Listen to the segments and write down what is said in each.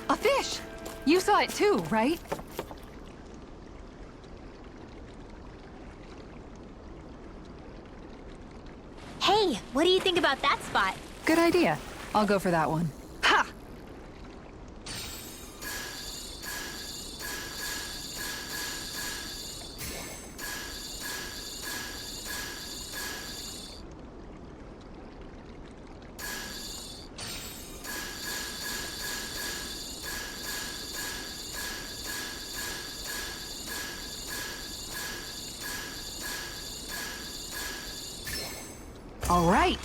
A fish! You saw it too, right? Hey, what do you think about that spot? Good idea. I'll go for that one. Ha! All right.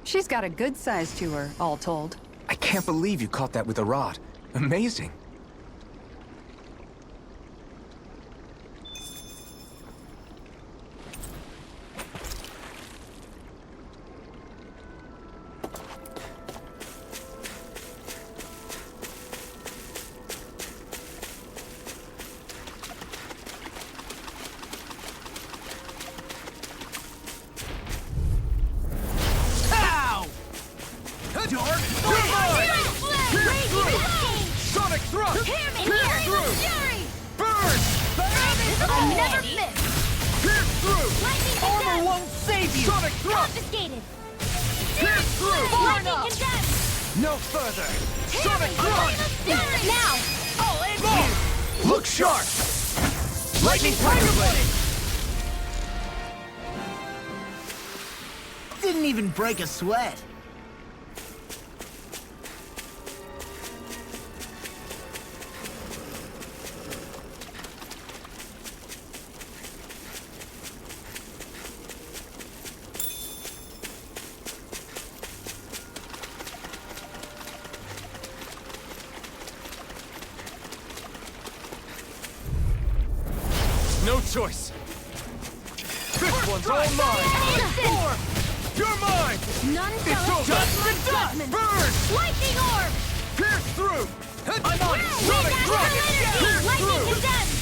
She's got a good size to her, all told. I can't believe you caught that with a rod. Amazing. No further! Sonic Thrust! Now! I'll end you! Look sharp! Lightning Tiger Blade! Didn't even break a sweat. No choice! This one's all mine! You're mine! None It's shall over! escape my judgment! Burn! Lightning orb! Pierce through! I'm on it! Wait, Sonic that's Thrust! energy! Pierce Lightning through! condemned!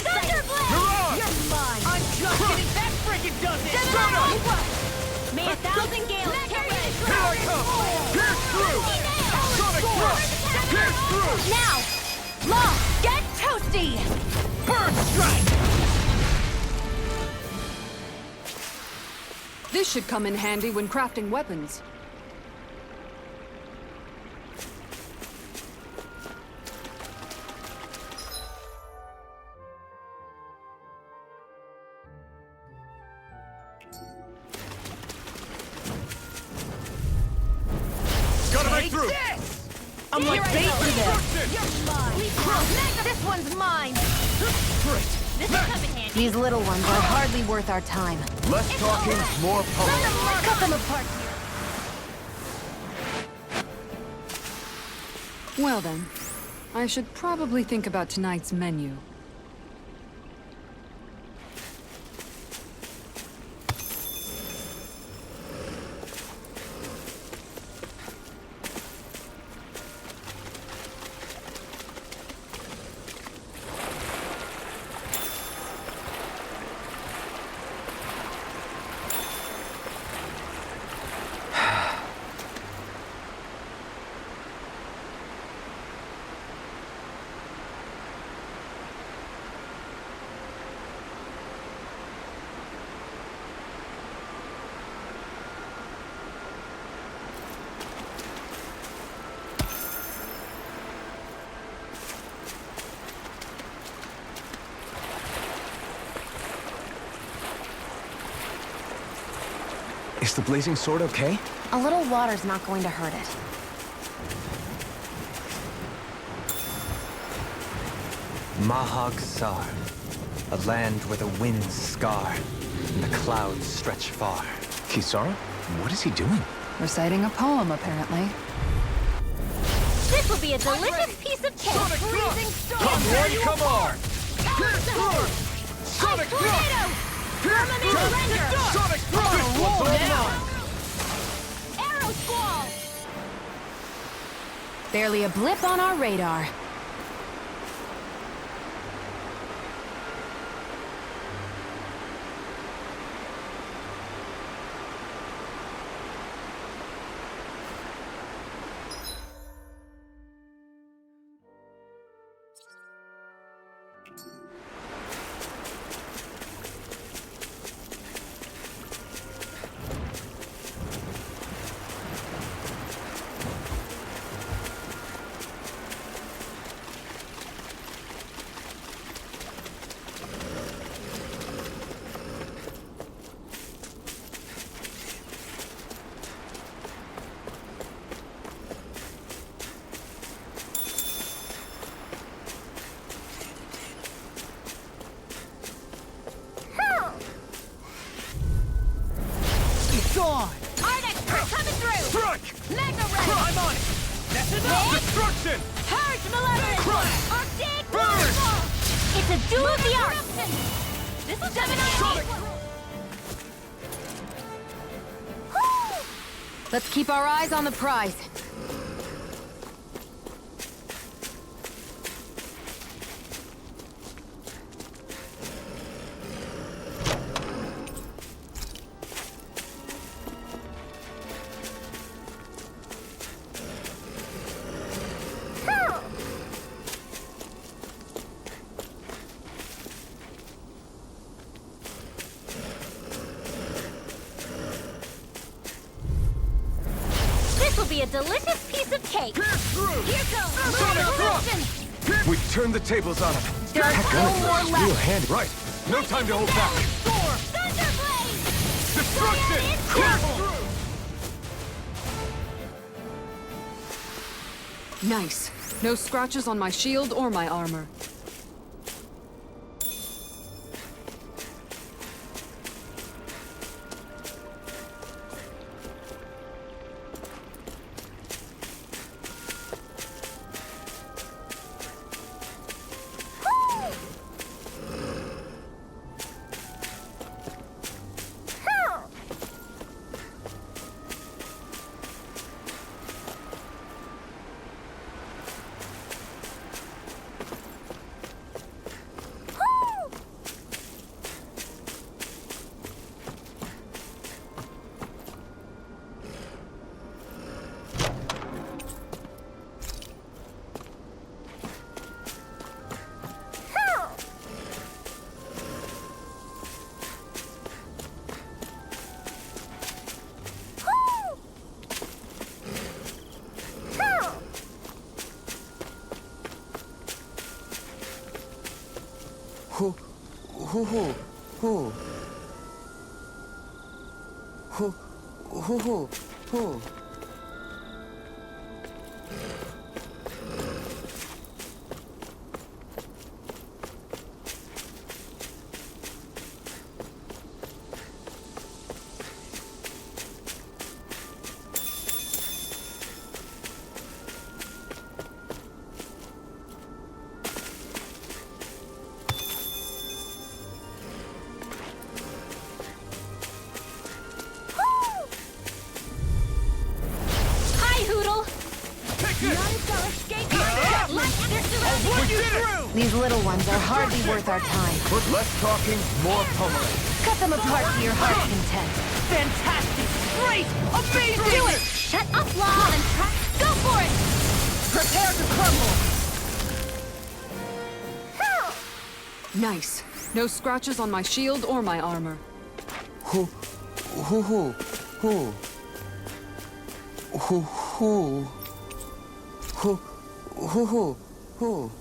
Thunder blade! You're on! You're mine! I'm just kidding. That freaking does it. Shut up! May a thousand gales carry the Here I come! Pierce through! Sonic Thrust! Pierce through! Now! Law, get toasty! Bird strike. This should come in handy when crafting weapons. Gotta break through! I'm like bait for this. You're mine! This one's mine! This is coming handy. These little ones are hardly worth our time. Less talking, more pummeling. Cut them apart here. Well then, I should probably think about tonight's menu. Is the blazing sword okay? A little water's not going to hurt it. Mahag Sar, a land where the winds scar and the clouds stretch far. Kisara? What is he doing? Reciting a poem, apparently. This will be a delicious piece of cake. Sonic Freezing thrust! storm. Come on, come on! Pierce through! Sonic Tornado. thrust! Pierce through! Surrender. Sonic thrust! This one's all mine! Arrow squall. Barely a blip on our radar. It's on! Ardex, we're coming through. Strike! Mega ray. I'm on it! That's enough! Destruction! Purge malevolence. Crush. Arctic Burn. waterfall. It's a duel of the arts. This is coming Sonic! Let's keep our eyes on the prize. This will be a delicious piece of cake. Pierce through! Here goes. Sonic Revolution. We turned the tables on him. There are still more Real left. handy. Right. No time to hold back. Storm. Thunderblade. Destruction! Pierce through! Nice. No scratches on my shield or my armor. Who? Who? Who? Who? Who? Who? Who? Who? Hi, Hoodle. Take this! None shall escape our light. They're surrounding We us. did it! These little ones are hardly worth our time. But less talking, more pummeling. Cut them apart to your heart's content. Fantastic! Great! Amazing! Do it. Shut up, Law, and try. Go for it. Prepare to crumble! Nice. No scratches on my shield or my armor. Who? Who? Who? Who? Who? Who? Who? Who? Who?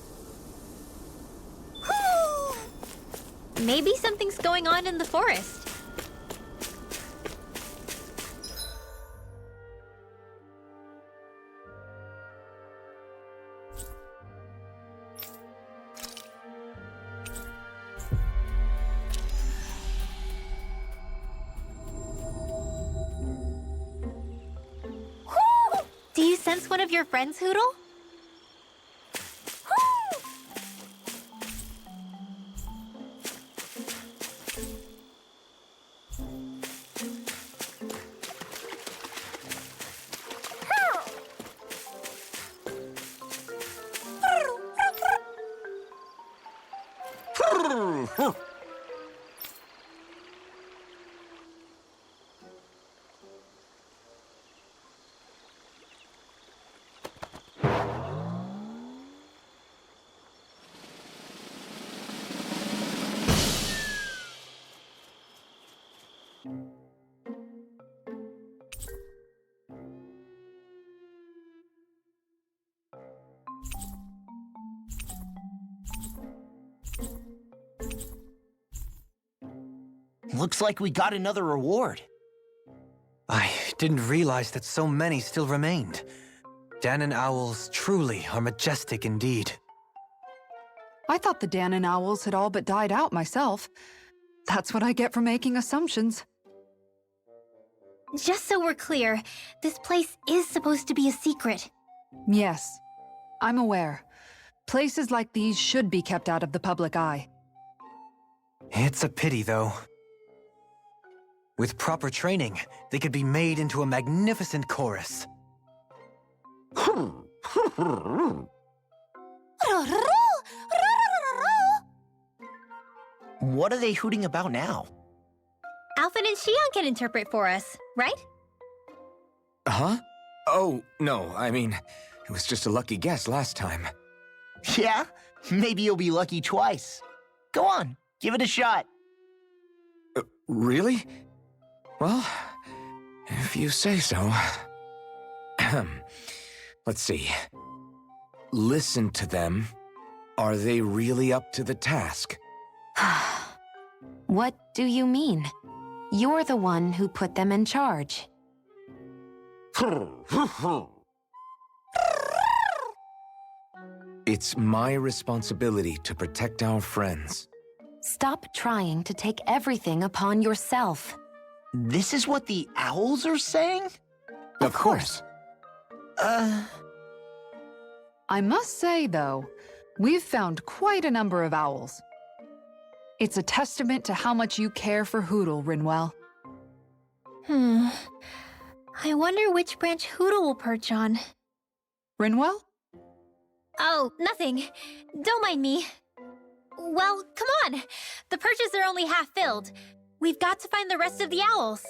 Maybe something's going on in the forest. sense one of your friends, Hoodle? Looks like we got another reward. I didn't realize that so many still remained. Danon owls truly are majestic indeed. I thought the Danon owls had all but died out myself. That's what I get for making assumptions. Just so we're clear, this place is supposed to be a secret. Yes, I'm aware. Places like these should be kept out of the public eye. It's a pity, though. With proper training, they could be made into a magnificent chorus. What are they hooting about now? Alphen and Xion can interpret for us, right? Huh? Oh, no, I mean, it was just a lucky guess last time. Yeah? Maybe you'll be lucky twice. Go on, give it a shot. Really? Well, if you say so. Let's see. Listen to them. Are they really up to the task? What do you mean? You're the one who put them in charge. It's my responsibility to protect our friends. Stop trying to take everything upon yourself. This is what the owls are saying? Of course. I must say, though, we've found quite a number of owls. It's a testament to how much you care for Hoodle, Rinwell. I wonder which branch Hoodle will perch on. Rinwell? Oh, nothing. Don't mind me. Well, come on. The perches are only half filled. We've got to find the rest of the owls.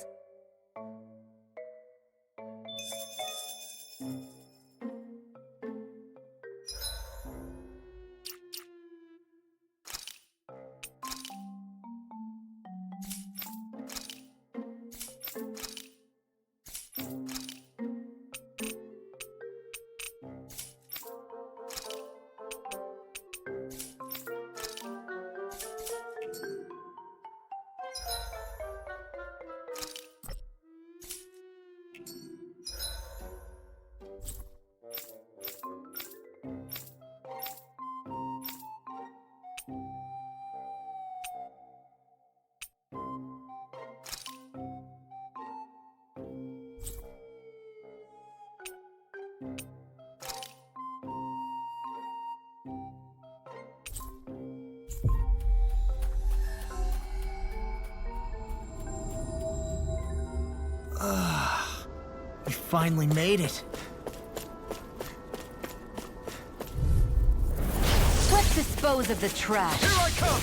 We finally made it. Let's dispose of the trash. Here I come!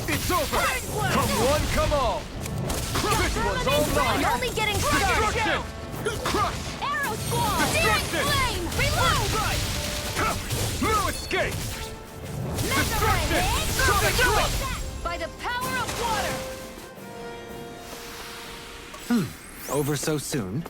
It's over! Come one, come all! This one's all mine! You're only getting started. Destruction! Crush! Arrow Squall! Searing Destruction! Flame! Reload! Right! No escape! Destruction! Sonic Crush! By the power of water! Over so soon?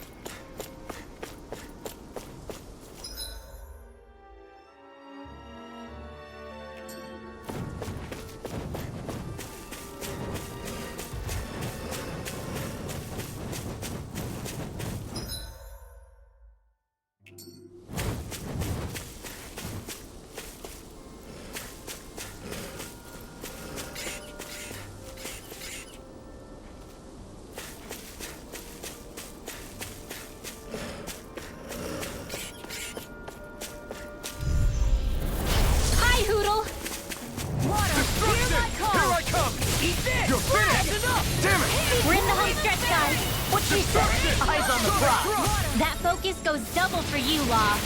She said it! Eyes on the prize! That focus goes double for you, Law.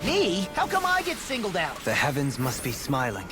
Me? How come I get singled out? The heavens must be smiling.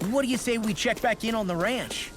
What do you say we check back in on the ranch?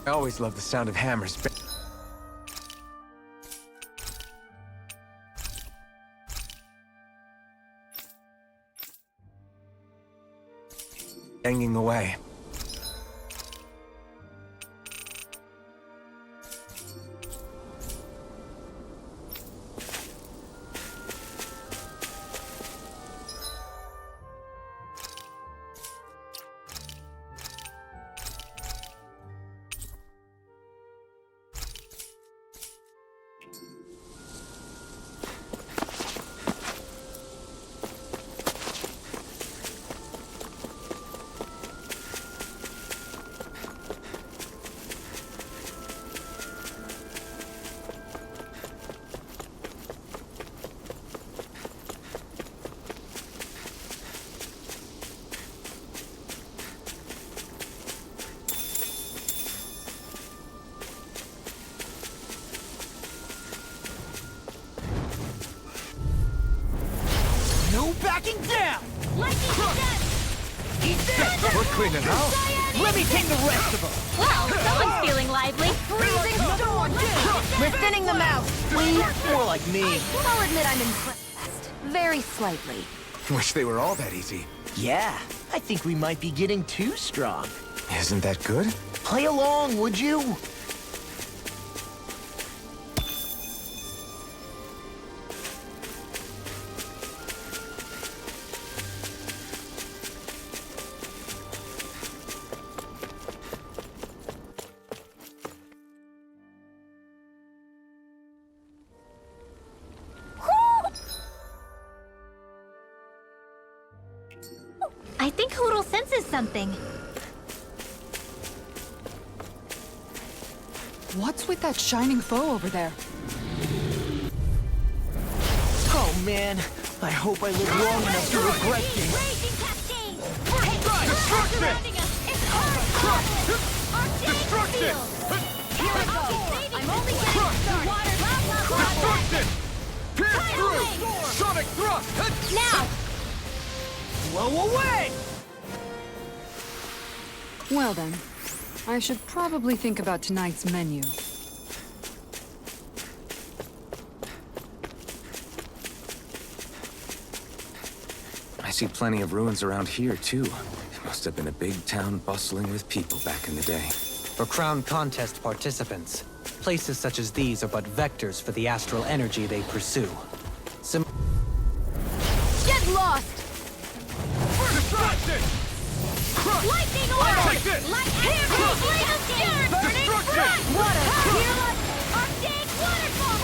I always love the sound of hammers. Banging away. No backing down! Lightning to death! Eat this! We're cleaning house. Let me take the rest of them! Well, someone's feeling lively. Freezing storm! We're thinning them out. More like me. I'll admit I'm impressed. Very slightly. Wish they were all that easy. Yeah, I think we might be getting too strong. Isn't that good? Play along, would you? I think Hoodle senses something. What's with that shining foe over there? Oh man, I hope I live long enough to regret this. Raging cascade! Destruction! It's hard! Destruction! Here I go! I'm only getting started! Destruction! Pierce through! Sonic thrust! Now! Blow away! Well then, I should probably think about tonight's menu. I see plenty of ruins around here, too. It must have been a big town bustling with people back in the day. For Crown Contest participants, places such as these are but vectors for the astral energy they pursue. Get lost! Destruction! Lightning order! Take this! Lightning! Burning! Destruction! Water! Arctic waterfall!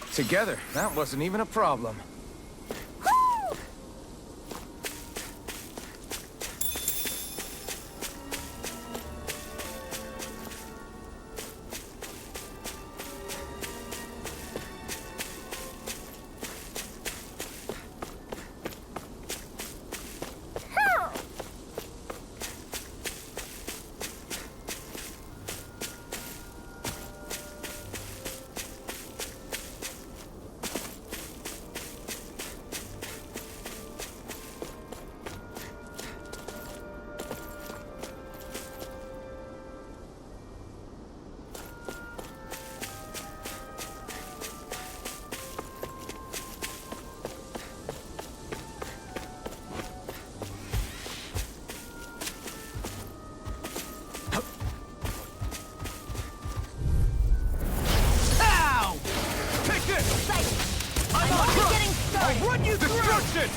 Freeze! Together, that wasn't even a problem. Woo! Take this! I'm only getting started! Run you destruction!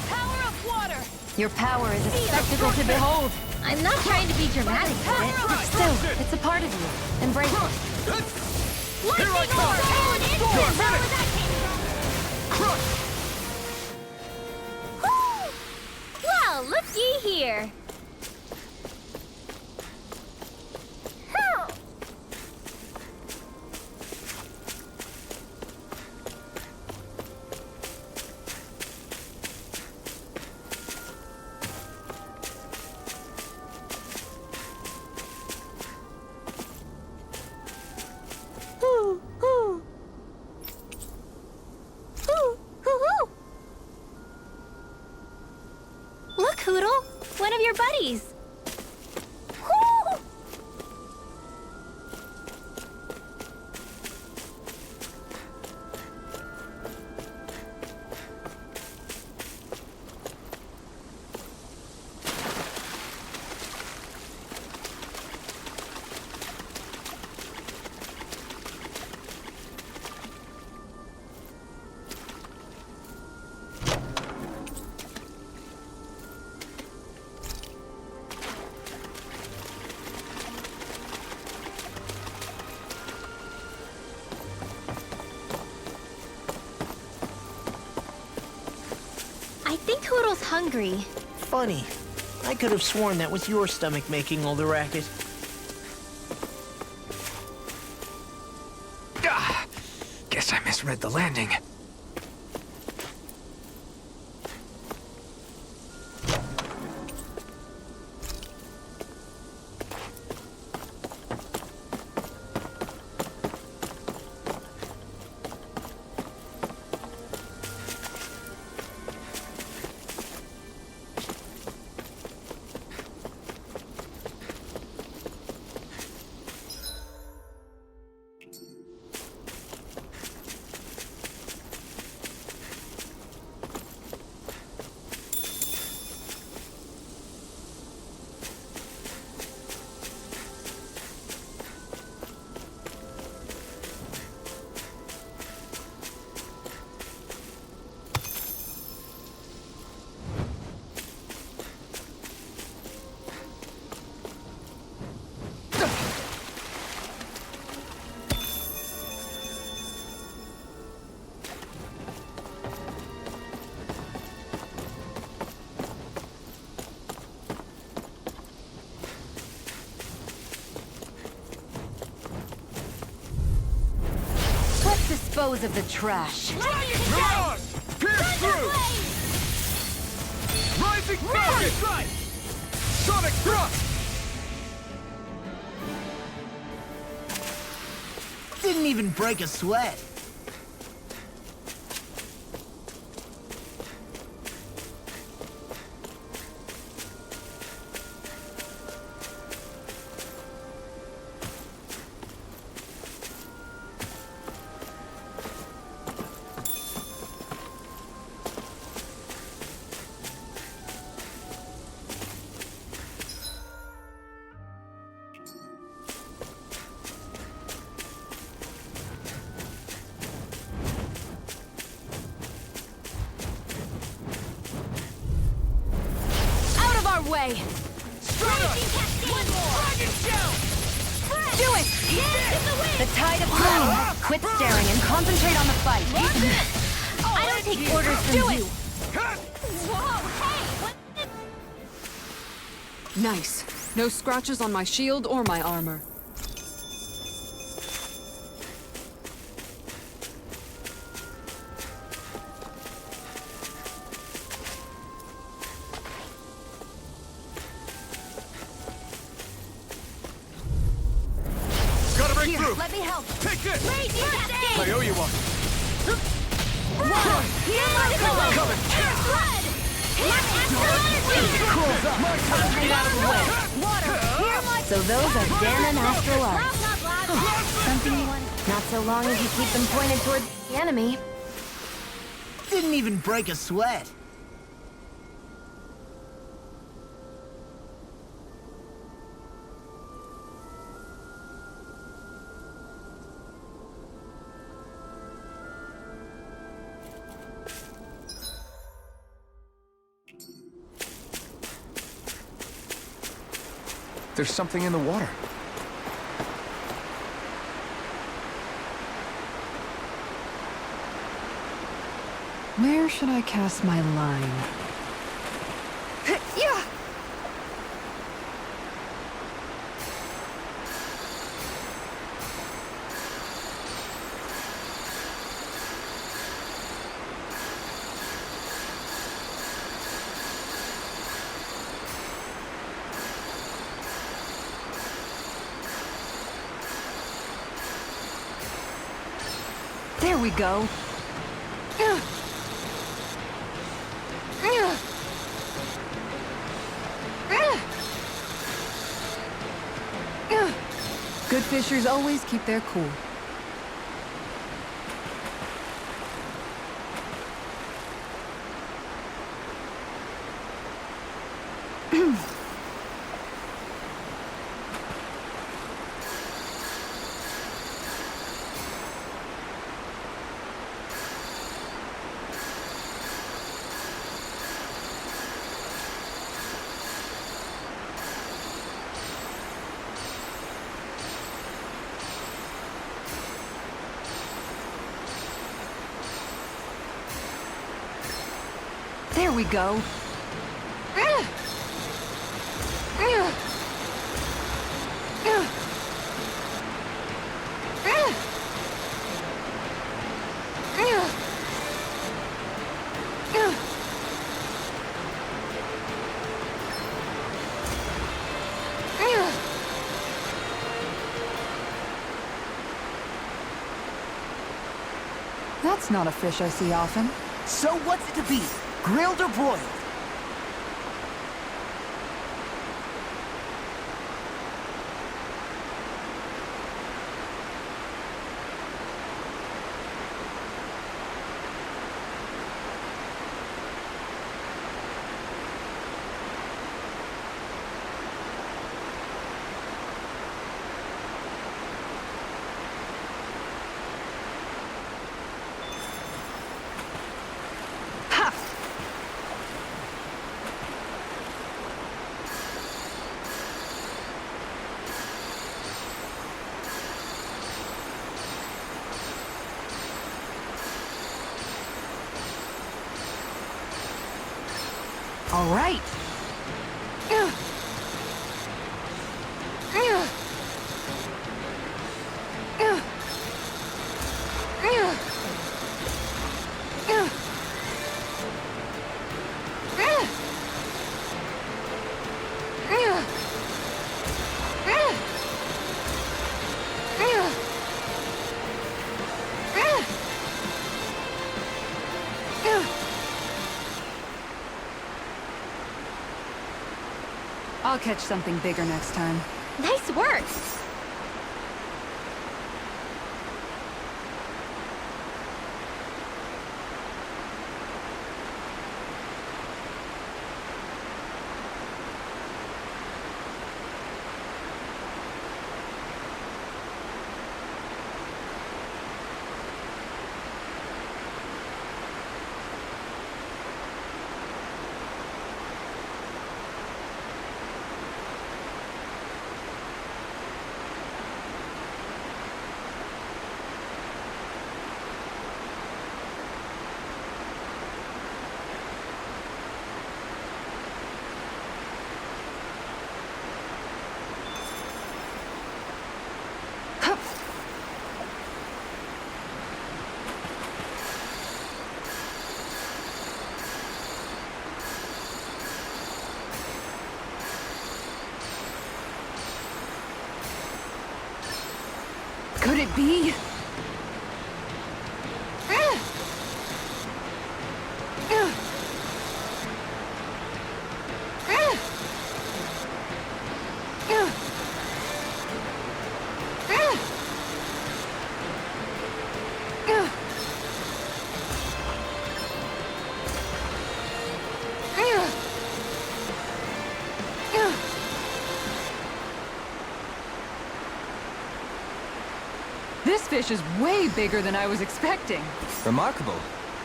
Power of water! Your power is a spectacle to behold. I'm not trying to be dramatic with it. Still, it's a part of you. Embrace it. Here I come! Where Finish! that came Crush! from? Woo! Well, looky here. Look, Hoodle! One of your buddies! Woo! I think Hoodle's hungry. Funny. I could have sworn that was your stomach making all the racket. Guess I misread the landing. dispose of the trash. Mirage! Pierce through! Rising Falcon! Sonic Thrust! Didn't even break a sweat. Way. Do it! The tide of flame. Quit staring and concentrate on the fight. I don't take orders from you. Whoa, hey! What? Nice. No scratches on my shield or my armor. Gotta break Here, through! let me help. Take this! Lazy cascade! I owe you one. Coming! Air flood! Astral energy! Cools up. Get out of the way. Water. Here, my. So those are Dan and Astral Arts. Something you want? Not so long as you keep them pointed toward the enemy. Didn't even break a sweat. There's something in the water. Where should I cast my line? Yeah! There we go. Good fishers always keep their cool. There we go. That's not a fish I see often. So what's it to be? Grilled or broiled? All right. I'll catch something bigger next time. Nice work! Could it be? This fish is way bigger than I was expecting. Remarkable.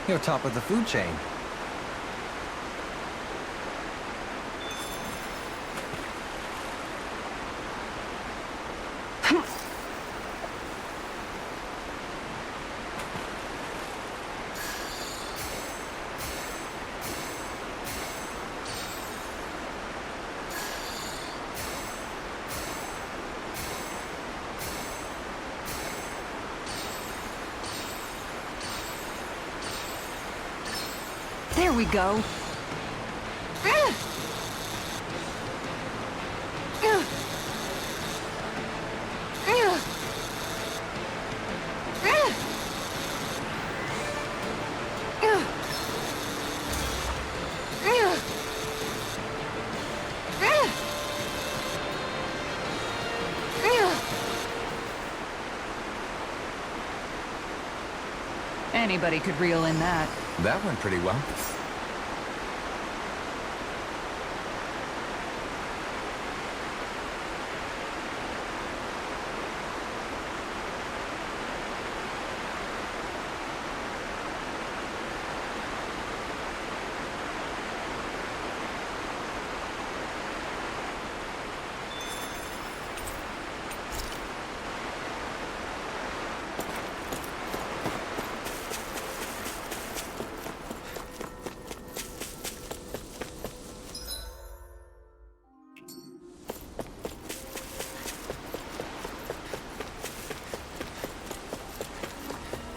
You're top of the food chain. There we go. Anybody could reel in that. That went pretty well.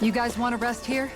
You guys want to rest here?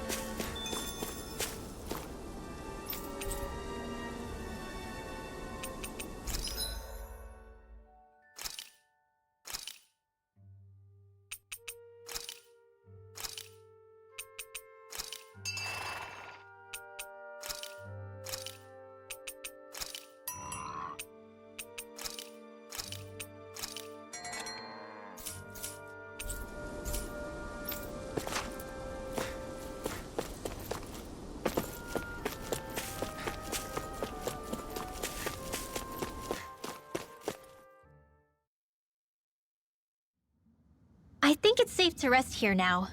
I think it's safe to rest here now.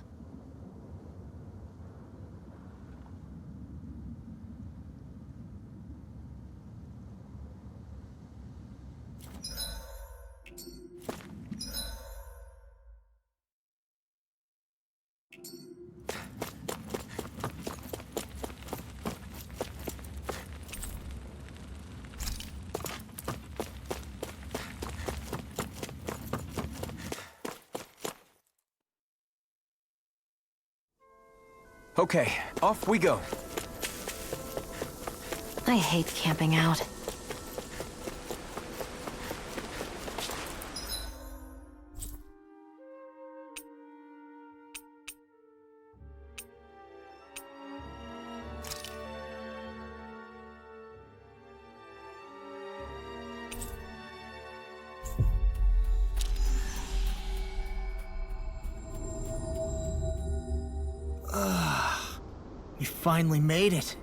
Okay, off we go. I hate camping out. We finally made it.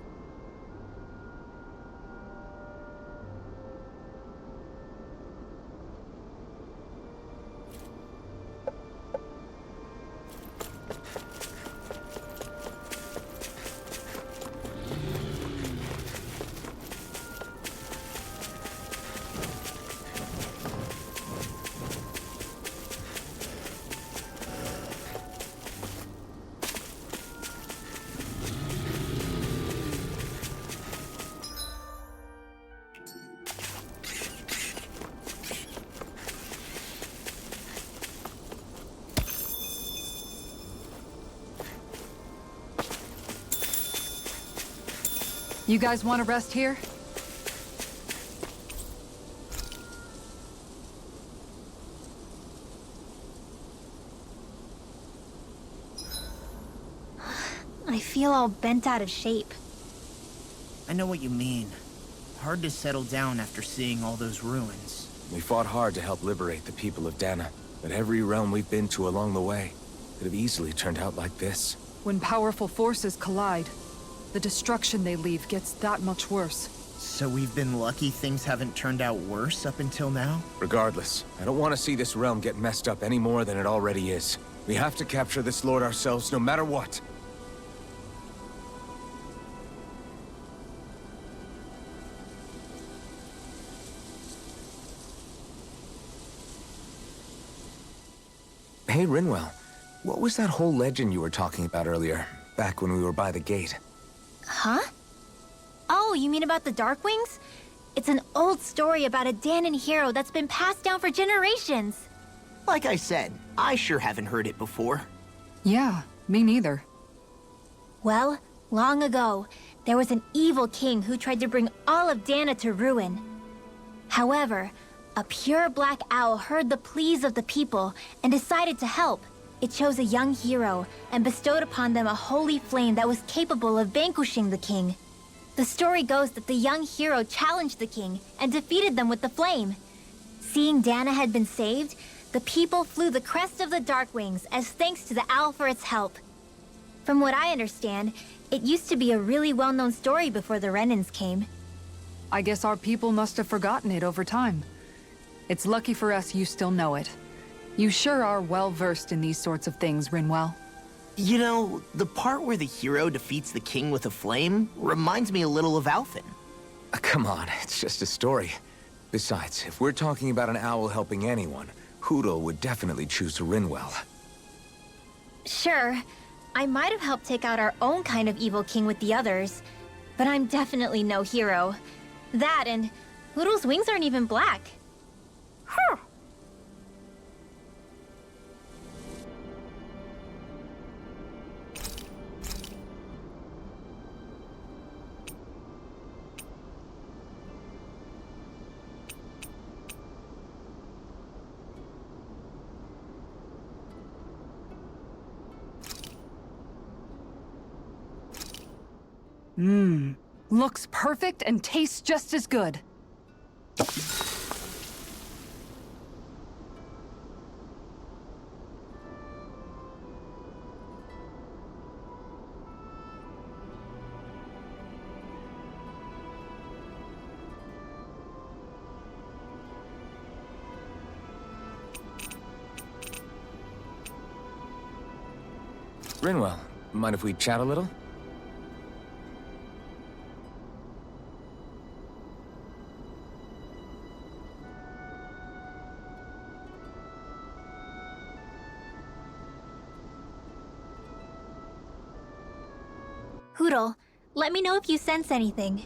You guys want to rest here? I feel all bent out of shape. I know what you mean. Hard to settle down after seeing all those ruins. We fought hard to help liberate the people of Dana, but every realm we've been to along the way could have easily turned out like this. When powerful forces collide, the destruction they leave gets that much worse. So we've been lucky things haven't turned out worse up until now? Regardless, I don't want to see this realm get messed up any more than it already is. We have to capture this lord ourselves, no matter what. Hey, Rinwell. What was that whole legend you were talking about earlier, back when we were by the gate? Huh? Oh, you mean about the Darkwings? It's an old story about a Danon hero that's been passed down for generations. Like I said, I sure haven't heard it before. Yeah, me neither. Well, long ago, there was an evil king who tried to bring all of Dana to ruin. However, a pure black owl heard the pleas of the people and decided to help. It chose a young hero and bestowed upon them a holy flame that was capable of vanquishing the king. The story goes that the young hero challenged the king and defeated them with the flame. Seeing Dana had been saved, the people flew the crest of the Darkwings as thanks to the owl for its help. From what I understand, it used to be a really well-known story before the Renans came. I guess our people must have forgotten it over time. It's lucky for us you still know it. You sure are well-versed in these sorts of things, Rinwell. You know, the part where the hero defeats the king with a flame reminds me a little of Alphen. Come on, it's just a story. Besides, if we're talking about an owl helping anyone, Hoodle would definitely choose Rinwell. Sure, I might have helped take out our own kind of evil king with the others, but I'm definitely no hero. That and Hoodle's wings aren't even black. Huh. Looks perfect and tastes just as good. Rinwell, mind if we chat a little? Hoodle, let me know if you sense anything.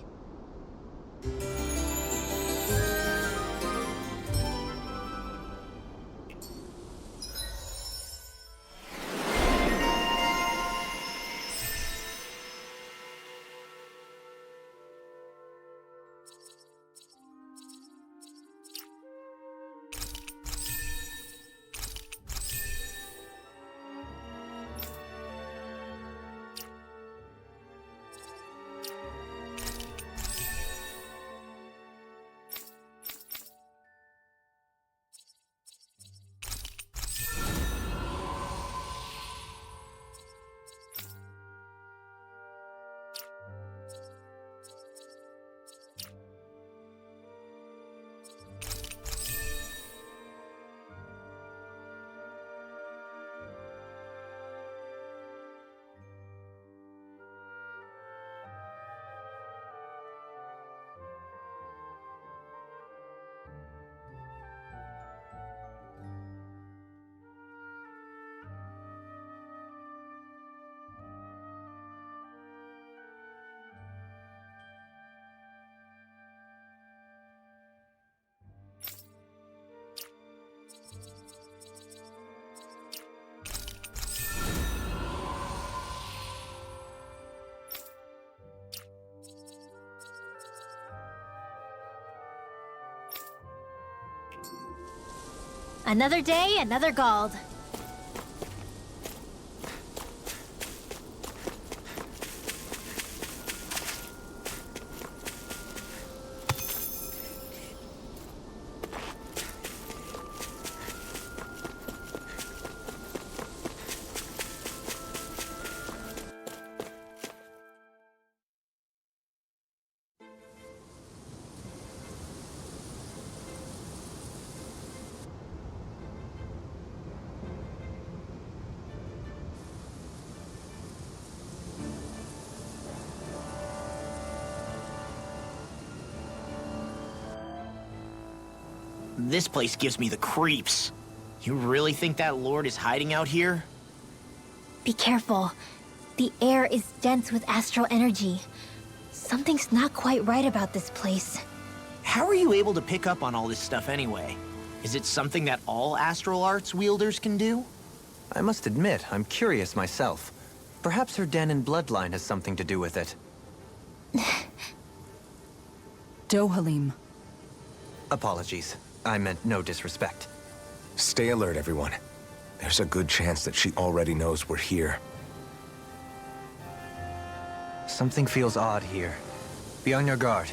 Another day, another Gald. This place gives me the creeps. You really think that lord is hiding out here? Be careful. The air is dense with astral energy. Something's not quite right about this place. How are you able to pick up on all this stuff anyway? Is it something that all astral arts wielders can do? I must admit, I'm curious myself. Perhaps her den and bloodline has something to do with it. Dohalim. Apologies. I meant no disrespect. Stay alert, everyone. There's a good chance that she already knows we're here. Something feels odd here. Be on your guard.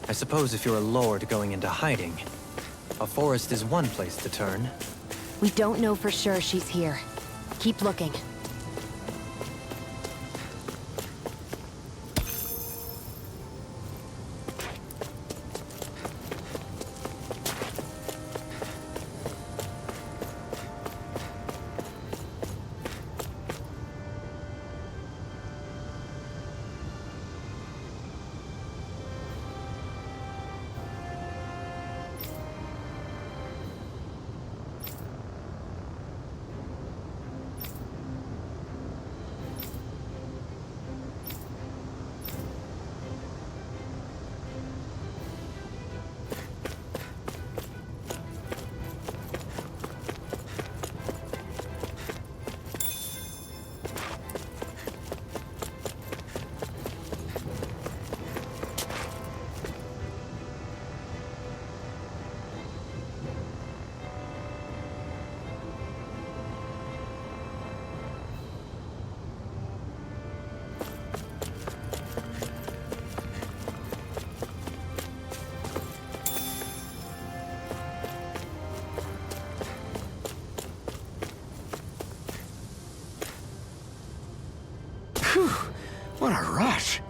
I suppose if you're a lord going into hiding, a forest is one place to turn. We don't know for sure she's here. Keep looking. Whew, what a rush.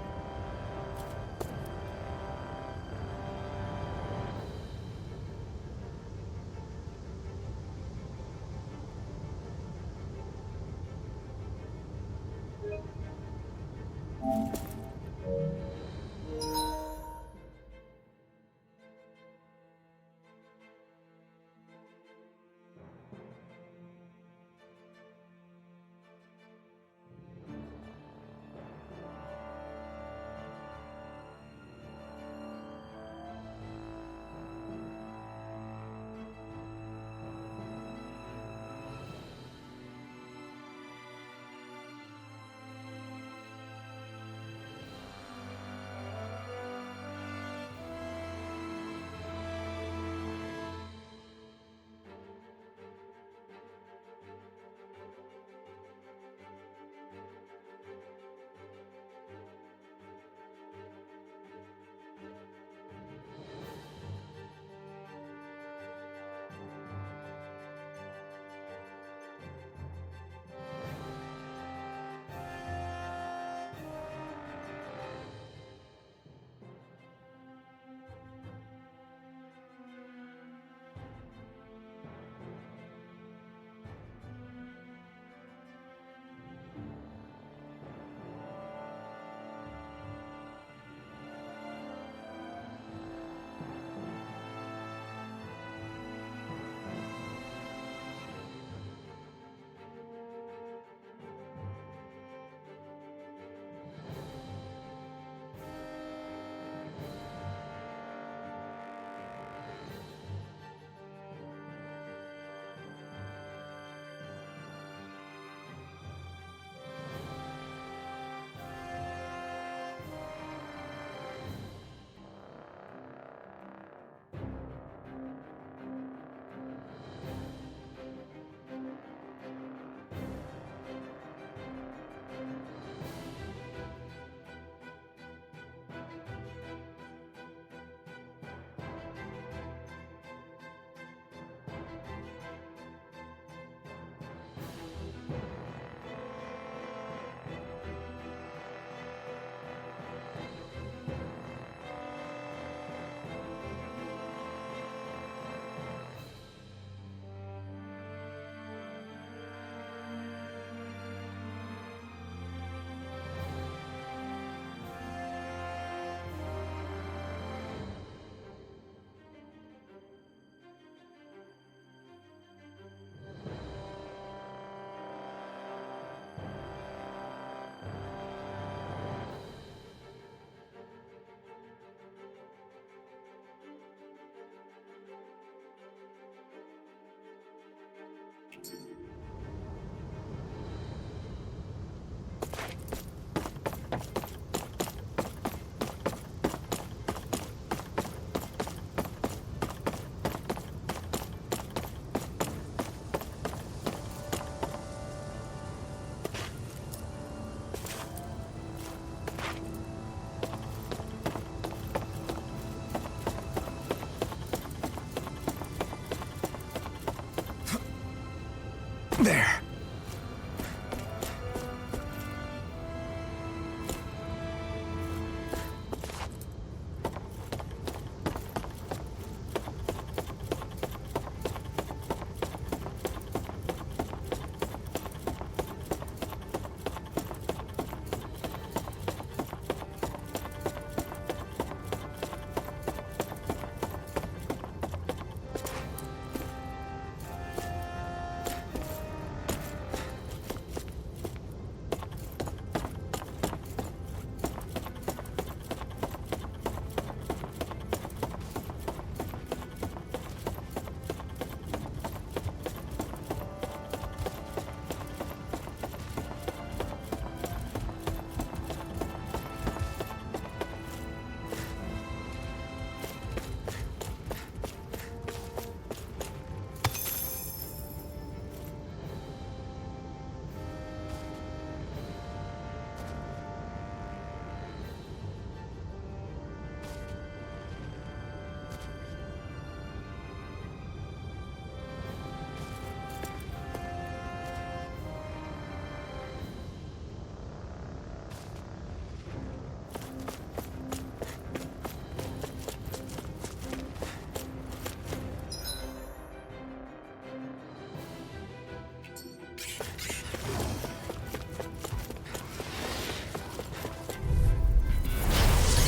There.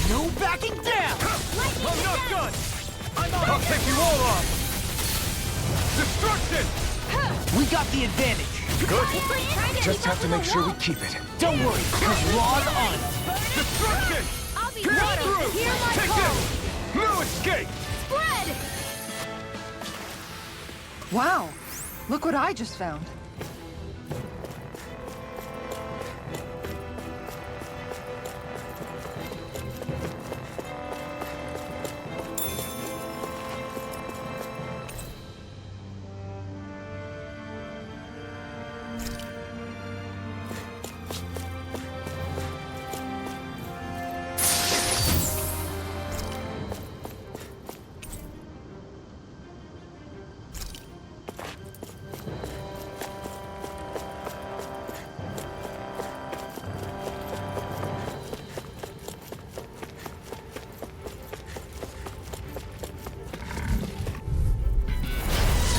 No backing down! I'm not done! I'll take you all on! Destruction! We got the advantage. Good. Just have to make sure we keep it. Don't worry, because Raw's on it. Destruction! I'll be Pierce ready. through! Hear my Take call. this! No escape! Spread! Wow, look what I just found.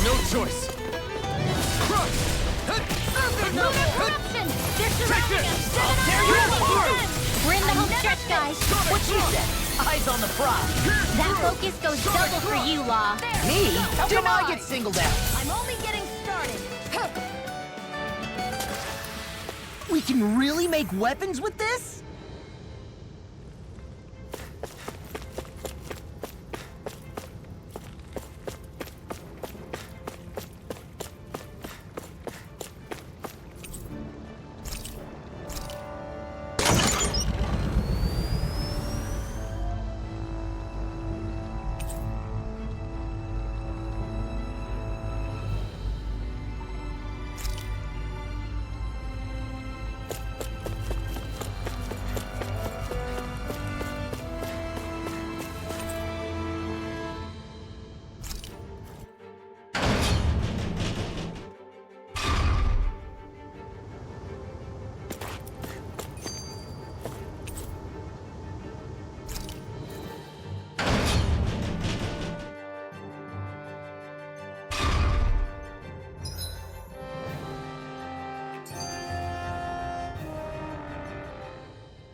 No choice! Crush! There's no corruption! They're surrounding us! There you go! We're in the home stretch, guys. What she said? Eyes on the prize. That focus goes double for you, Law. Me? How come I on. get singled out? I'm only getting started. We can really make weapons with this?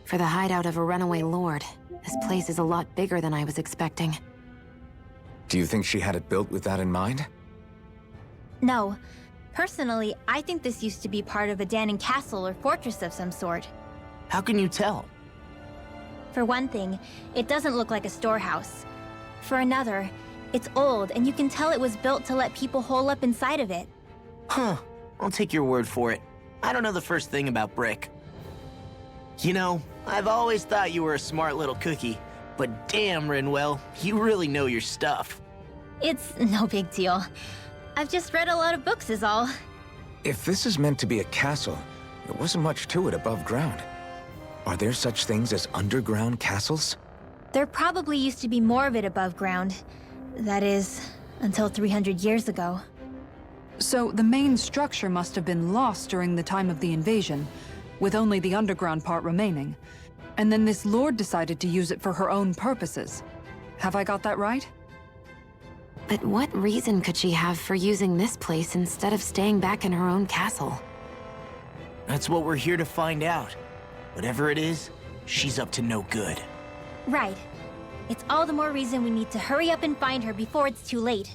For the hideout of a runaway lord, this place is a lot bigger than I was expecting. Do you think she had it built with that in mind? No. Personally, I think this used to be part of a Danon castle or fortress of some sort. How can you tell? For one thing, it doesn't look like a storehouse. For another, it's old, and you can tell it was built to let people hole up inside of it. Huh. I'll take your word for it. I don't know the first thing about brick. You know, I've always thought you were a smart little cookie, but damn, Rinwell, you really know your stuff. It's no big deal. I've just read a lot of books is all. If this is meant to be a castle, there wasn't much to it above ground. Are there such things as underground castles? There probably used to be more of it above ground. That is, until 300 years ago. So the main structure must have been lost during the time of the invasion, with only the underground part remaining. And then this lord decided to use it for her own purposes. Have I got that right? But what reason could she have for using this place instead of staying back in her own castle? That's what we're here to find out. Whatever it is, she's up to no good. Right. It's all the more reason we need to hurry up and find her before it's too late.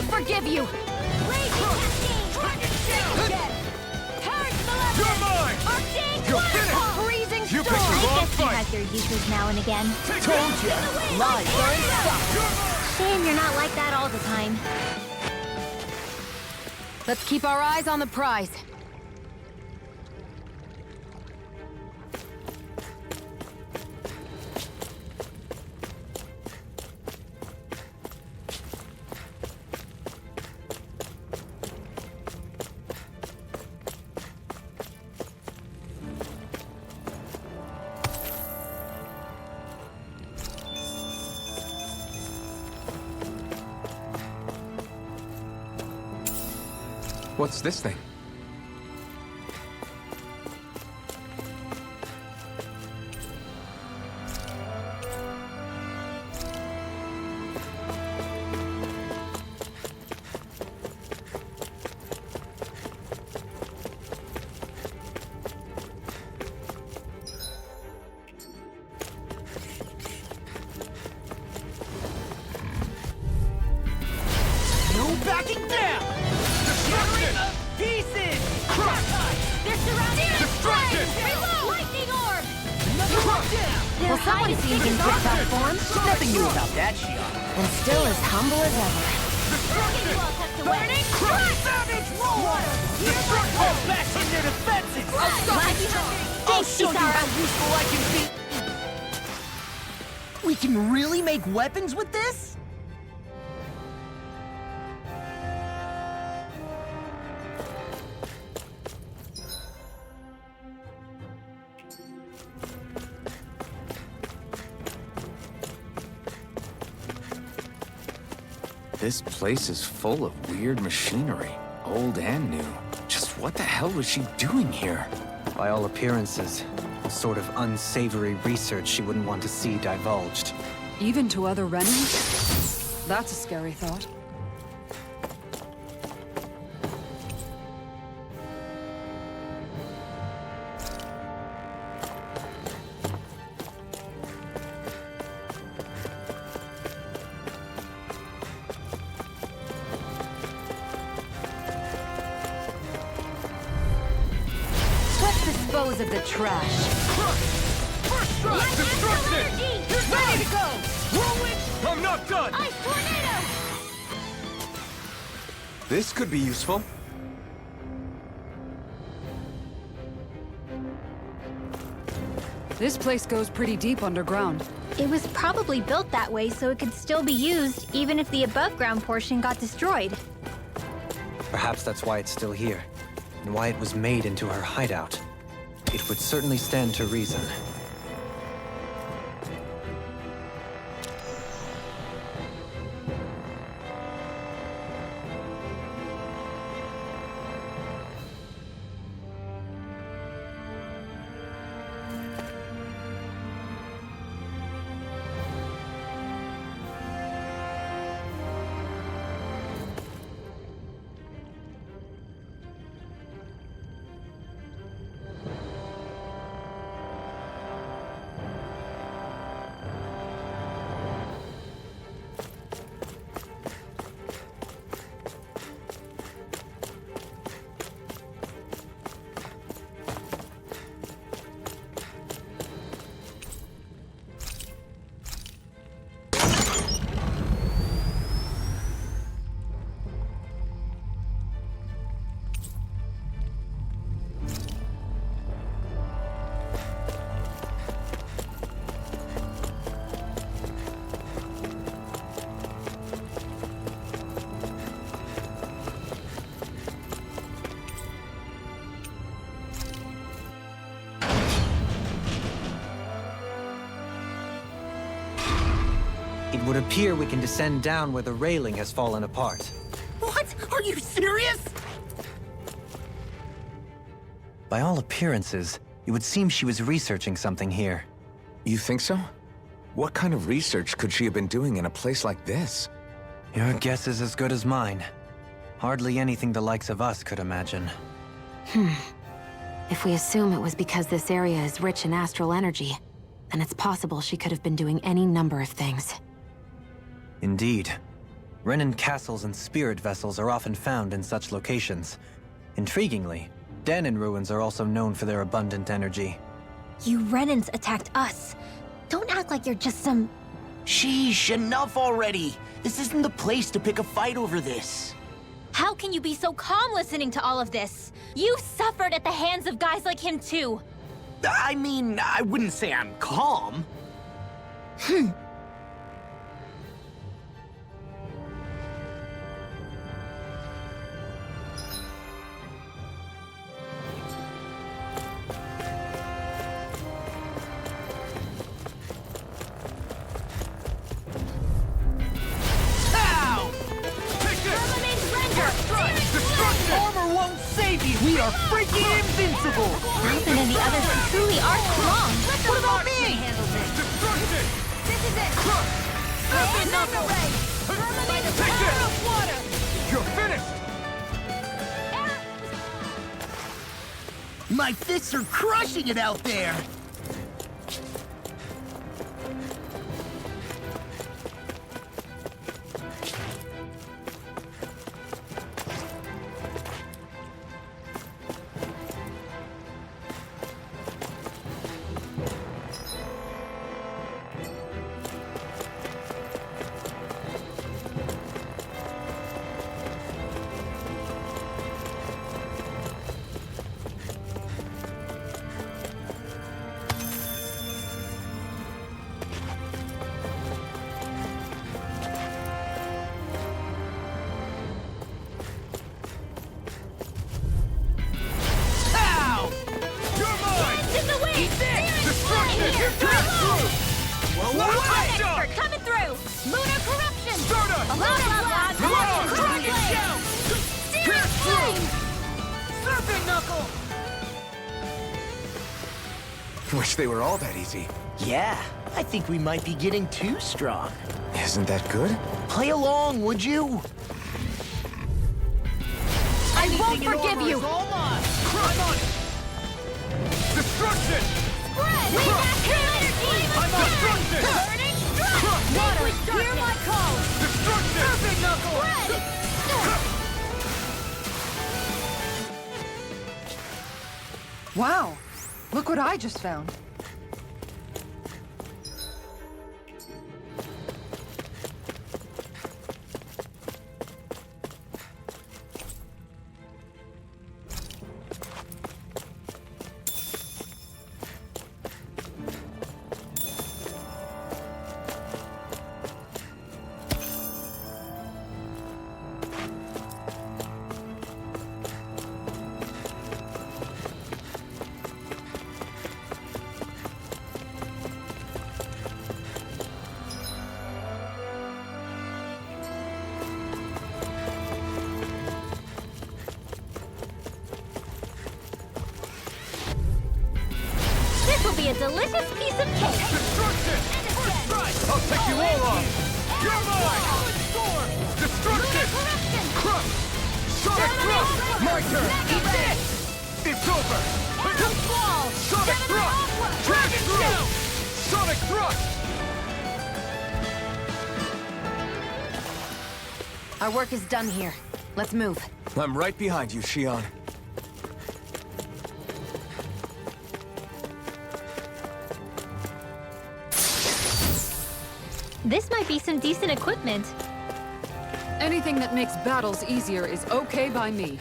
Forgive you! You're mine! You're finished! Freezing You storm! picked the wrong I guess you fight! have your uses now and again. Told ya! Lies are unstoppable! Shame you're not like that all the time. Let's keep our eyes on the prize. What's this thing? No backing down! Destruction! Pieces! Crush! They're surrounding Destruction! Reload! Lightning orb! Crush down! Well, someone seems in tip-top form. Nothing new about that, Shion. And still as humble as ever. Destruction! Burning Crush! Savage roar! Destruction! All back in their defenses! I'll show you how useful I can be! We can really make weapons with this? This place is full of weird machinery, old and new. Just what the hell was she doing here? By all appearances, the sort of unsavory research she wouldn't want to see divulged. Even to other Renans? That's a scary thought. Let's dispose of the trash. First strike! Destruction! Ready to go! Whirlwind! I'm not done! Ice tornado! This could be useful. This place goes pretty deep underground. It was probably built that way so it could still be used even if the above-ground portion got destroyed. Perhaps that's why it's still here, and why it was made into her hideout. It would certainly stand to reason. It would appear we can descend down where the railing has fallen apart. What? Are you serious? By all appearances, it would seem she was researching something here. You think so? What kind of research could she have been doing in a place like this? Your guess is as good as mine. Hardly anything the likes of us could imagine. If we assume it was because this area is rich in astral energy, then it's possible she could have been doing any number of things. Indeed. Renan castles and spirit vessels are often found in such locations. Intriguingly, Danon ruins are also known for their abundant energy. You Renans attacked us. Don't act like you're just some... Sheesh, enough already. This isn't the place to pick a fight over this. How can you be so calm listening to all of this? You've suffered at the hands of guys like him too. I mean, I wouldn't say I'm calm. Armor won't save you! We are freaking invincible! Ruben and the others truly are strong. What about me? Destruction! This is it. Serpent Knuckle! By the power of water! You're finished! My fists are crushing it out there! Coming through! Lunar corruption! Serpent Knuckle! Wish they were all that easy. Yeah, I think we might be getting too strong. Isn't that good? Play along, would you? I won't forgive you! All mine! I'm on it! Destruction! Spread! I'm on destruction! Burning strike! Water, Hear my call! Destruction! Serpent Knuckle! Wow! Look what I just found. This will be a delicious piece of cake! Destruction! First strike! I'll take you all on! You're mine! Storm! Destruction! Crush! Sonic thrust! My turn! Eat this! It's over! Wall! Sonic thrust! Dragon through! Sonic thrust! Our work is done here. Let's move. I'm right behind you, Shion. This might be some decent equipment. Anything that makes battles easier is okay by me.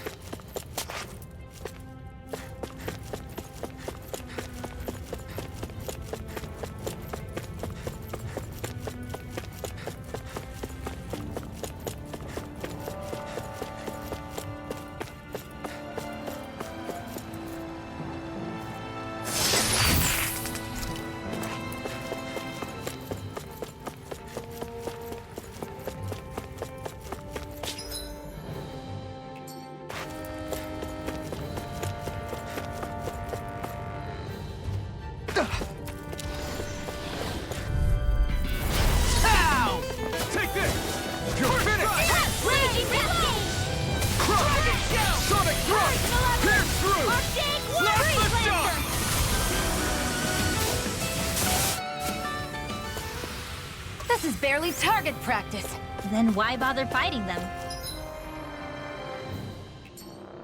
barely target practice. Then why bother fighting them?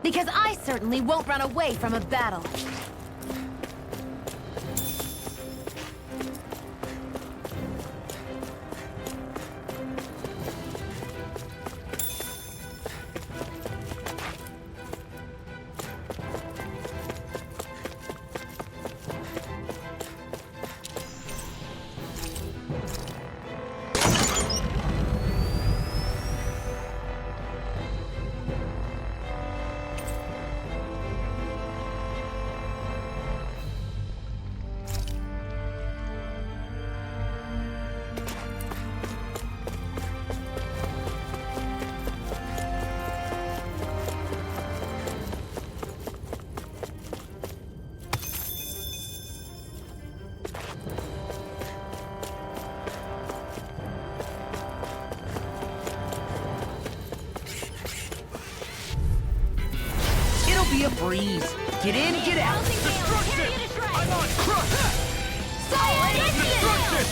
Because I certainly won't run away from a battle. Be a breeze. Get in, get out. Destruction! I'm on crush!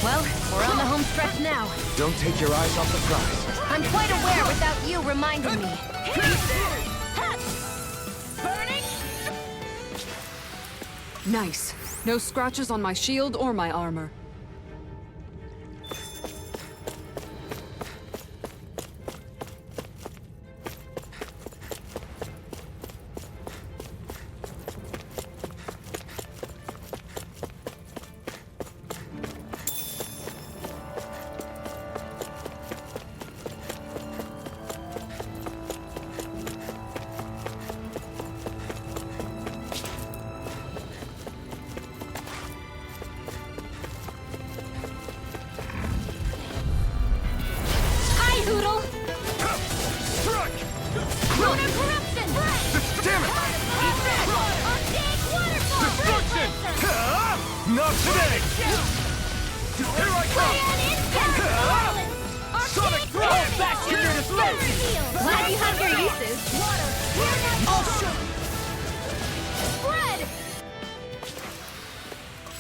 Well, we're on the home stretch now. Don't take your eyes off the prize. I'm quite aware without you reminding me. Burning? Nice. No scratches on my shield or my armor. Poodle! Struck! Lunar corruption! Damn it! Archaic waterfall! Destruction! Not today! Here I come! Sonic throw! Back to your defense! Glad you have your uses. Spread!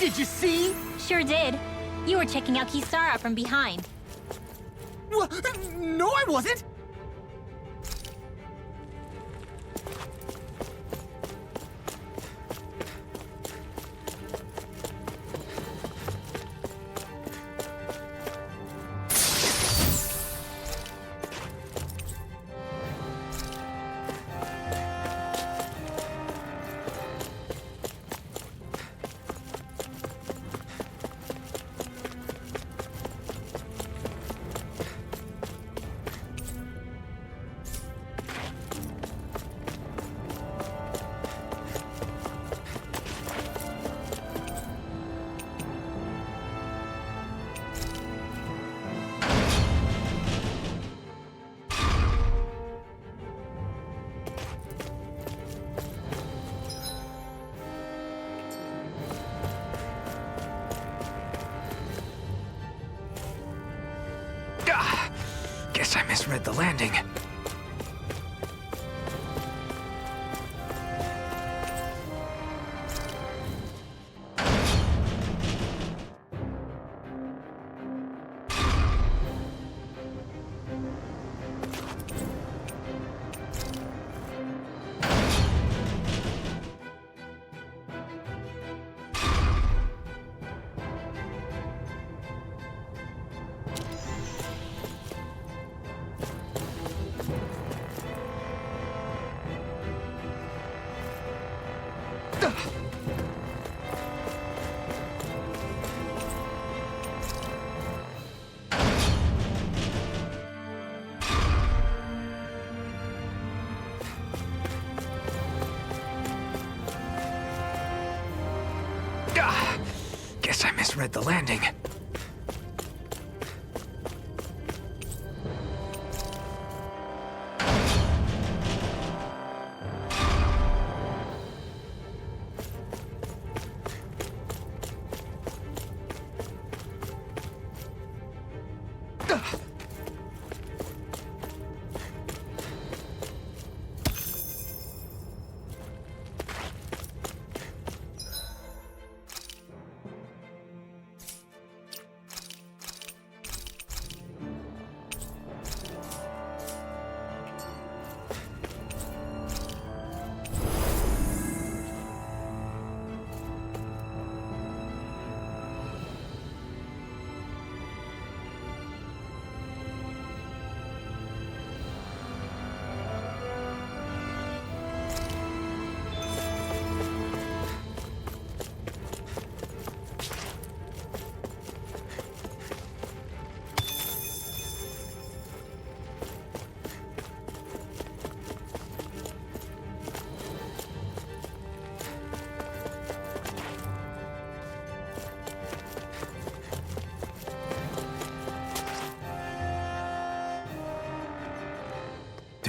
Did you see? Sure did. You were checking out Kisara from behind. No, I wasn't! Guess I misread the landing. Guess I misread the landing.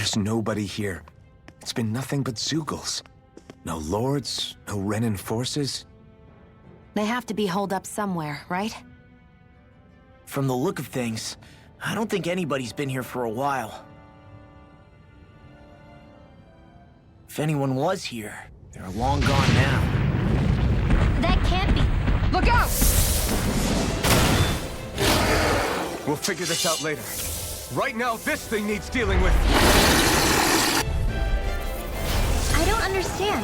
There's nobody here. It's been nothing but Zeugles. No lords, no Renan forces. They have to be holed up somewhere, right? From the look of things, I don't think anybody's been here for a while. If anyone was here, they're long gone now. That can't be. Look out! We'll figure this out later. Right now, this thing needs dealing with. I don't understand.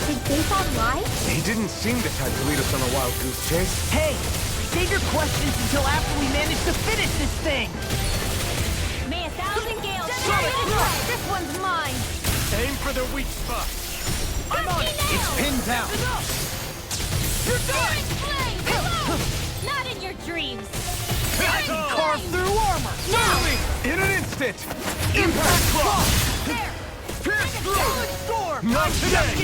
Did Zaphod lie? He didn't seem the type to lead us on a wild goose chase. Hey, save your questions until after we manage to finish this thing! May 1,000 gales This one's mine! Aim for their weak spot. I'm on it! It's pinned down! You're done! Not in your dreams! Carve through armor! In an instant! Impact Claw! Pierce through! Storm! Not today!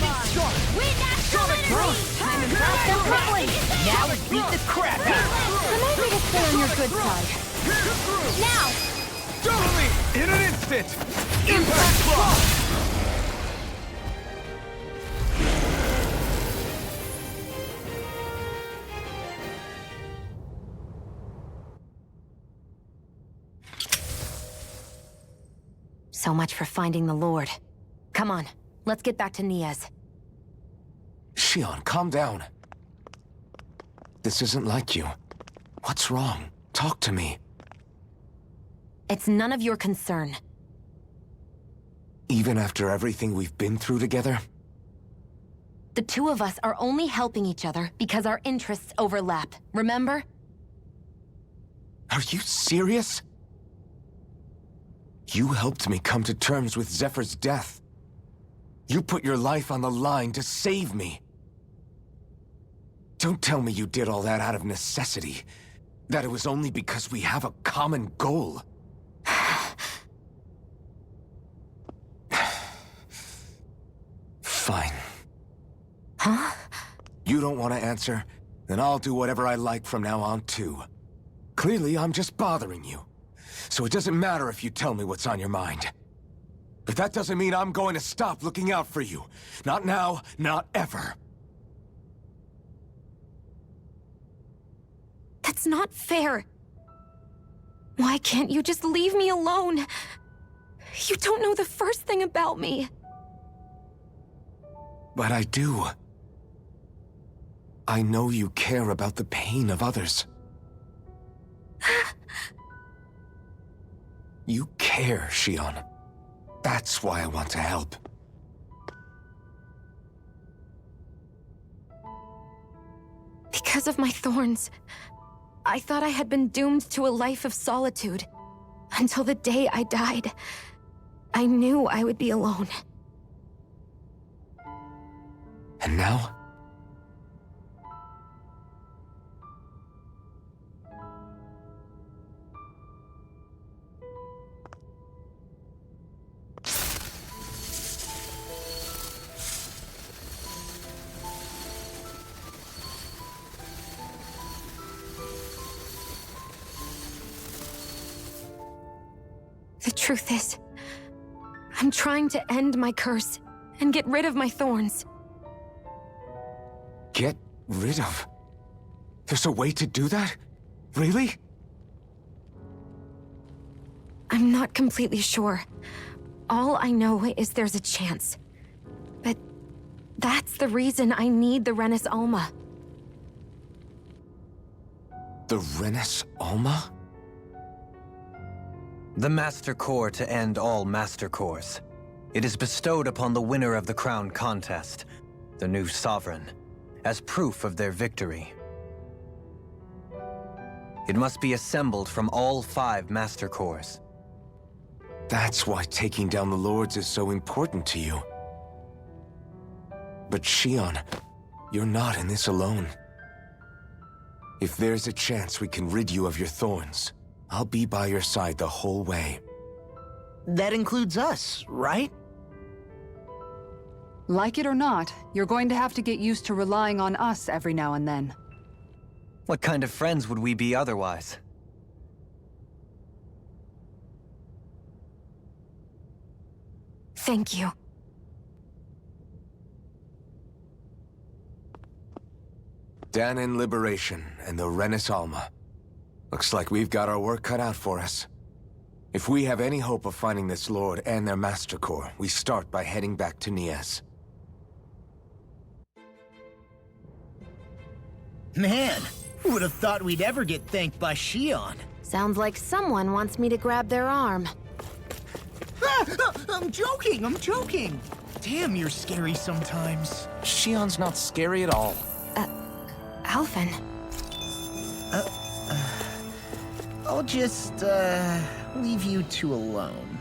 Time and blast them quickly! Now we beat the crap out of them! Remind me to stay on your good side. Pierce through! Now! Totally! In an instant! Impact Claw! So much for finding the Lord. Come on, let's get back to Niaz. Shion, calm down. This isn't like you. What's wrong? Talk to me. It's none of your concern. Even after everything we've been through together? The two of us are only helping each other because our interests overlap, remember? Are you serious? You helped me come to terms with Zephyr's death. You put your life on the line to save me. Don't tell me you did all that out of necessity. That it was only because we have a common goal. Fine. Huh? You don't want to answer? Then I'll do whatever I like from now on, too. Clearly, I'm just bothering you. So it doesn't matter if you tell me what's on your mind. But that doesn't mean I'm going to stop looking out for you. Not now, not ever. That's not fair. Why can't you just leave me alone? You don't know the first thing about me. But I do. I know you care about the pain of others. You care, Shion. That's why I want to help. Because of my thorns, I thought I had been doomed to a life of solitude. Until the day I died, I knew I would be alone. And now? The truth is, I'm trying to end my curse and get rid of my thorns. Get rid of? There's a way to do that? Really? I'm not completely sure. All I know is there's a chance. But that's the reason I need the Renis Alma. The Renis Alma? The Master Core to end all Master Cores. It is bestowed upon the winner of the Crown Contest, the new Sovereign, as proof of their victory. It must be assembled from all 5 Master Cores. That's why taking down the Lords is so important to you. But Shion, you're not in this alone. If there's a chance we can rid you of your thorns, I'll be by your side the whole way. That includes us, right? Like it or not, you're going to have to get used to relying on us every now and then. What kind of friends would we be otherwise? Thank you. Danon Liberation and the Renis Alma. Looks like we've got our work cut out for us. If we have any hope of finding this Lord and their Master Core, we start by heading back to Nies. Man, who would have thought we'd ever get thanked by Shion? Sounds like someone wants me to grab their arm. I'm joking! Damn, you're scary sometimes. Shion's not scary at all. Alvin. I'll just, leave you two alone.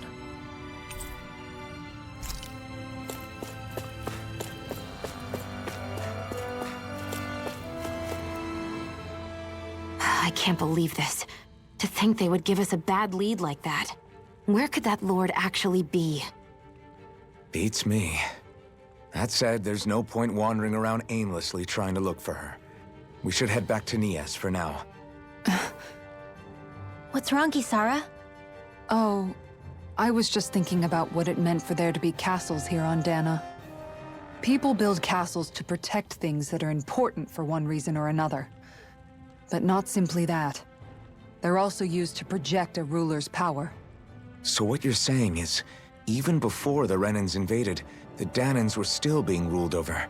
I can't believe this. To think they would give us a bad lead like that. Where could that lord actually be? Beats me. That said, there's no point wandering around aimlessly trying to look for her. We should head back to Nies for now. What's wrong, Kisara? Oh, I was just thinking about what it meant for there to be castles here on Dana. People build castles to protect things that are important for one reason or another. But not simply that. They're also used to project a ruler's power. So what you're saying is, even before the Renans invaded, the Danans were still being ruled over.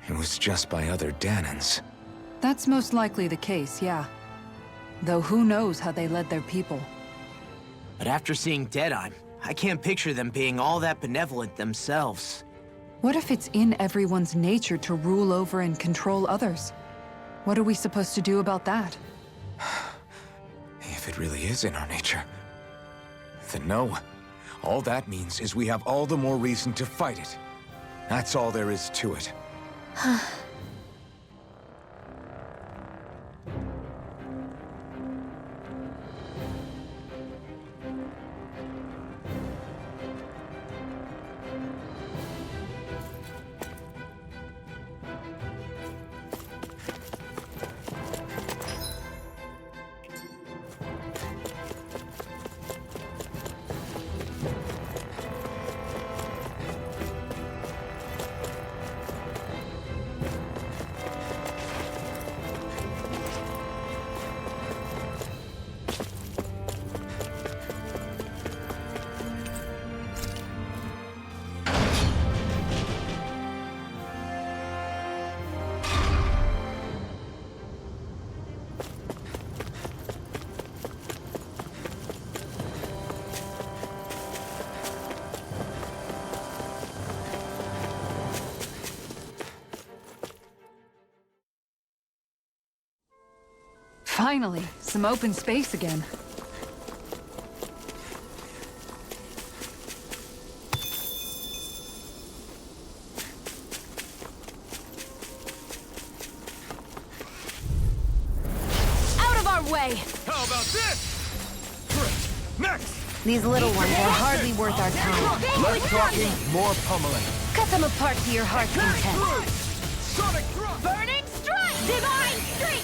It was just by other Danans. That's most likely the case, yeah. Though who knows how they led their people. But after seeing Deadeye, I can't picture them being all that benevolent themselves. What if it's in everyone's nature to rule over and control others? What are we supposed to do about that? If it really is in our nature, then no. All that means is we have all the more reason to fight it. That's all there is to it. Finally, some open space again. Out of our way! How about this? Great. Next! These little ones are hardly worth our time. Less talking, more pummeling. Cut them apart to your heart's content. Sonic thrust! Burning strike! Divine streak!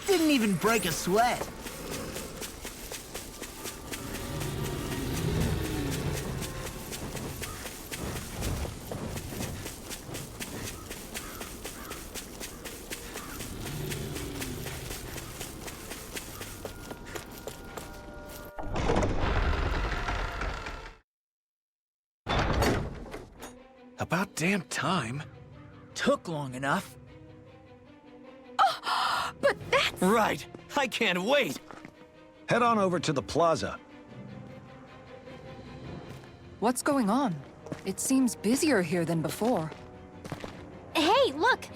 Didn't even break a sweat. About damn time. Took long enough. But that's... Right. I can't wait. Head on over to the plaza. What's going on? It seems busier here than before. Hey, look!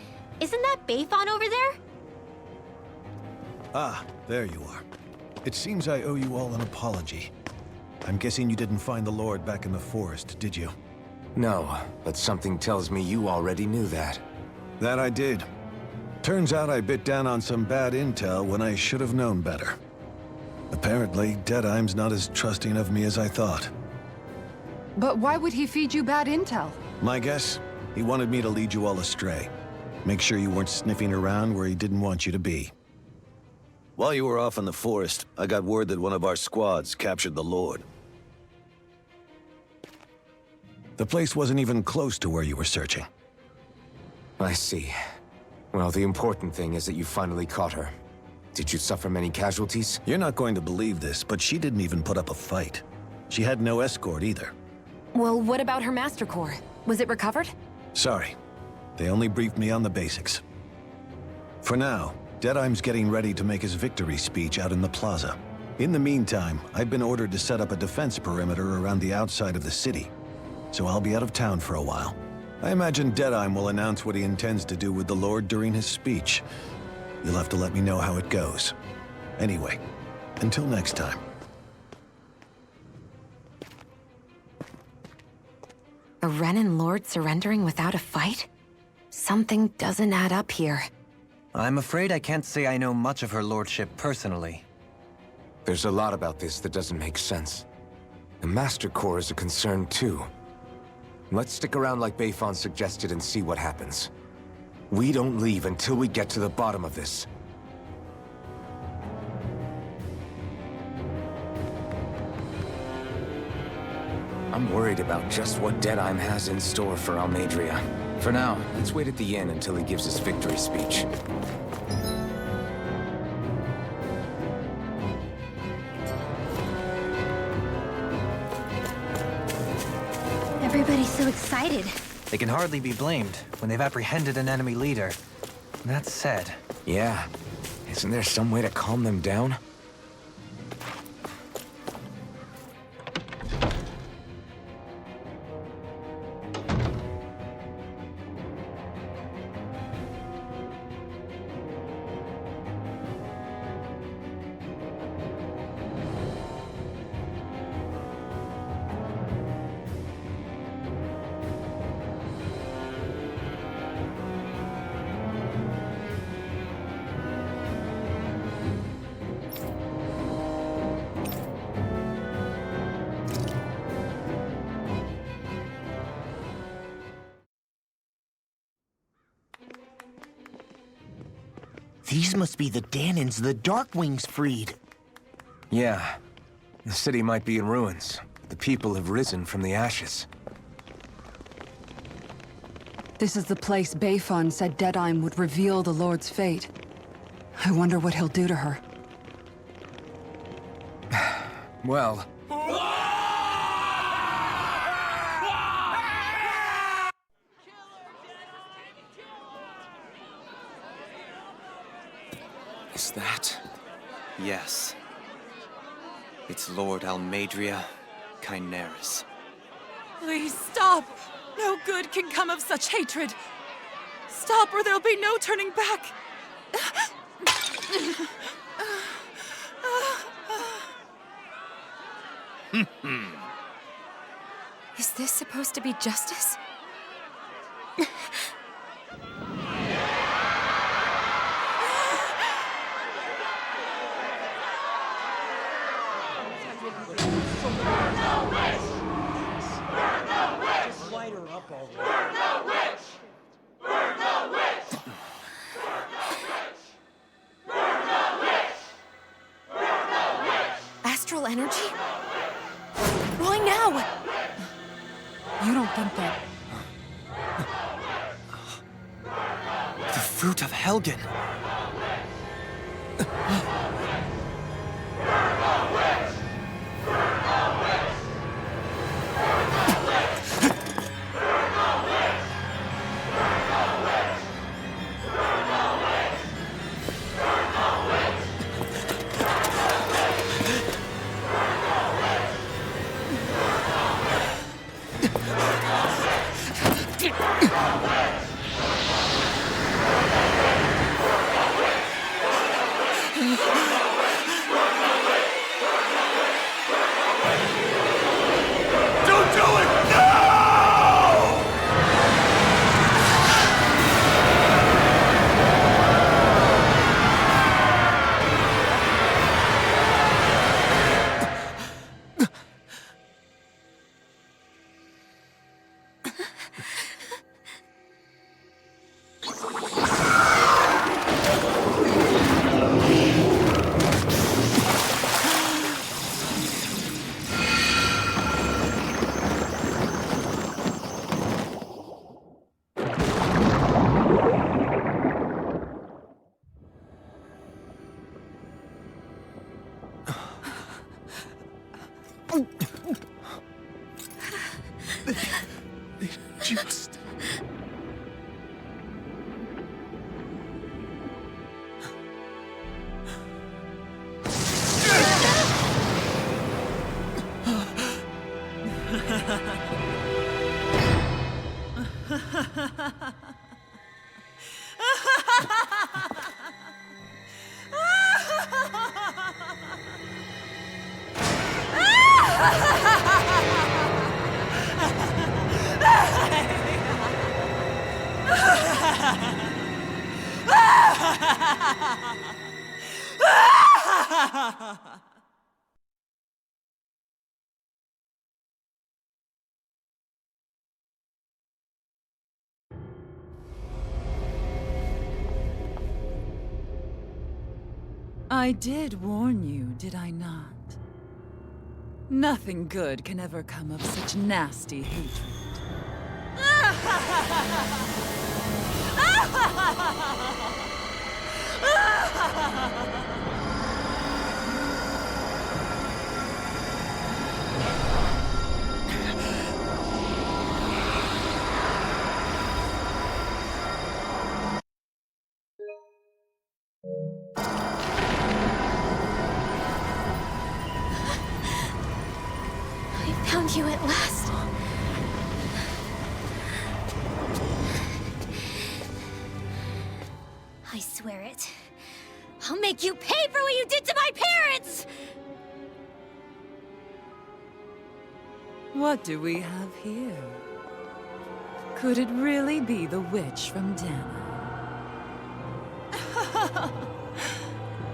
Isn't that Bayfon over there? Ah, there you are. It seems I owe you all an apology. I'm guessing you didn't find the Lord back in the forest, did you? No, but something tells me you already knew that. That I did. Turns out I bit down on some bad intel when I should have known better. Apparently, Deadeye's not as trusting of me as I thought. But why would he feed you bad intel? My guess? He wanted me to lead you all astray. Make sure you weren't sniffing around where he didn't want you to be. While you were off in the forest, I got word that one of our squads captured the Lord. The place wasn't even close to where you were searching. I see. Well, the important thing is that you finally caught her. Did you suffer many casualties? You're not going to believe this, but she didn't even put up a fight. She had no escort either. Well, what about her Master Core? Was it recovered? Sorry. They only briefed me on the basics. For now, Deadeye's getting ready to make his victory speech out in the plaza. In the meantime, I've been ordered to set up a defense perimeter around the outside of the city, so I'll be out of town for a while. I imagine Deadeye will announce what he intends to do with the Lord during his speech. You'll have to let me know how it goes. Anyway, until next time. A Renan Lord surrendering without a fight? Something doesn't add up here. I'm afraid I can't say I know much of her lordship personally. There's a lot about this that doesn't make sense. The Master Core is a concern too. Let's stick around like Bayfon suggested and see what happens. We don't leave until we get to the bottom of this. I'm worried about just what Deadeye has in store for Almadria. For now, let's wait at the inn until he gives his victory speech. Everybody's so excited. They can hardly be blamed when they've apprehended an enemy leader. That said... Yeah. Isn't there some way to calm them down? These must be the Danons the Darkwings freed. Yeah. The city might be in ruins. The people have risen from the ashes. This is the place Bayfon said Deadeye would reveal the Lord's fate. I wonder what he'll do to her. Well... Is that... yes. It's Lord Almadria Kynaris. Please stop! No good can come of such hatred. Stop or there'll be no turning back. Is this supposed to be justice? Astral energy? Why now? You don't think that... The fruit of Helgen! I did warn you, did I not? Nothing good can ever come of such nasty hatred. I found you at last. I swear it. I'll make you pay for what you did to my parents! What do we have here? Could it really be the witch from Dana?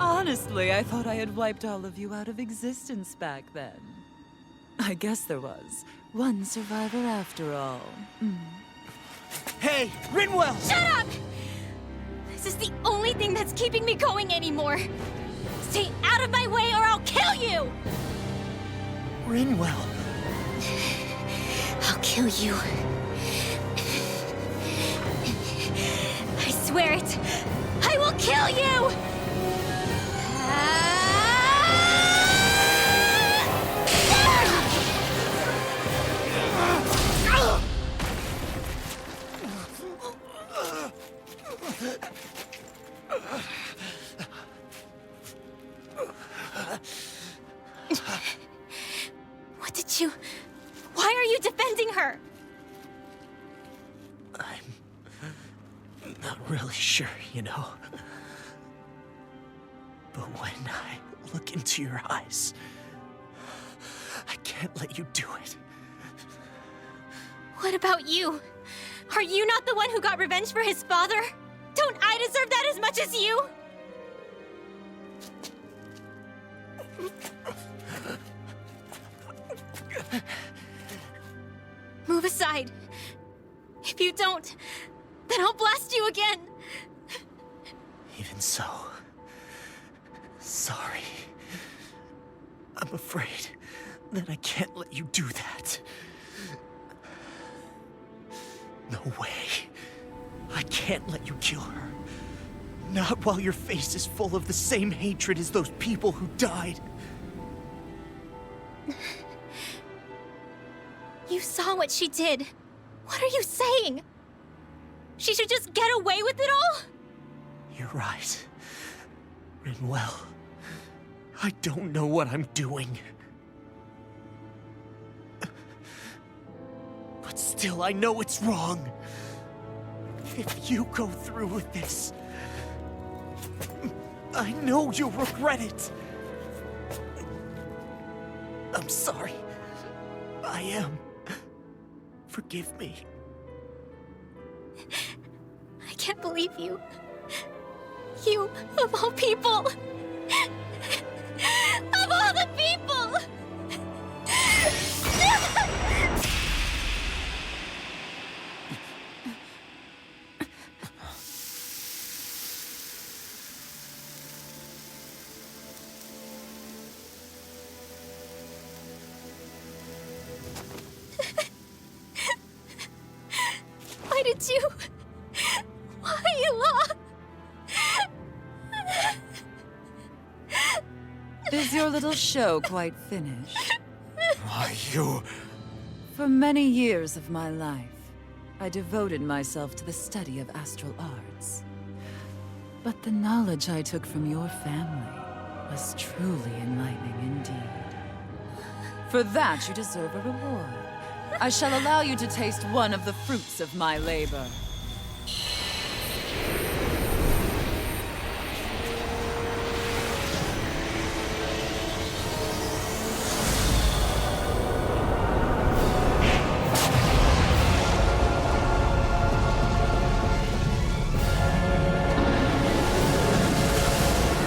Honestly, I thought I had wiped all of you out of existence back then. I guess there was one survivor after all. Hey, Rinwell! Shut up! This is the only thing that's keeping me going anymore. Stay out of my way or I'll kill you! Rinwell. I'll kill you. I swear it. I will kill you! What did you... Why are you defending her? I'm not really sure, you know. But when I look into your eyes, I can't let you do it. What about you? Are you not the one who got revenge for his father? Don't I deserve that as much as you? Move aside. If you don't, then I'll blast you again. Even so, sorry. I'm afraid that I can't let you do that. No way. I can't let you kill her. Not while your face is full of the same hatred as those people who died. You saw what she did. What are you saying? She should just get away with it all? You're right. Rinwell, I don't know what I'm doing. But still, I know it's wrong. If you go through with this, I know you'll regret it. I'm sorry. I am. Forgive me. I can't believe you. You, of all people. Of all the people! Why did you... Why you lost? Is your little show quite finished? Why, you... For many years of my life, I devoted myself to the study of astral arts. But the knowledge I took from your family was truly enlightening indeed. For that, you deserve a reward. I shall allow you to taste one of the fruits of my labor.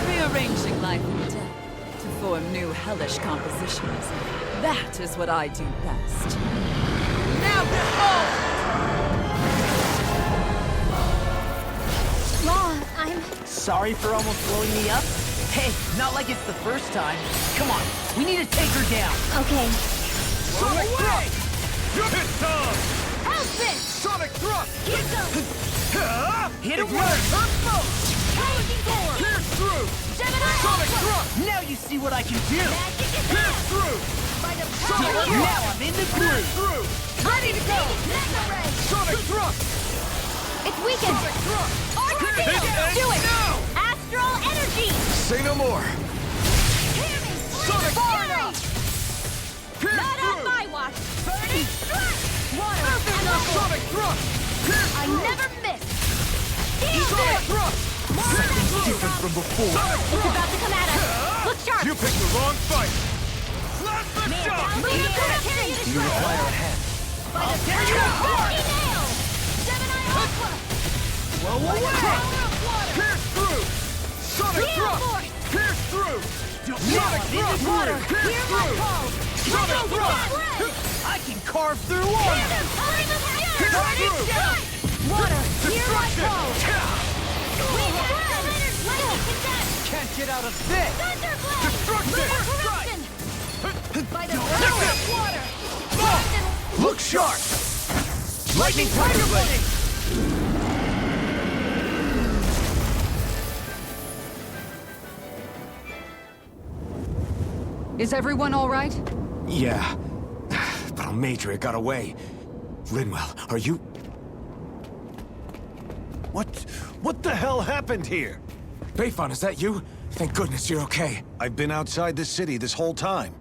Rearranging life and death to form new hellish compositions. That is what I do best. Now behold! Law, I'm... Sorry for almost blowing me up? Hey, not like it's the first time. Come on, we need to take her down. Okay. Sonic Thrust! Hit time! How's this? Sonic Thrust! Get them! Hit it Ignite once! Earth Pulse! Challenging forward! Pierce through! Gemini Sonic Alpha! Thrust! Now you see what I can do! Magic is Pierce out! through! By the Sonic power of Thrust! Now I'm in the Pierce groove! through! Ready to go! Mega Ray! Sonic Thrust! It's weakened! Sonic Thrust! Ordeal! Do it! Now! Astral energy! Say no more. Hear me! Sonic Far Fire! enough! Pierce Not on through! my watch! Burning strike! Water and level! Sonic Thrust! Pierce I through! never miss! Steel Sonic Force! Thrust! Something's different from before. Sonic It's Thrust! about to come at us! Look sharp! You picked the wrong fight! Plasma Shock! You require a hand. By the power of Rocky Nail! Gemini Alpha! Whoa, whoa, By the whoa! power of water! Pierce through! Sonic Steel Thrust! Force! Pierce through! Sonic I'm in the Thrust! groove. Pierce Hear my through! call! Sonic Let go Thrust! that way! I can carve through water! Time of Pierce Burning through! strike! Water! Hear my Destruction! call! We have Lightning Condense! Can't get out of this! Thunderblade! Destruction! Lunar Corruption! By the power of water! Look sharp! Lightning Tiger Blade! Is everyone all right? Yeah. But Almadria got away. Linwell, are you... What the hell happened here? Bayfon, is that you? Thank goodness you're okay. I've been outside the city this whole time,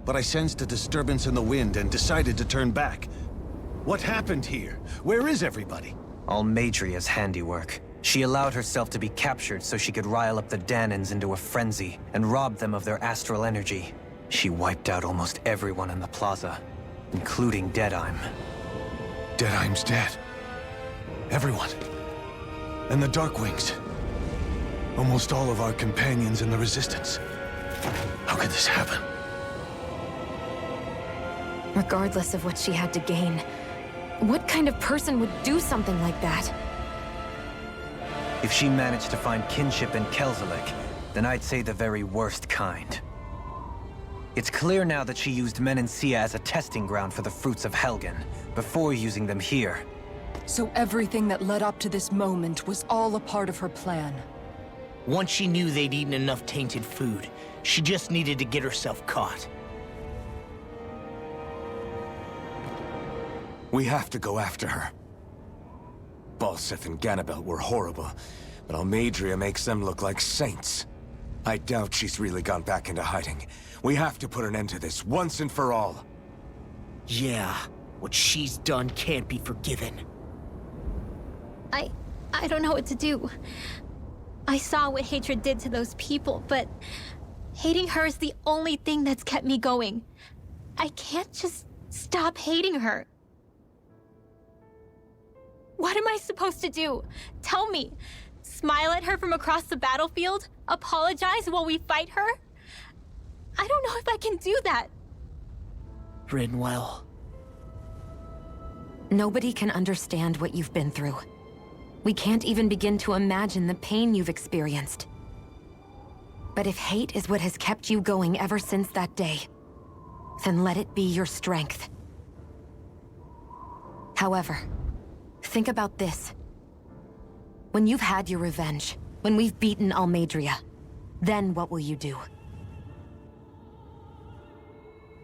but I sensed a disturbance in the wind and decided to turn back. What happened here? Where is everybody? Almadria's handiwork. She allowed herself to be captured so she could rile up the Danans into a frenzy and rob them of their astral energy. She wiped out almost everyone in the plaza, including Deadheim. Deadheim's dead. Everyone. And the Darkwings. Almost all of our companions in the Resistance. How could this happen? Regardless of what she had to gain, what kind of person would do something like that? If she managed to find kinship in Kelzelik, then I'd say the very worst kind. It's clear now that she used Menancia as a testing ground for the fruits of Helgen, before using them here. So everything that led up to this moment was all a part of her plan. Once she knew they'd eaten enough tainted food, she just needed to get herself caught. We have to go after her. Balseth and Ganabelt were horrible, but Almadria makes them look like saints. I doubt she's really gone back into hiding. We have to put an end to this, once and for all. Yeah, what she's done can't be forgiven. I don't know what to do. I saw what hatred did to those people, but hating her is the only thing that's kept me going. I can't just stop hating her. What am I supposed to do? Tell me. Smile at her from across the battlefield? Apologize while we fight her? I don't know if I can do that. Rinwell. Nobody can understand what you've been through. We can't even begin to imagine the pain you've experienced. But if hate is what has kept you going ever since that day, then let it be your strength. However, think about this. When you've had your revenge, when we've beaten Almadria, then what will you do?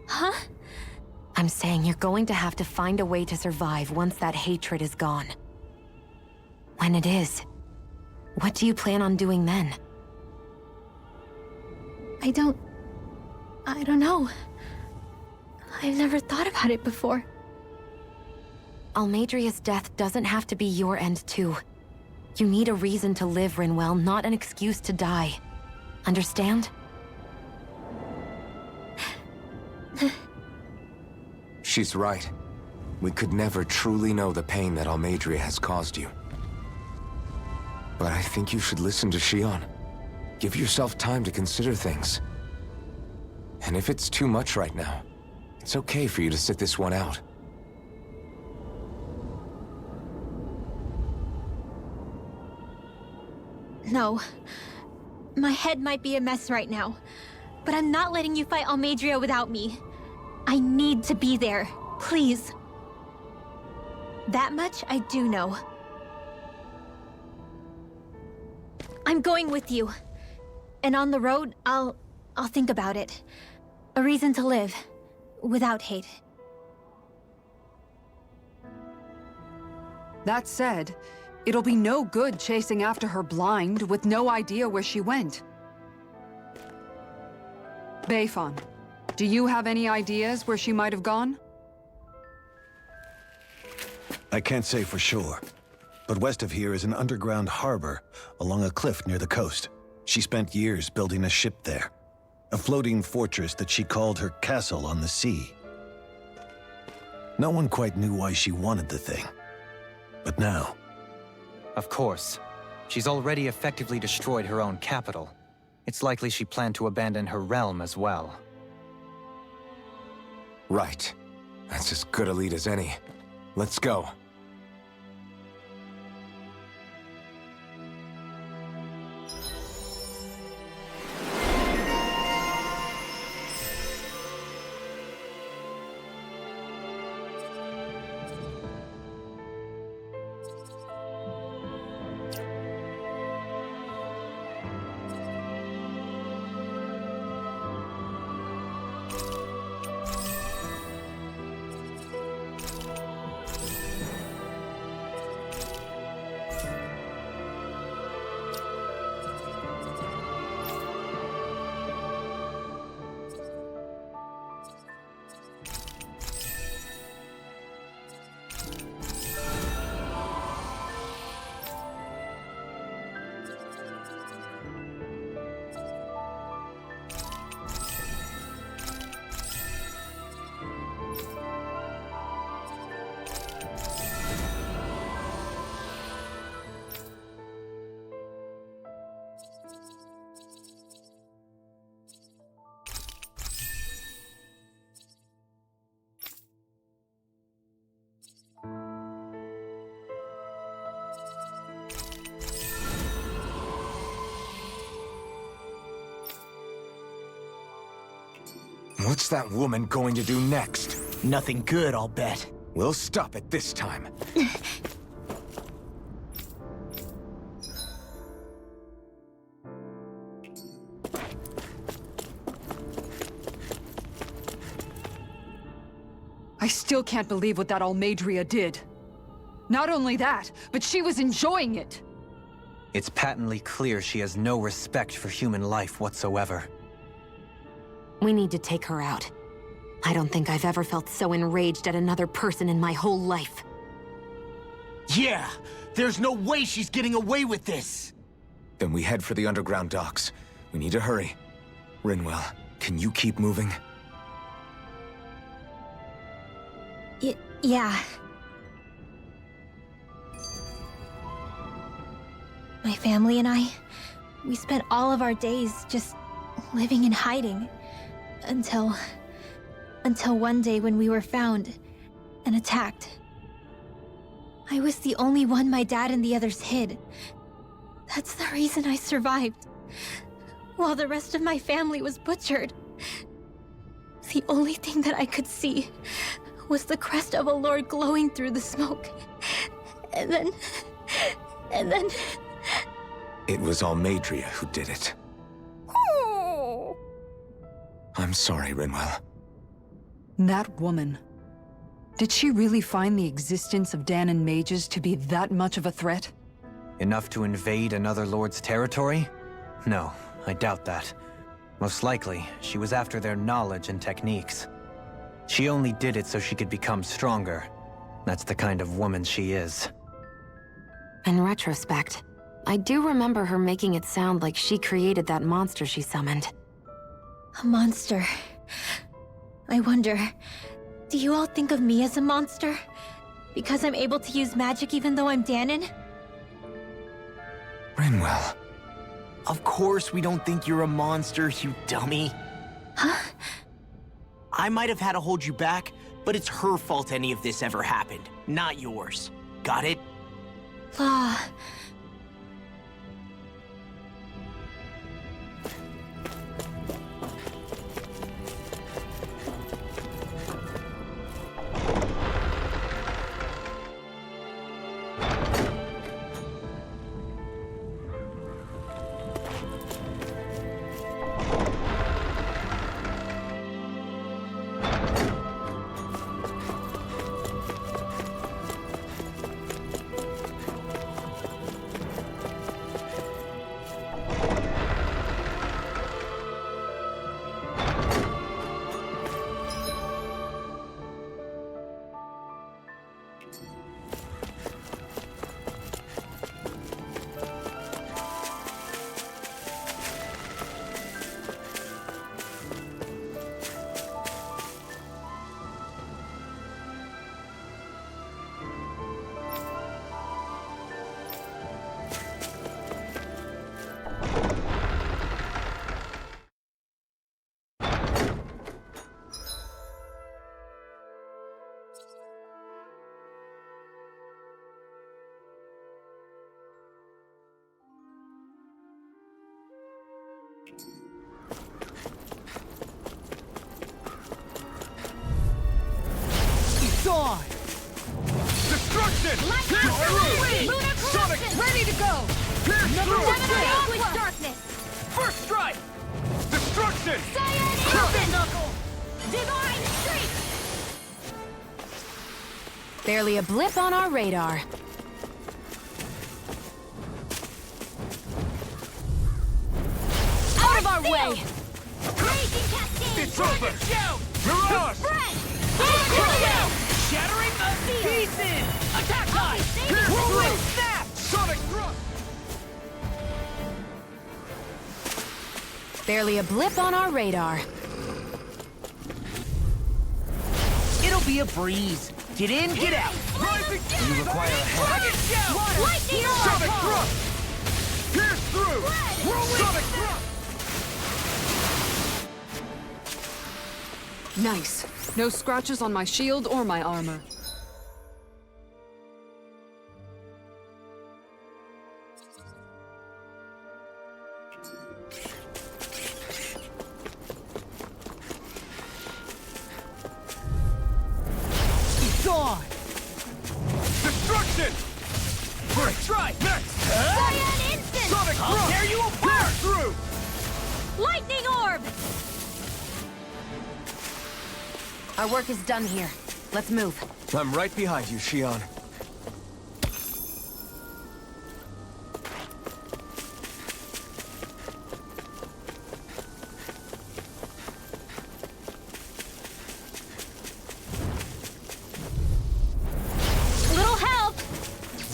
Huh? I'm saying you're going to have to find a way to survive once that hatred is gone. When it is, what do you plan on doing then? I don't know. I've never thought about it before. Almadria's death doesn't have to be your end too. You need a reason to live, Rinwell, not an excuse to die. Understand? She's right. We could never truly know the pain that Almadria has caused you. But I think you should listen to Shion. Give yourself time to consider things. And if it's too much right now, it's okay for you to sit this one out. No. My head might be a mess right now, but I'm not letting you fight Almadria without me. I need to be there. Please. That much I do know. I'm going with you. And on the road, I'll think about it. A reason to live. Without hate. That said, it'll be no good chasing after her blind with no idea where she went. Beifan, do you have any ideas where she might have gone? I can't say for sure, but west of here is an underground harbor along a cliff near the coast. She spent years building a ship there, a floating fortress that she called her castle on the sea. No one quite knew why she wanted the thing, but now... Of course. She's already effectively destroyed her own capital. It's likely she planned to abandon her realm as well. Right. That's as good a lead as any. Let's go. What's that woman going to do next? Nothing good, I'll bet. We'll stop it this time. I still can't believe what that Almadria did. Not only that, but she was enjoying it. It's patently clear she has no respect for human life whatsoever. We need to take her out. I don't think I've ever felt so enraged at another person in my whole life. Yeah! There's no way she's getting away with this! Then we head for the underground docks. We need to hurry. Rinwell, can you keep moving? Yeah. My family and I, we spent all of our days just living in hiding. Until one day when we were found and attacked. I was the only one my dad and the others hid. That's the reason I survived. While the rest of my family was butchered. The only thing that I could see was the crest of a lord glowing through the smoke. And then... It was Almadria who did it. I'm sorry, Rinwell. That woman. Did she really find the existence of Dahnan mages to be that much of a threat? Enough to invade another lord's territory? No, I doubt that. Most likely, she was after their knowledge and techniques. She only did it so she could become stronger. That's the kind of woman she is. In retrospect, I do remember her making it sound like she created that monster she summoned. A monster. I wonder, do you all think of me as a monster? Because I'm able to use magic even though I'm Danon? Rinwell. Of course we don't think you're a monster, you dummy. Huh? I might have had to hold you back, but it's her fault any of this ever happened, not yours. Got it? Law. On! Destruction! Sonic, ready to go! pierce through! Language darkness! First strike! Destruction! Crimson Knuckle! Divine Streak! Barely a blip on our radar. Out of our way! Raging Cascade! It's over! Mirage! Shattering the pieces! Attack line! Pierce Rolling through! snap! Sonic thrust! Barely a blip on our radar. It'll be a breeze. Get in, get out. Rising! You require a head. Dragon shout! Lightning Sonic Orb! thrust! Pierce through! Sonic thrust! Nice. No scratches on my shield or my armor. It's on! Destruction! First strike! Next! Cyan Instant! Sonic I'll thrust! tear you apart! Pierce through! Lightning Orb! Our work is done here. Let's move. I'm right behind you, Shion. Little help!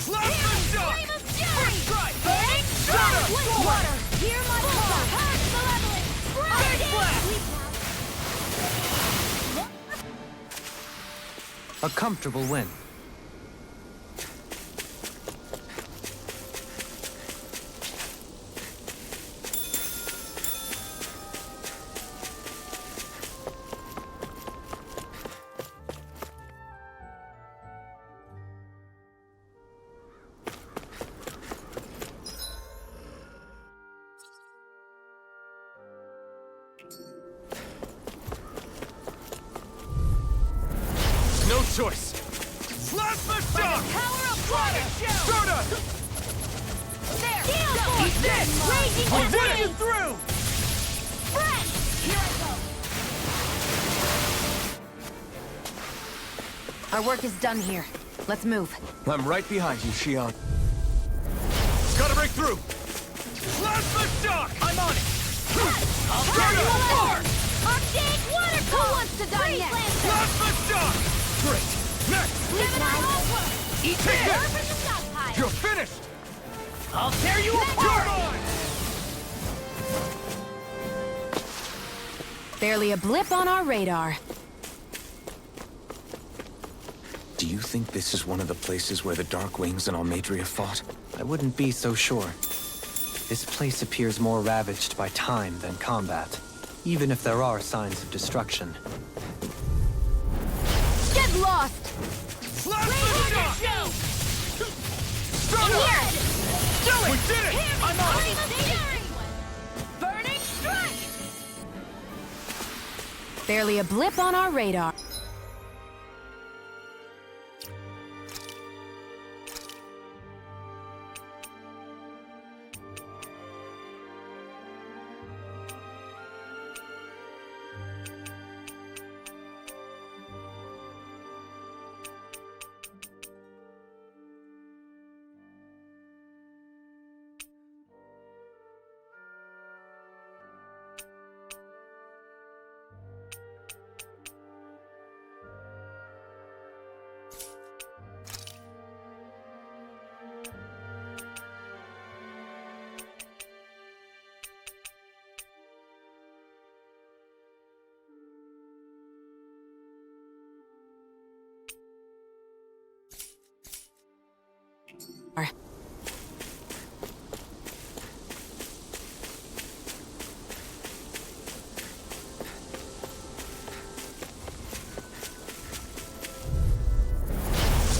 Blast the shock! Flame of Fury! First strike! Bang! Shadow! Wind Water! Hear my call! Heart Malevolent! Big blast! A comfortable win. No choice! Plasma shock! Power of Dragon shout! Soda! There! He's dead! Raging I'll put you Cascade! through! Friend! Here I go! Our work is done here. Let's move. I'm right behind you, Shion. Gotta break through! Plasma shock! I'm on it! I'll Soda! tear you apart! Arctic Water Who wants to die next? Plasma shock! Great! Next! Eat Take this! this! You're finished! I'll tear you apart! You're mine! Barely a blip on our radar. Do you think this is one of the places where the Dark Wings and Almadria fought? I wouldn't be so sure. This place appears more ravaged by time than combat, even if there are signs of destruction. Get lost! Last shot! Stun Here! Do it! We did it! I'm on it! Burning strike! Barely a blip on our radar.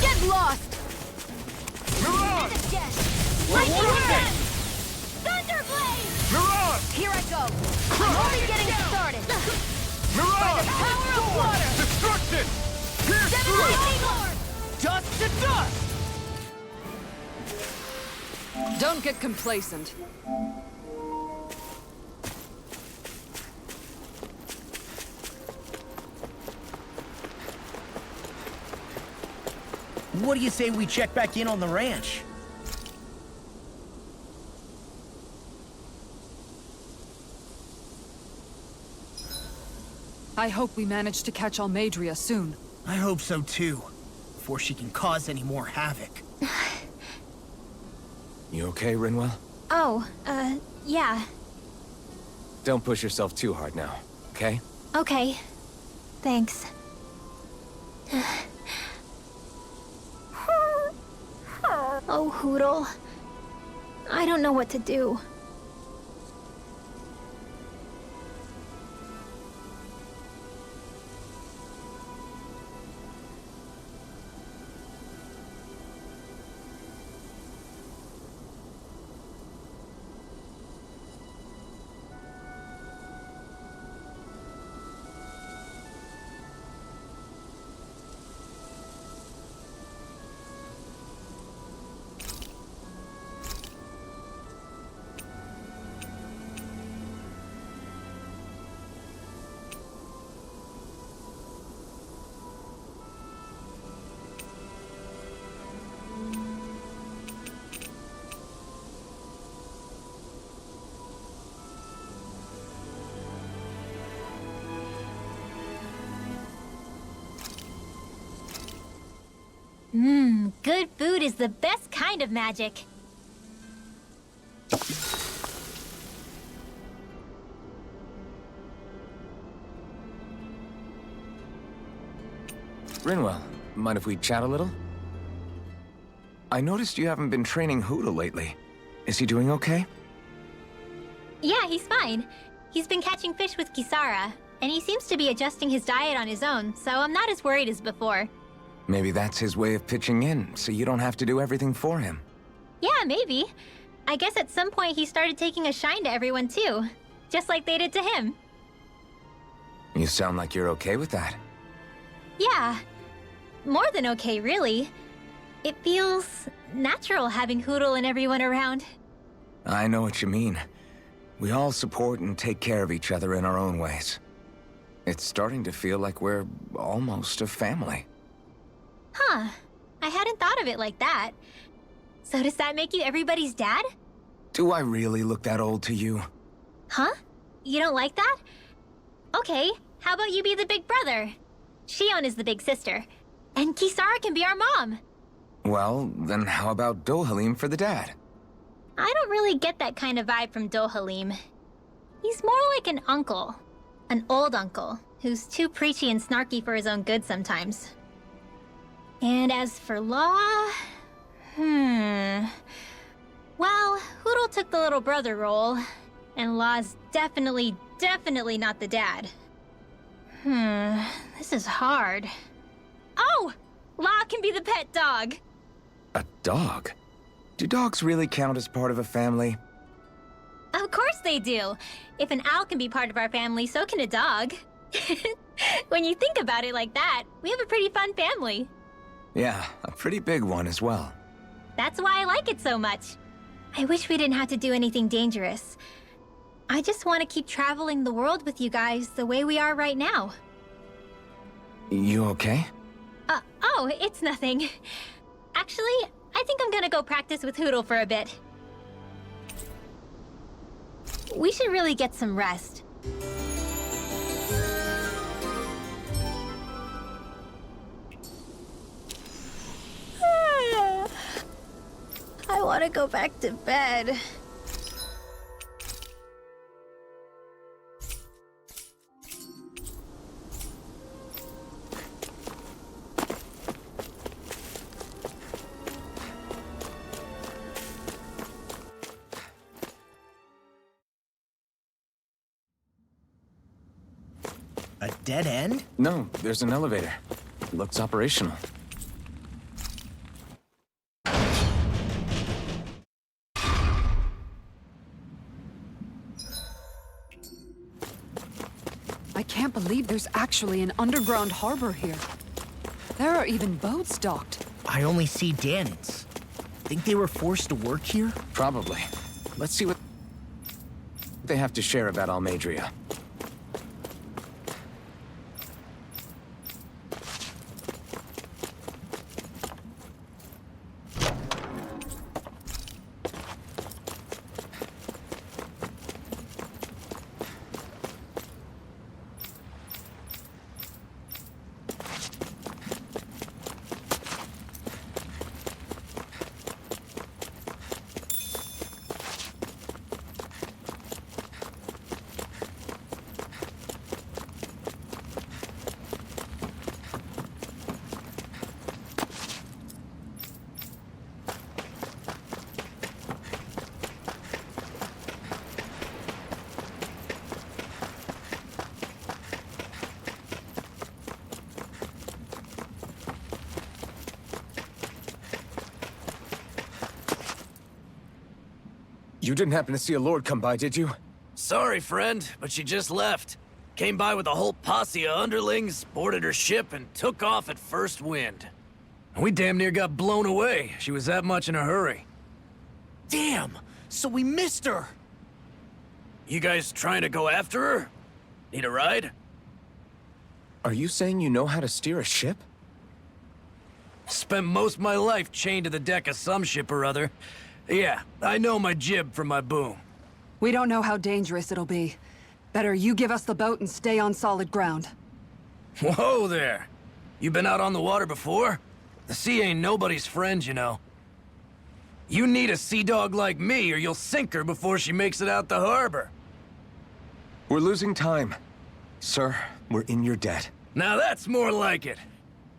Get lost! Mirage! Thunderblade! Mirage! Here I go! I'm only getting started! Mirage! Power of water! Destruction! Pierce through! Dust to dust! Don't get complacent. What do you say we check back in on the ranch? I hope we manage to catch Almadria soon. I hope so too, before she can cause any more havoc. You okay, Rinwell? Oh, yeah. Don't push yourself too hard now, okay? Okay. Thanks. Oh, Hootle. I don't know what to do. Good food is the best kind of magic. Rinwell, mind if we chat a little? I noticed you haven't been training Huda lately. Is he doing okay? Yeah, he's fine. He's been catching fish with Kisara, and he seems to be adjusting his diet on his own, so I'm not as worried as before. Maybe that's his way of pitching in, so you don't have to do everything for him. Yeah, maybe. I guess at some point he started taking a shine to everyone too, just like they did to him. You sound like you're okay with that. Yeah. More than okay, really. It feels natural having Hootle and everyone around. I know what you mean. We all support and take care of each other in our own ways. It's starting to feel like we're almost a family. Huh. I hadn't thought of it like that. So does that make you everybody's dad? Do I really look that old to you? Huh? You don't like that? Okay, how about you be the big brother? Shion is the big sister. And Kisara can be our mom. Well, then how about Dohalim for the dad? I don't really get that kind of vibe from Dohalim. He's more like an uncle. An old uncle, who's too preachy and snarky for his own good sometimes. And as for Law... Well, Hootle took the little brother role, and Law's definitely not the dad. This is hard. Oh! Law can be the pet dog! A dog? Do dogs really count as part of a family? Of course they do! If an owl can be part of our family, so can a dog. When you think about it like that, we have a pretty fun family. Yeah, a pretty big one as well. That's why I like it so much. I wish we didn't have to do anything dangerous. I just want to keep traveling the world with you guys the way we are right now. You okay? Oh, it's nothing. Actually, I think I'm gonna go practice with Hootle for a bit. We should really get some rest. I want to go back to bed. A dead end? No, there's an elevator. Looks operational. I can't believe there's actually an underground harbor here. There are even boats docked. I only see Danans. Think they were forced to work here? Probably. Let's see what they have to share about Almadria. You didn't happen to see a lord come by, did you? Sorry, friend, but she just left. Came by with a whole posse of underlings, boarded her ship, and took off at first wind. We damn near got blown away. She was that much in a hurry. Damn! So we missed her! You guys trying to go after her? Need a ride? Are you saying you know how to steer a ship? Spent most of my life chained to the deck of some ship or other. Yeah, I know my jib from my boom. We don't know how dangerous it'll be. Better you give us the boat and stay on solid ground. Whoa there! You been out on the water before? The sea ain't nobody's friend, you know. You need a sea dog like me, or you'll sink her before she makes it out the harbor. We're losing time. Sir, we're in your debt. Now that's more like it.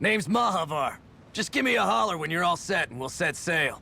Name's Mahavar. Just give me a holler when you're all set and we'll set sail.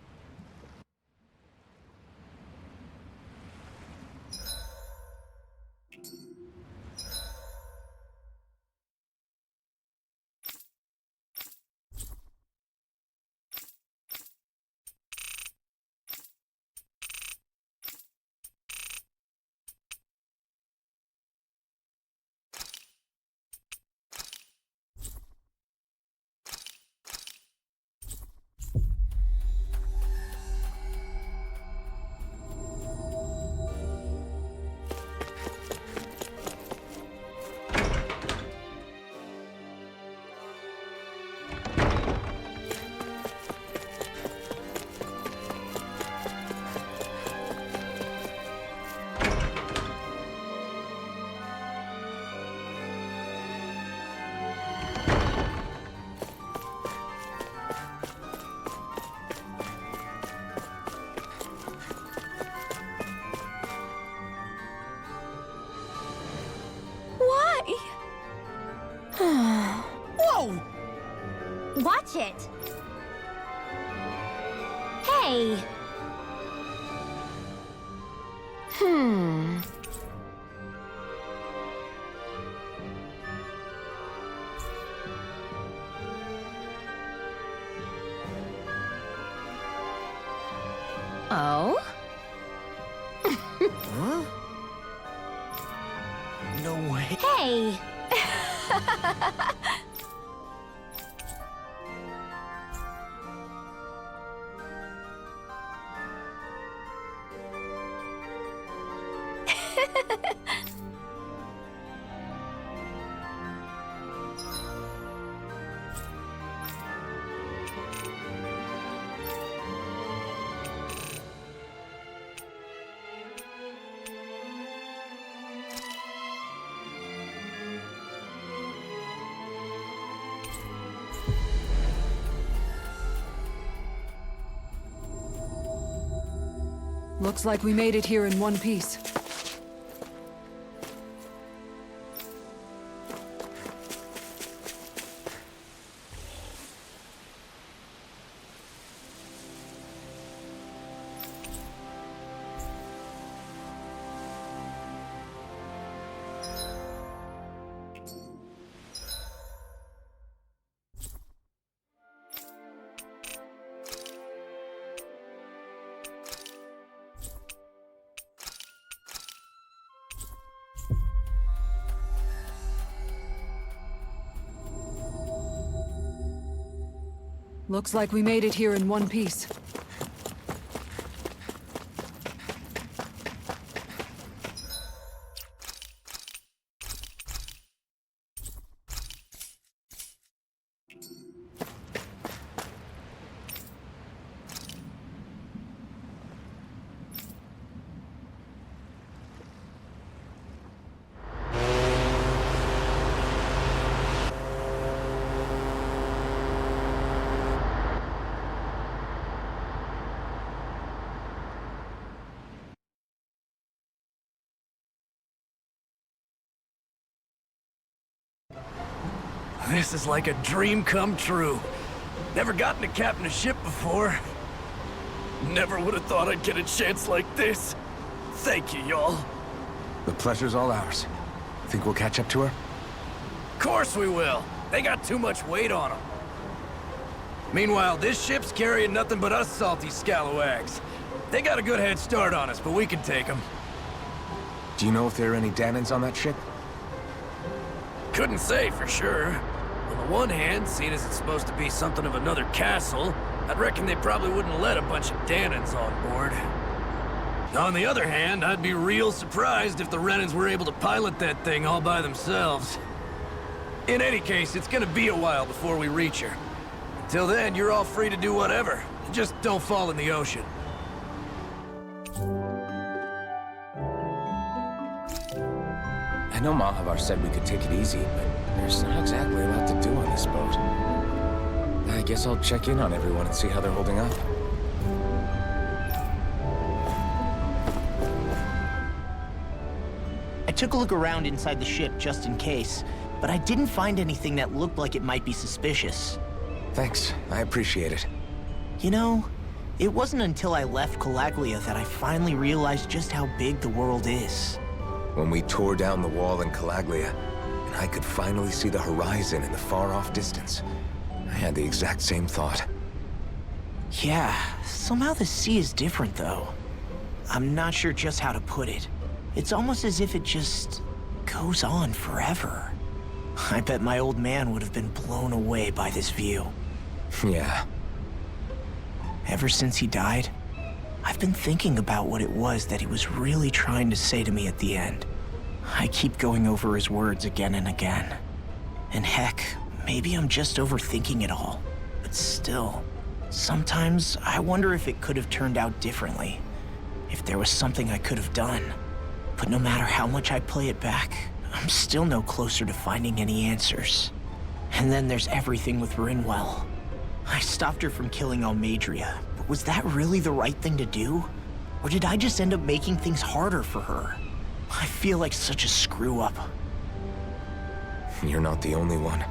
Hey! Oh? Huh? No way. Hey! Looks like we made it here in one piece. Looks like we made it here in one piece. This is like a dream come true. Never gotten to captain a ship before. Never would have thought I'd get a chance like this. Thank you, y'all. The pleasure's all ours. Think we'll catch up to her? Course we will. They got too much weight on them. Meanwhile, this ship's carrying nothing but us salty scalawags. They got a good head start on us, but we can take them. Do you know if there are any Danans on that ship? Couldn't say for sure. On the one hand, seeing as it's supposed to be something of another castle, I'd reckon they probably wouldn't let a bunch of Danans on board. On the other hand, I'd be real surprised if the Renans were able to pilot that thing all by themselves. In any case, it's gonna be a while before we reach her. Until then, you're all free to do whatever. Just don't fall in the ocean. I know Mahavar said we could take it easy, but there's not exactly a lot to do on this boat. I guess I'll check in on everyone and see how they're holding up. I took a look around inside the ship just in case, but I didn't find anything that looked like it might be suspicious. Thanks, I appreciate it. You know, it wasn't until I left Calaglia that I finally realized just how big the world is. When we tore down the wall in Calaglia, and I could finally see the horizon in the far-off distance, I had the exact same thought. Yeah, somehow the sea is different though. I'm not sure just how to put it. It's almost as if it just goes on forever. I bet my old man would have been blown away by this view. Yeah. Ever since he died, I've been thinking about what it was that he was really trying to say to me at the end. I keep going over his words again and again. And heck, maybe I'm just overthinking it all. But still, sometimes I wonder if it could have turned out differently. If there was something I could have done. But no matter how much I play it back, I'm still no closer to finding any answers. And then there's everything with Rinwell. I stopped her from killing Almadria, but was that really the right thing to do? Or did I just end up making things harder for her? I feel like such a screw-up. You're not the only one.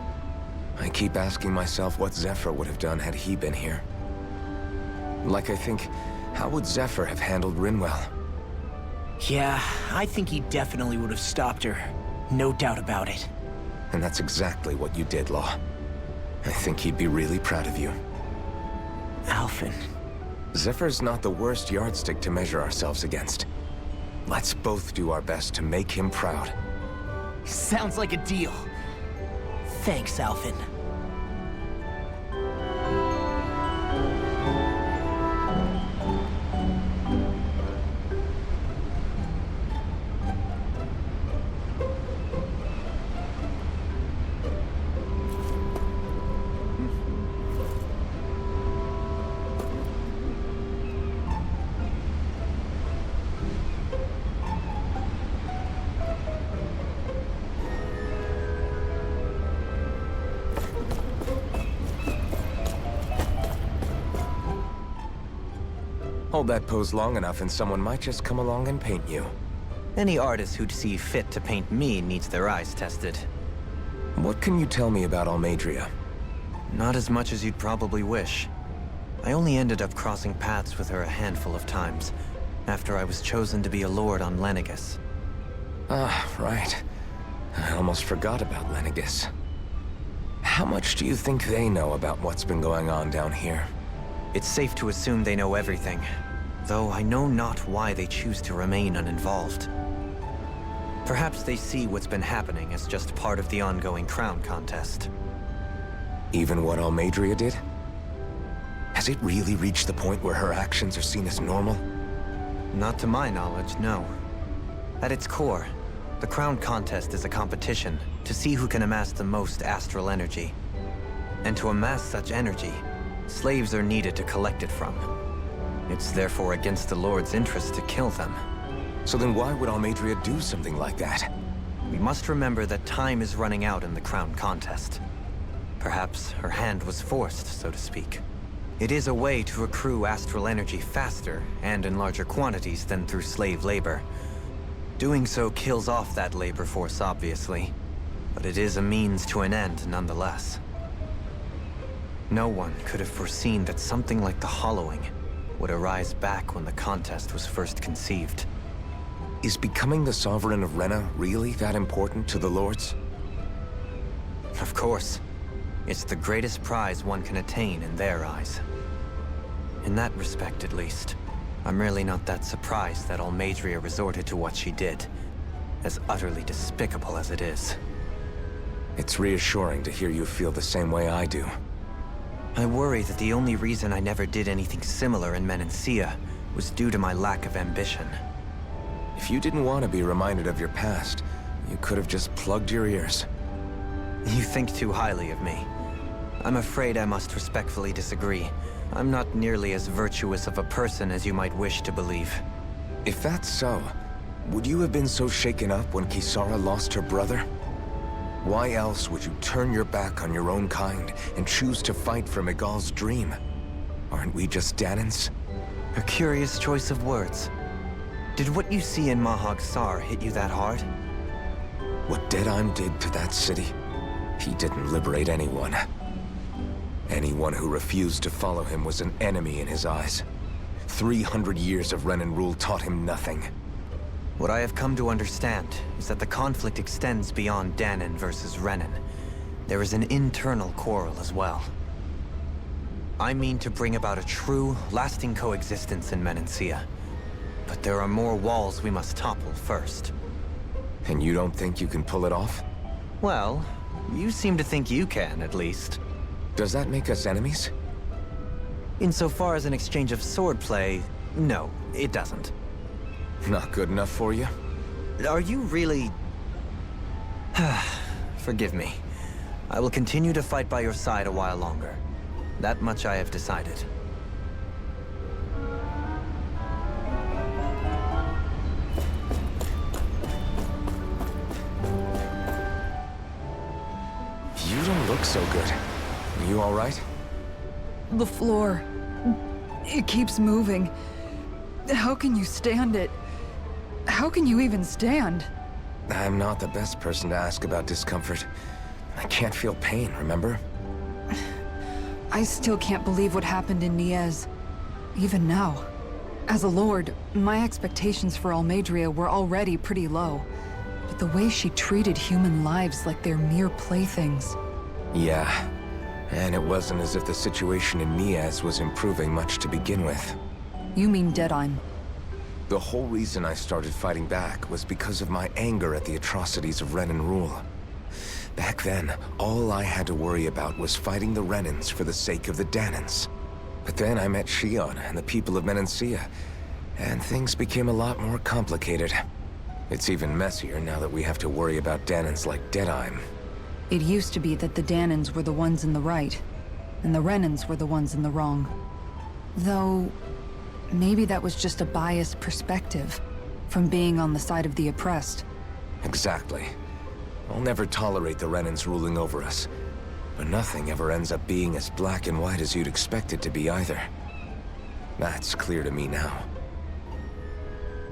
I keep asking myself what Zephyr would have done had he been here. Like I think, how would Zephyr have handled Rinwell? Yeah, I think he definitely would have stopped her. No doubt about it. And that's exactly what you did, Law. I think he'd be really proud of you. Alphen. Zephyr's not the worst yardstick to measure ourselves against. Let's both do our best to make him proud. Sounds like a deal. Thanks, Alphen. Hold that pose long enough and someone might just come along and paint you. Any artist who'd see fit to paint me needs their eyes tested. What can you tell me about Almeidrea? Not as much as you'd probably wish. I only ended up crossing paths with her a handful of times, after I was chosen to be a lord on Lenegis. Ah, right. I almost forgot about Lenegis. How much do you think they know about what's been going on down here? It's safe to assume they know everything, though I know not why they choose to remain uninvolved. Perhaps they see what's been happening as just part of the ongoing crown contest. Even what Almeidrea did? Has it really reached the point where her actions are seen as normal? Not to my knowledge, no. At its core, the crown contest is a competition to see who can amass the most astral energy. And to amass such energy, slaves are needed to collect it from. It's therefore against the Lord's interest to kill them. So then why would Almeidrea do something like that? We must remember that time is running out in the crown contest. Perhaps her hand was forced, so to speak. It is a way to accrue astral energy faster and in larger quantities than through slave labor. Doing so kills off that labor force, obviously, but it is a means to an end nonetheless. No one could have foreseen that something like the Hollowing would arise back when the contest was first conceived. Is becoming the Sovereign of Rena really that important to the Lords? Of course. It's the greatest prize one can attain in their eyes. In that respect, at least, I'm really not that surprised that Almeidrea resorted to what she did, as utterly despicable as it is. It's reassuring to hear you feel the same way I do. I worry that the only reason I never did anything similar in Menancia was due to my lack of ambition. If you didn't want to be reminded of your past, you could have just plugged your ears. You think too highly of me. I'm afraid I must respectfully disagree. I'm not nearly as virtuous of a person as you might wish to believe. If that's so, would you have been so shaken up when Kisara lost her brother? Why else would you turn your back on your own kind and choose to fight for Miguel's dream? Aren't we just Danans? A curious choice of words. Did what you see in Mahag Sar hit you that hard? What Deadheim did to that city, he didn't liberate anyone. Anyone who refused to follow him was an enemy in his eyes. 300 years of Renan rule taught him nothing. What I have come to understand is that the conflict extends beyond Danan versus Renan. There is an internal quarrel as well. I mean to bring about a true, lasting coexistence in Menancia. But there are more walls we must topple first. And you don't think you can pull it off? Well, you seem to think you can, at least. Does that make us enemies? Insofar as an exchange of swordplay, no, it doesn't. Not good enough for you? Are you really... Forgive me. I will continue to fight by your side a while longer. That much I have decided. You don't look so good. You all right? The floor. It keeps moving. How can you stand it? How can you even stand? I'm not the best person to ask about discomfort. I can't feel pain, remember? I still can't believe what happened in Niez. even now. As a lord, my expectations for Almadria were already pretty low. But the way she treated human lives like they're mere playthings. Yeah, and it wasn't as if the situation in Niaz was improving much to begin with. You mean Deadheim? The whole reason I started fighting back was because of my anger at the atrocities of Renan rule. Back then, all I had to worry about was fighting the Renans for the sake of the Danans. But then I met Shion and the people of Menancia, and things became a lot more complicated. It's even messier now that we have to worry about Danans like Deadheim. It used to be that the Danans were the ones in the right, and the Renans were the ones in the wrong. Though, maybe that was just a biased perspective from being on the side of the oppressed. Exactly. I'll never tolerate the Renans ruling over us. But nothing ever ends up being as black and white as you'd expect it to be either. That's clear to me now.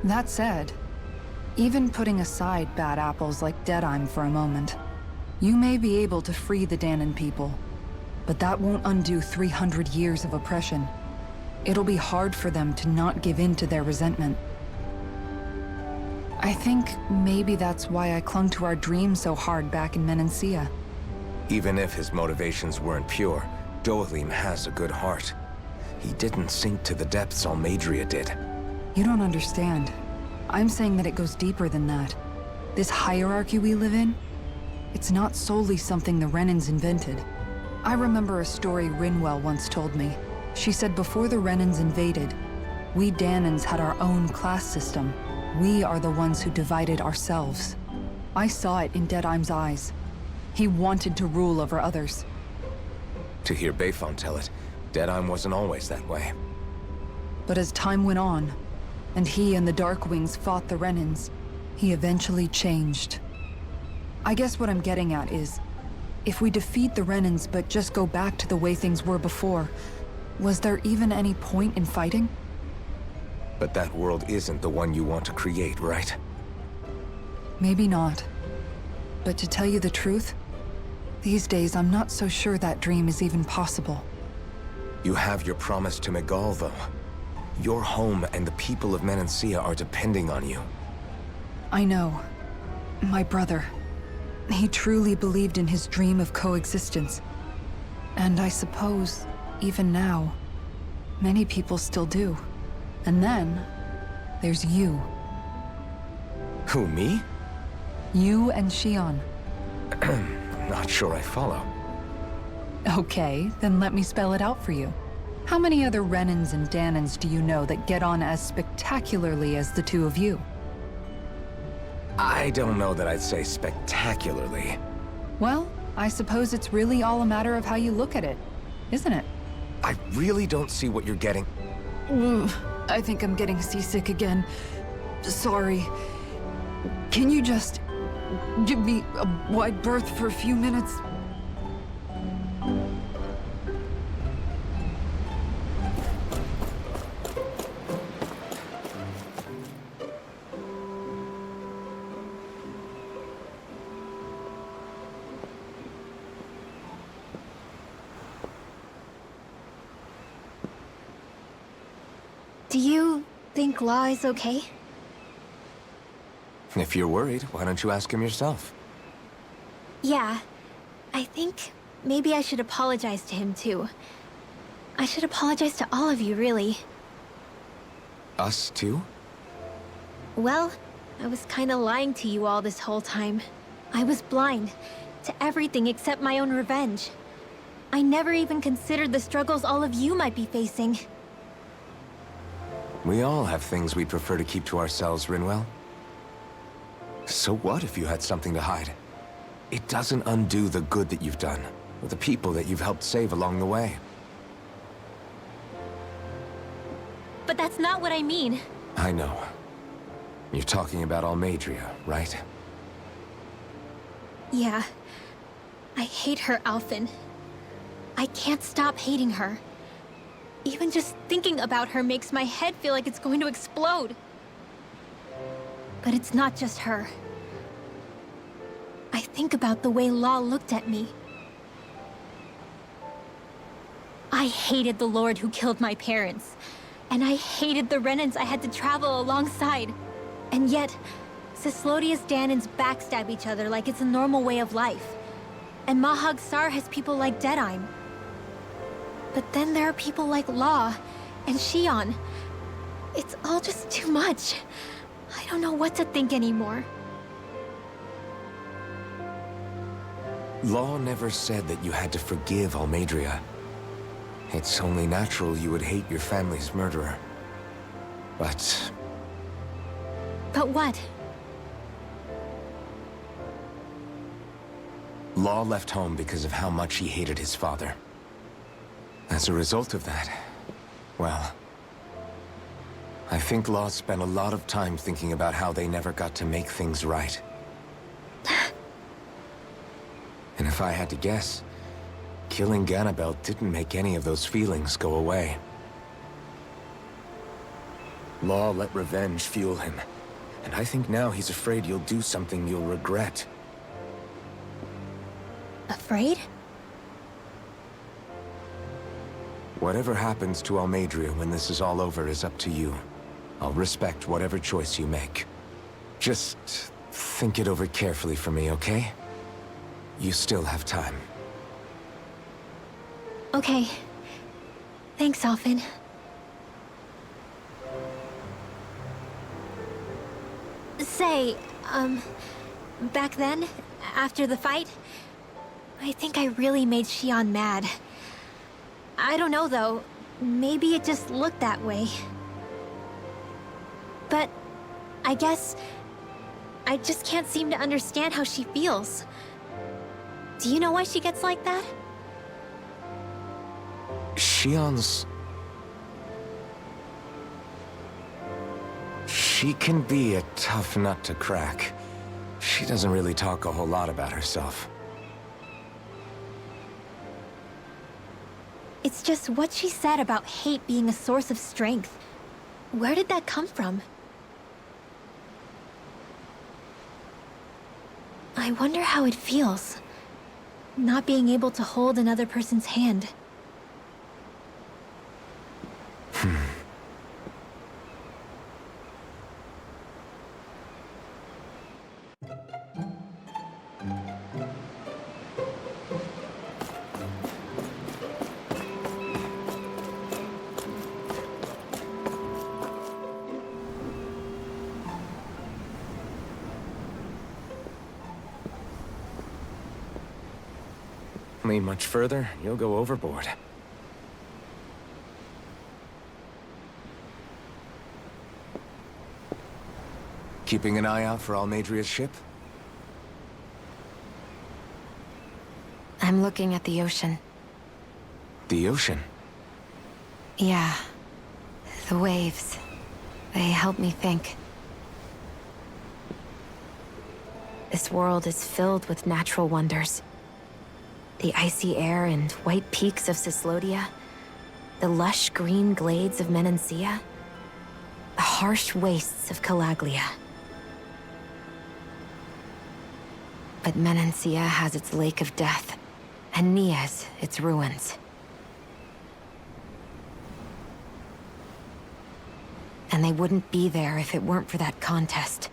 That said, even putting aside bad apples like Deadheim for a moment, you may be able to free the Danan people, but that won't undo 300 years of oppression. It'll be hard for them to not give in to their resentment. I think maybe that's why I clung to our dream so hard back in Menancia. Even if his motivations weren't pure, Dohalim has a good heart. He didn't sink to the depths Almadria did. You don't understand. I'm saying that it goes deeper than that. This hierarchy we live in, it's not solely something the Renans invented. I remember a story Rinwell once told me. She said before the Renans invaded, we Danans had our own class system. We are the ones who divided ourselves. I saw it in Deadheim's eyes. He wanted to rule over others. To hear Bayfon tell it, Deadheim wasn't always that way. But as time went on, and he and the Darkwings fought the Renans, he eventually changed. I guess what I'm getting at is, if we defeat the Renans but just go back to the way things were before, was there even any point in fighting? But that world isn't the one you want to create, right? Maybe not. But to tell you the truth, these days I'm not so sure that dream is even possible. You have your promise to Megal, though. Your home and the people of Menancia are depending on you. I know. My brother. He truly believed in his dream of coexistence. And I suppose, even now, many people still do. And then, there's you. Who, me? You and Shion. Not sure I follow. Okay, then let me spell it out for you. How many other Renans and Danans do you know that get on as spectacularly as the two of you? I don't know that I'd say spectacularly. Well, I suppose it's really all a matter of how you look at it, isn't it? I really don't see what you're getting. I think I'm getting seasick again. Sorry. Can you just give me a wide berth for a few minutes? Do you think Law is okay? If you're worried, why don't you ask him yourself? Yeah. I think maybe I should apologize to him too. I should apologize to all of you, really. Us too? Well, I was kinda lying to you all this whole time. I was blind to everything except my own revenge. I never even considered the struggles all of you might be facing. We all have things we'd prefer to keep to ourselves, Rinwell. So what if you had something to hide? It doesn't undo the good that you've done, or the people that you've helped save along the way. But that's not what I mean. I know. You're talking about Almadria, right? Yeah. I hate her, Alphen. I can't stop hating her. Even just thinking about her makes my head feel like it's going to explode. But it's not just her. I think about the way Law looked at me. I hated the Lord who killed my parents. And I hated the Renans I had to travel alongside. And yet, Cyslodia's Danans backstab each other like it's a normal way of life. And Mahag Sar has people like Deadime. But then there are people like Law and Shion. It's all just too much. I don't know what to think anymore. Law never said that you had to forgive Almeidrea. It's only natural you would hate your family's murderer. But But what? Law left home because of how much he hated his father. As a result of that, well, I think Law spent a lot of time thinking about how they never got to make things right. And if I had to guess, killing Ganabel didn't make any of those feelings go away. Law let revenge fuel him, and I think now he's afraid you'll do something you'll regret. Afraid? Whatever happens to Almeidrea when this is all over is up to you. I'll respect whatever choice you make. Just think it over carefully for me, okay? You still have time. Okay. Thanks, Alphen. Say, back then, after the fight, I think I really made Shion mad. I don't know, though. Maybe it just looked that way. But I guess I just can't seem to understand how she feels. Do you know why she gets like that? Shion's... She can be a tough nut to crack. She doesn't really talk a whole lot about herself. It's just what she said about hate being a source of strength. Where did that come from? I wonder how it feels, not being able to hold another person's hand. Lean much further, you'll go overboard. Keeping an eye out for Almeidrea's ship? I'm looking at the ocean. The ocean? Yeah. The waves. They help me think. This world is filled with natural wonders. The icy air and white peaks of Cyslodia, the lush green glades of Menancia, the harsh wastes of Calaglia. But Menancia has its Lake of Death, and Nias its ruins. And they wouldn't be there if it weren't for that contest.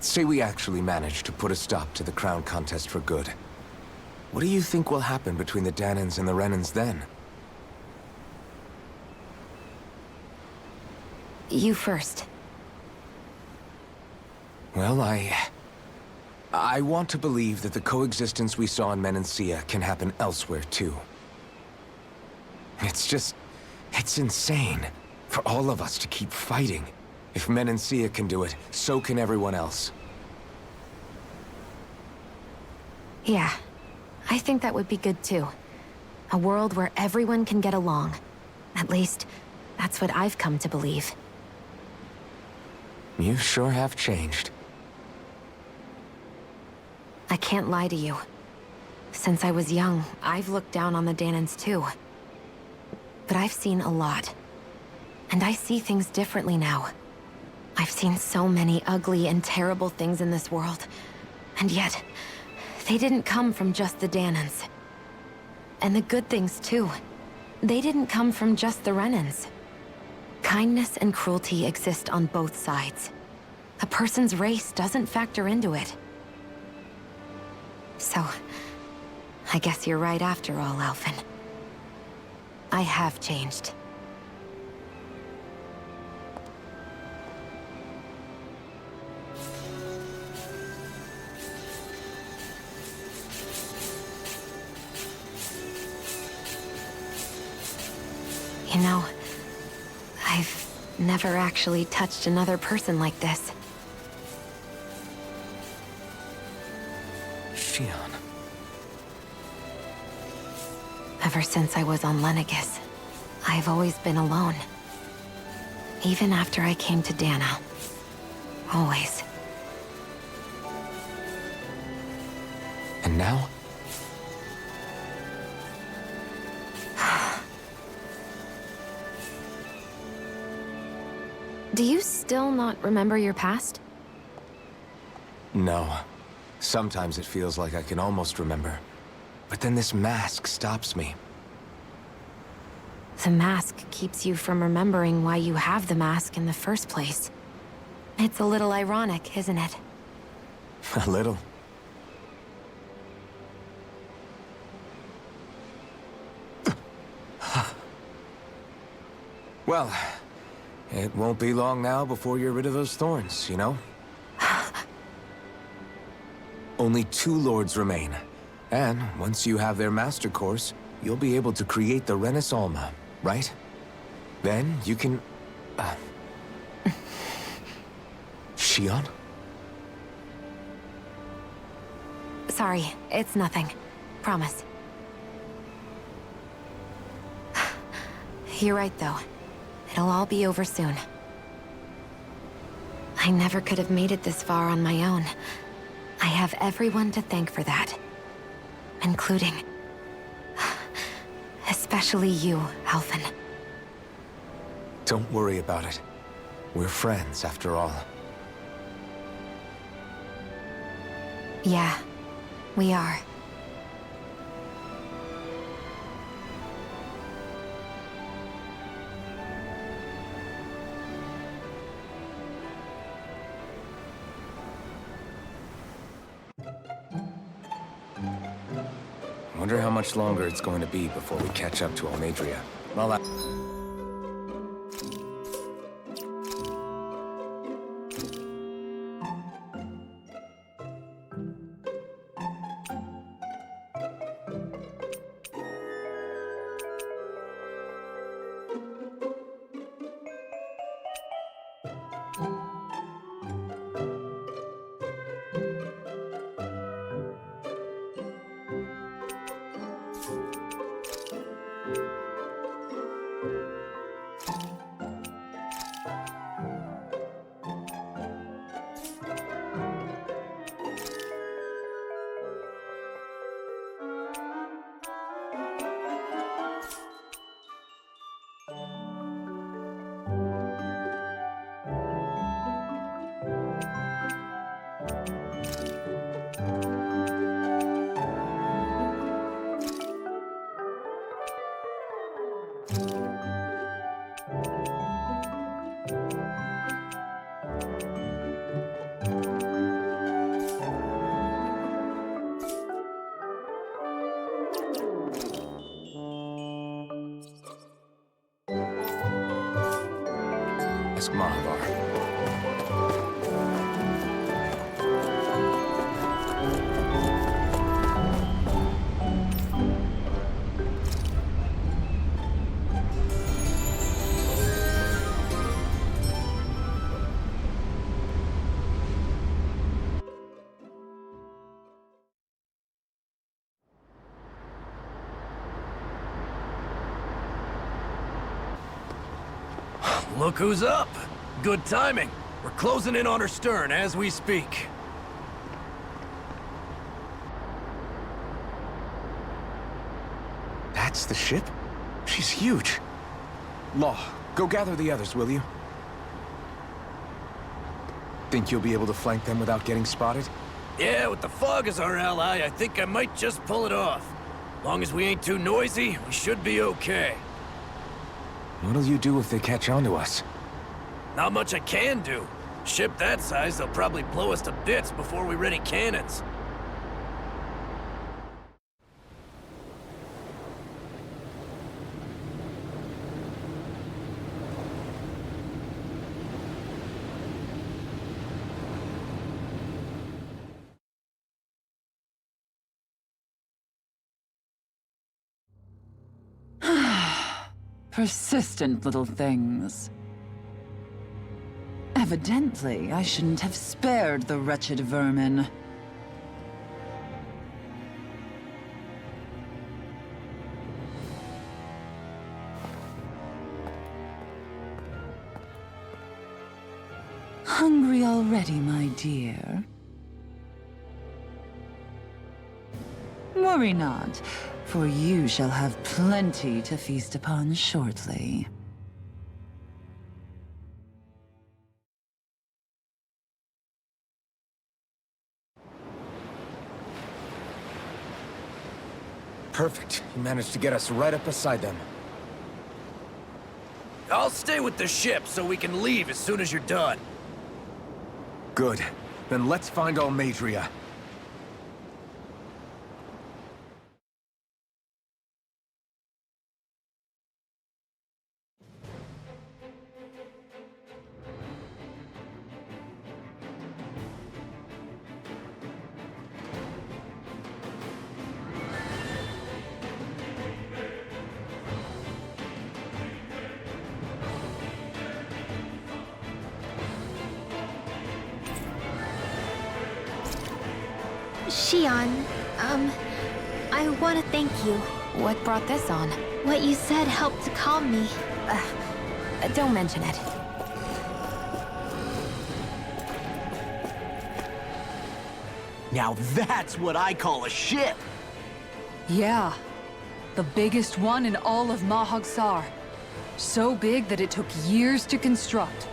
Say we actually manage to put a stop to the crown contest for good. What do you think will happen between the Danans and the Renans then? You first. Well, I want to believe that the coexistence we saw in Menancia can happen elsewhere, too. It's insane for all of us to keep fighting. If Menancia can do it, so can everyone else. Yeah, I think that would be good too. A world where everyone can get along. At least, that's what I've come to believe. You sure have changed. I can't lie to you. Since I was young, I've looked down on the Danans too. But I've seen a lot. And I see things differently now. I've seen so many ugly and terrible things in this world. And yet, they didn't come from just the Danans. And the good things, too. They didn't come from just the Renans. Kindness and cruelty exist on both sides. A person's race doesn't factor into it. So, I guess you're right after all, Alphen. I have changed. You know, I've never actually touched another person like this. Shion. Ever since I was on Lenegis, I've always been alone. Even after I came to Dana. Always. And now? Do you still not remember your past? No. Sometimes it feels like I can almost remember. But then this mask stops me. The mask keeps you from remembering why you have the mask in the first place. It's a little ironic, isn't it? A little. Well, it won't be long now before you're rid of those thorns, you know? Only 2 lords remain. And once you have their master course, you'll be able to create the Renis Alma, right? Then you can... Shion? Sorry, it's nothing. Promise. You're right, though. It'll all be over soon. I never could have made it this far on my own. I have everyone to thank for that. Including... especially you, Alphen. Don't worry about it. We're friends, after all. Yeah, we are. Wonder how much longer it's going to be before we catch up to Almadria. Well, ask Mahavar. Look who's up! Good timing. We're closing in on her stern as we speak. That's the ship? She's huge. Law, go gather the others, will you? Think you'll be able to flank them without getting spotted? Yeah, with the fog as our ally, I think I might just pull it off. Long as we ain't too noisy, we should be okay. What'll you do if they catch on to us? Not much I can do. Ship that size, they'll probably blow us to bits before we ready cannons. Persistent little things. Evidently, I shouldn't have spared the wretched vermin. Hungry already, my dear? Worry not, for you shall have plenty to feast upon shortly. Perfect. You managed to get us right up beside them. I'll stay with the ship so we can leave as soon as you're done. Good. Then let's find Almadria. Xion, I want to thank you. What brought this on? What you said helped to calm me. Don't mention it. Now that's what I call a ship! Yeah. The biggest one in all of Mahag-Sar. So big that it took years to construct.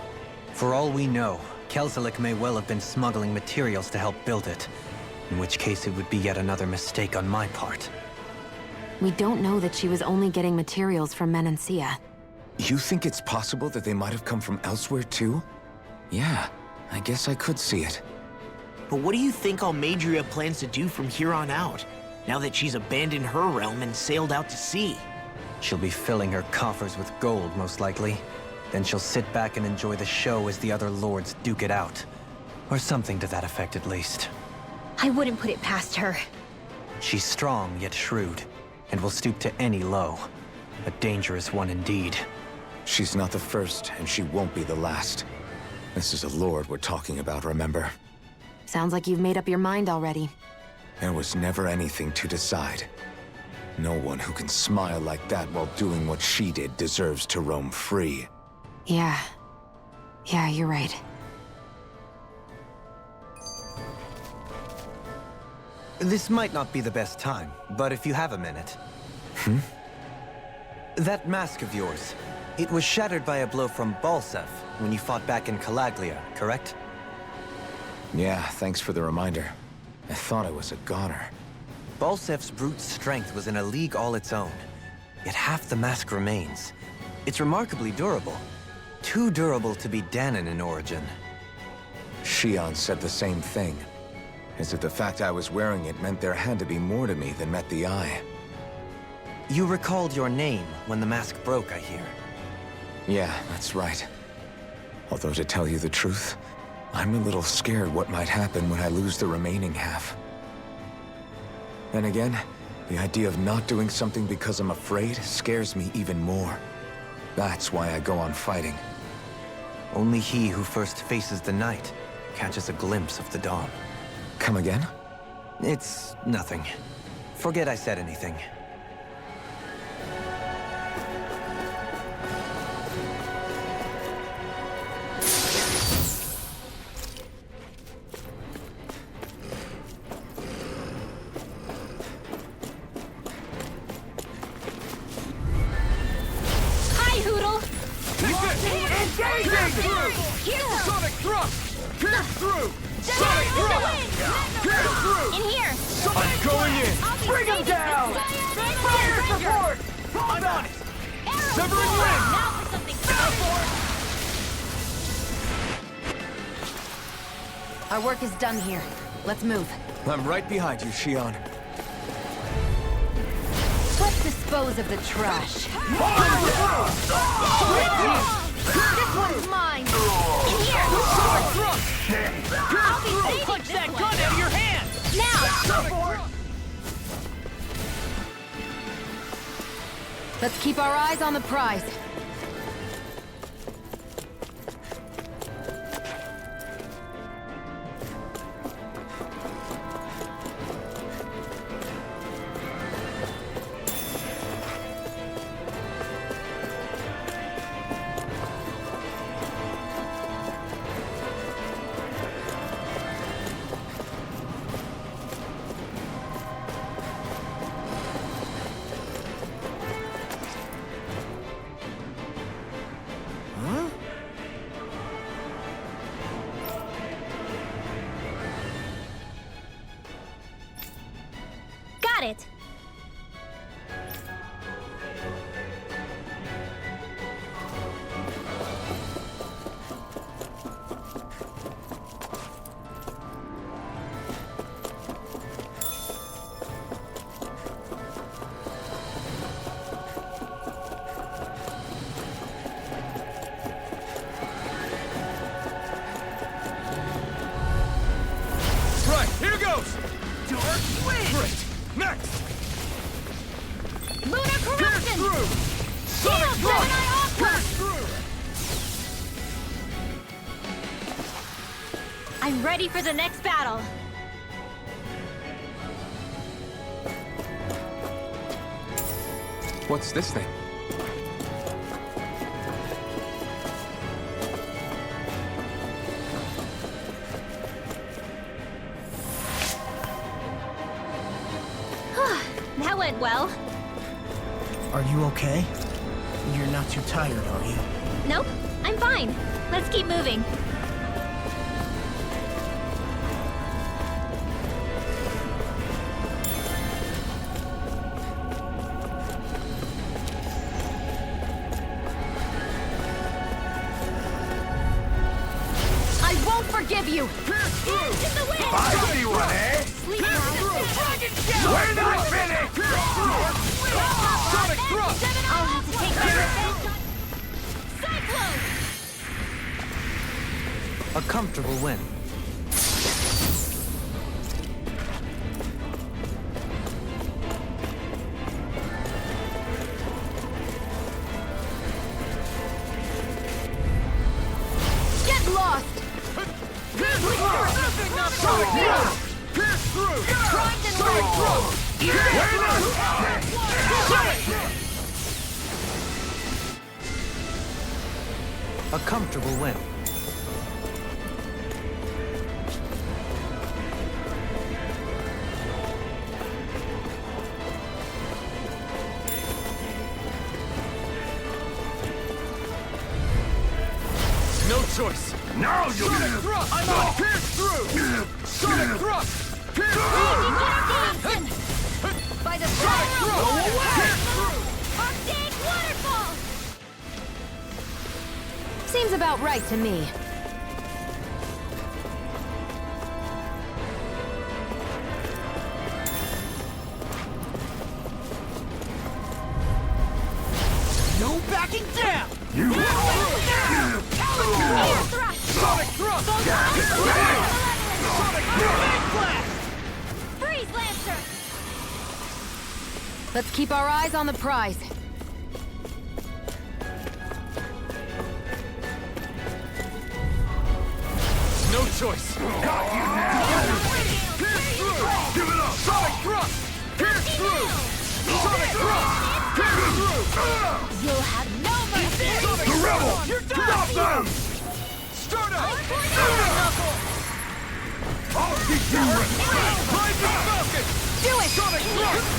For all we know, Kelzelik may well have been smuggling materials to help build it. In which case it would be yet another mistake on my part. We don't know that she was only getting materials from Menancia. You think it's possible that they might have come from elsewhere too? Yeah, I guess I could see it. But what do you think Almadria plans to do from here on out, now that she's abandoned her realm and sailed out to sea? She'll be filling her coffers with gold, most likely. Then she'll sit back and enjoy the show as the other lords duke it out. Or something to that effect, at least. I wouldn't put it past her. She's strong, yet shrewd, and will stoop to any low. A dangerous one indeed. She's not the first, and she won't be the last. This is a lord we're talking about, remember? Sounds like you've made up your mind already. There was never anything to decide. No one who can smile like that while doing what she did deserves to roam free. Yeah, you're right. This might not be the best time, but if you have a minute. That mask of yours, it was shattered by a blow from Balsef when you fought back in Calaglia, correct? Yeah, thanks for the reminder. I thought I was a goner. Balsef's brute strength was in a league all its own, yet half the mask remains. It's remarkably durable. Too durable to be Danon in origin. Xion said the same thing. As if the fact I was wearing it meant there had to be more to me than met the eye. You recalled your name when the mask broke, I hear. Yeah, that's right. Although to tell you the truth, I'm a little scared what might happen when I lose the remaining half. Then again, the idea of not doing something because I'm afraid scares me even more. That's why I go on fighting. Only he who first faces the night catches a glimpse of the dawn. Come again? It's nothing. Forget I said anything. Hi, Hoodle! Engaging! Sonic thrust! Pierce through! Sonic Thrust! Pierce through! In here! I'm going in! Bring him down! Fire support! I'm on it! Severing wind! Now for something Our work is done here. Let's move. I'm right behind you, Shion. Let's dispose of the trash. This one's mine! in here! I'll punch that gun out of your hand! Now! Let's keep our eyes on the prize. Got it! Right, here goes! Dark wind! Great! Next! Lunar Pierce corruption! through! Sonic Shield, Thrust! Gemini Aqua! Pierce through! I'm ready for the next battle. What's this thing? That went well. Are you okay? You're not too tired, are you? Nope, I'm fine. Let's keep moving. I won't forgive you! Pierce through! In the wind! I see one, eh? Sleep Pierce now. through! Dragon We're not finished! Pierce through! Sonic Thrust! I'll have to take my revenge on... Cyclone! A comfortable win. Get lost! Pierce through! Sonic Thrust! Pierce through! Sonic Thrust! We're not Sonic! A comfortable win. No choice. Now you Sonic Thrust! I'm on! Pierce through! Sonic Thrust! Pierce through! By the Sonic Thrust! Pierce through! Arctic waterfall! Seems about right to me. No backing down! Air thrust! Sonic Thrust! Sonic Thrust! Freeze Lancer! Let's keep our eyes on the prize. No choice. Got you now! Pierce through! Give it up! Sonic Thrust! Pierce through! Sonic Thrust! Pierce through! You'll have no mercy! Sonic the Rebel! You're done! Stop them! Stardust! I'll keep you ready! Rising Falcon! Do it! Sonic Thrust!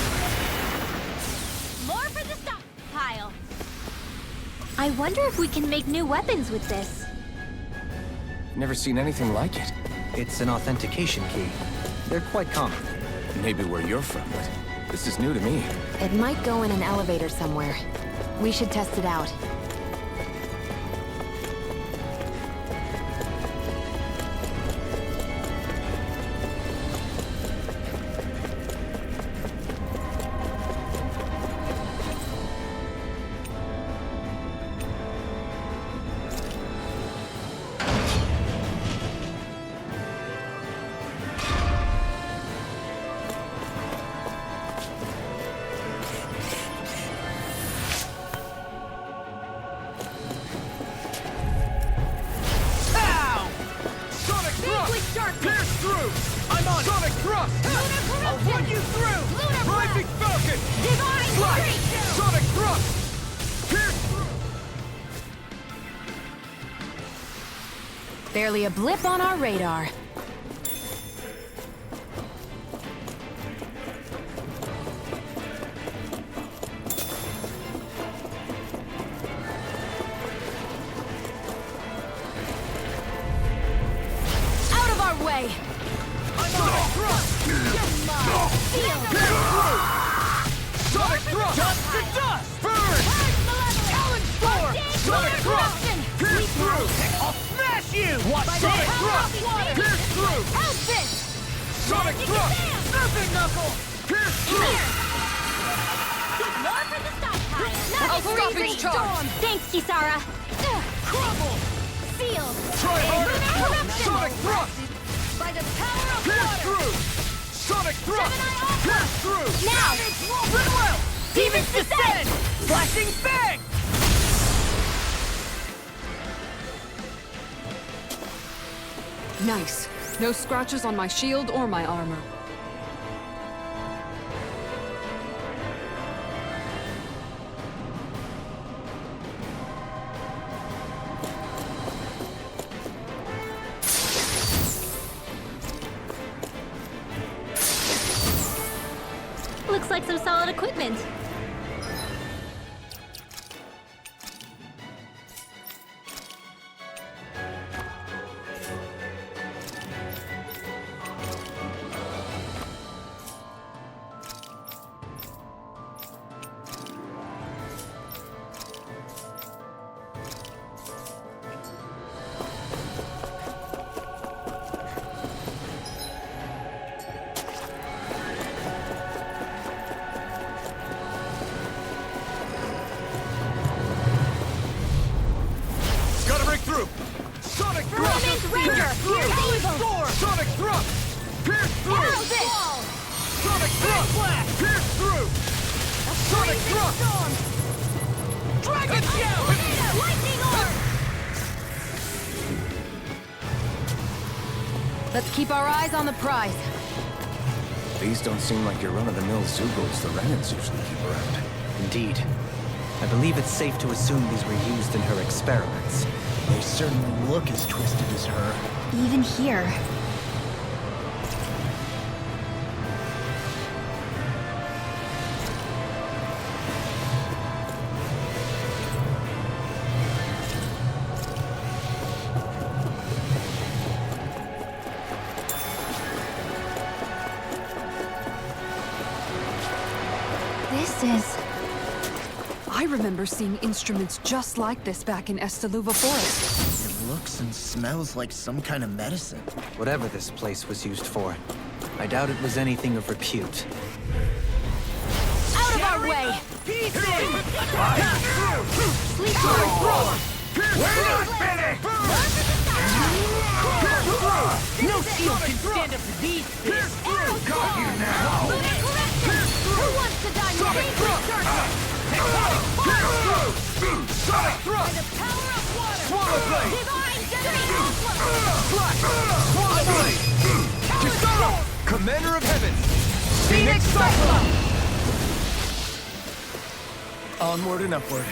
More for the stockpile! I wonder if we can make new weapons with this. Never seen anything like it. It's an authentication key. They're quite common. Maybe where you're from, but this is new to me. It might go in an elevator somewhere. We should test it out. Pierce through! I'm on! Sonic thrust! I'll run you through! Rising Falcon! Divine Flash! Sonic thrust! Pierce through! Barely a blip on our radar. Out of our way! Sonic thrust! Sonic thrust! Dust to dust! Burn! Talon storm! Sonic thrust! Pierce through! I'll smash you! Watch Sonic thrust! Pierce through! Help this! Sonic thrust! Surfing knuckle! Pierce through! More for the stockpile! Not I'll stop freezing its charge. storm! Thanks, Kisara! Crumble! Seal! Try harder! Eruption! Sonic thrust! By the power of Pierce water! through! Sonic thrust! Pierce through! Now! Goodwill! Demons descend! Flashing bang! Nice. No scratches on my shield or my armor. Looks like some solid equipment. Gotta break through! Sonic thrust! Remains Ranger! Pierce through! Here's evil! Storm! Sonic thrust! Pierce through! Arrow this! Sonic thrust! Pierce through! Sonic thrust! Storm! Dragon shout! Lightning orb! Let's keep our eyes on the prize. These don't seem like your run-of-the-mill Zugos the Renans usually keep around. Indeed. I believe it's safe to assume these were used in her experiments. They certainly look as twisted as her. Even here. This is... I remember seeing instruments just like this back in Estaluva Forest. It looks and smells like some kind of medicine. Whatever this place was used for, I doubt it was anything of repute. Out of our way! Sleep Sonic thrust! We're not finished! Pierce through! No shield can stand up to these Pierce through! Got you now! Who wants to die Sonic with thrust! Pierce through! Sonic thrust! power of water? Swallow blade! Divine Generation! Flash! Swallow blade! Kisara! Commander of Heaven! Phoenix Cyclone! Onward and upward.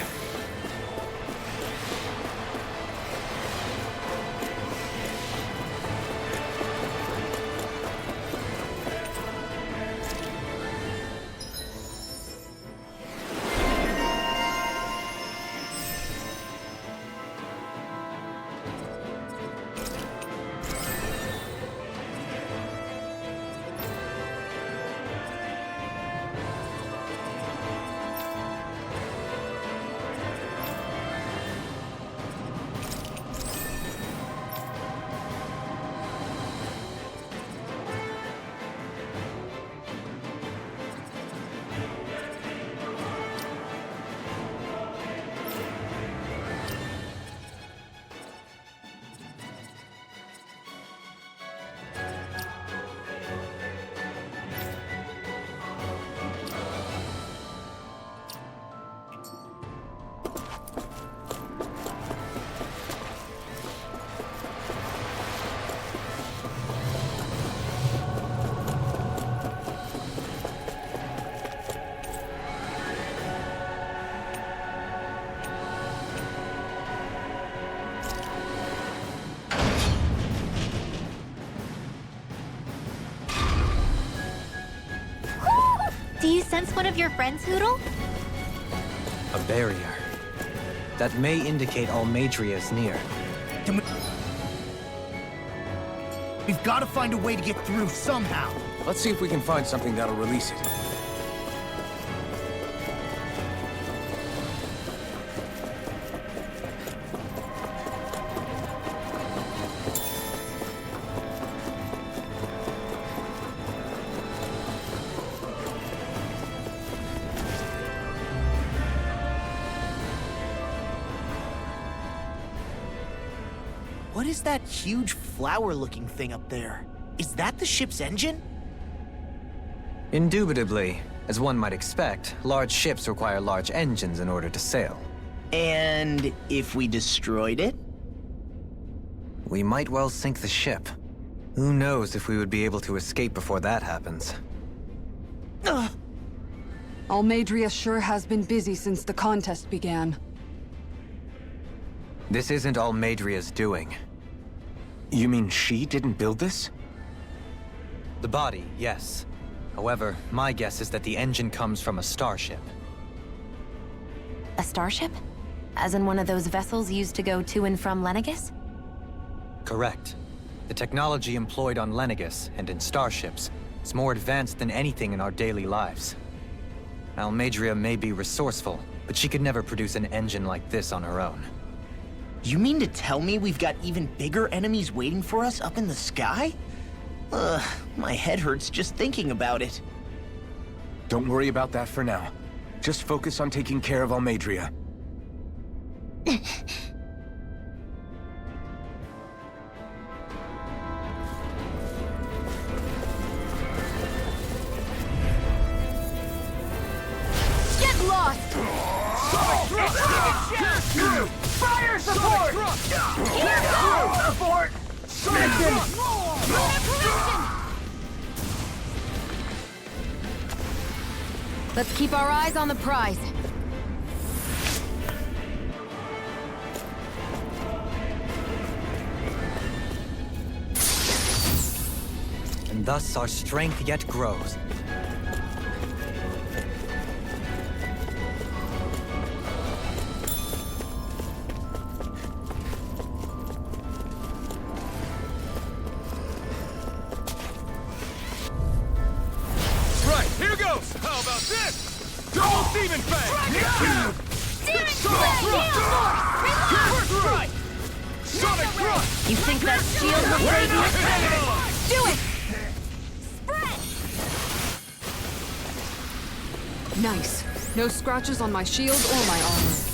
this one of your friends, Hoodle? A barrier. That may indicate Almadria is near. We've got to find a way to get through somehow. Let's see if we can find something that'll release it. What is that huge flower-looking thing up there? Is that the ship's engine? Indubitably. As one might expect, large ships require large engines in order to sail. And if we destroyed it? We might well sink the ship. Who knows if we would be able to escape before that happens. Almadria sure has been busy since the contest began. This isn't Almadria's doing. You mean she didn't build this? The body, yes. However, my guess is that the engine comes from a starship. A starship? As in one of those vessels used to go to and from Lenegis? Correct. The technology employed on Lenegis and in starships is more advanced than anything in our daily lives. Almadria may be resourceful, but she could never produce an engine like this on her own. You mean to tell me we've got even bigger enemies waiting for us up in the sky? Ugh, my head hurts just thinking about it. Don't worry about that for now. Just focus on taking care of Almadria. Get lost! Fire support! Here goes! Support! Let's keep our eyes on the prize. And thus our strength yet grows. Right, here goes! How about this? Double Demon Fang! First strike! Sonic Thrust! You think that shield will save you? Do it! Nice. No scratches on my shield or my armor.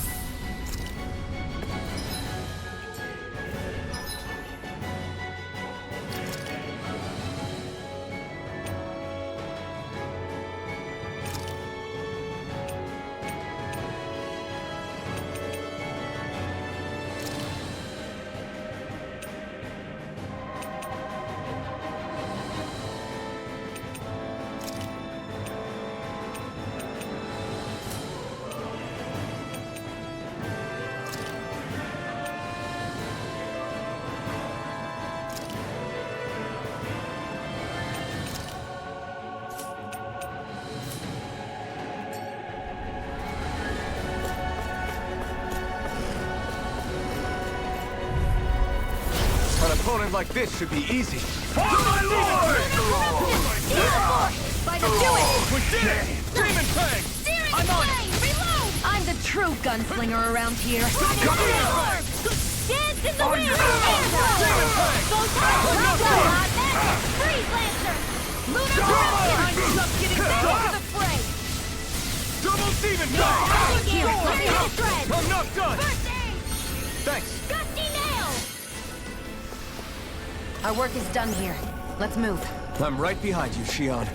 An opponent like this should be easy. By the do it! We did it! Demon Fang! I'm on it! Reload! I'm the true gunslinger around here. Dance in the wind! Demon Fang! Freeze Lancer! I'm just getting back to the fray! Double Demon Fang! Here, let me hit thread! I'm not done! First aid! Thanks. Gusty Nail! Our work is done here. Let's move. I'm right behind you, Shion.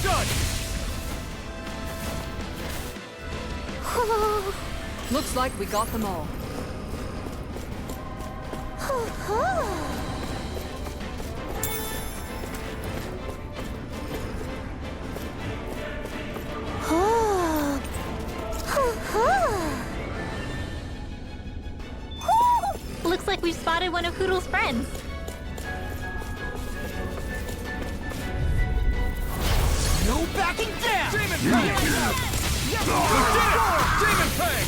done! Looks like we got them all. Looks like we've spotted one of Hoodle's friends. No backing down! Demon Fang! Demon Fang!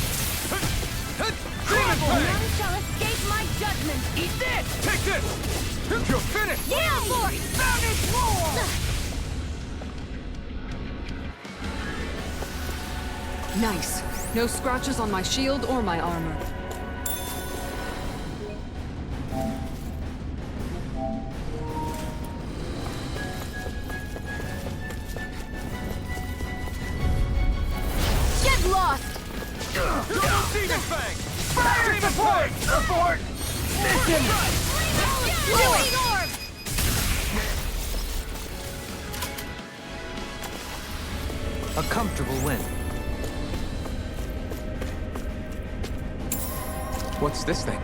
Demon Fang! None shall escape my judgment. Eat this! Take this! You're finished! Yeah, Lord! Found its more! Nice. No scratches on my shield or my armor. Get lost! Double Demon Fang! Fire Demon support! Fang! Support! Mission! Doing orb! A comfortable win. What's this thing?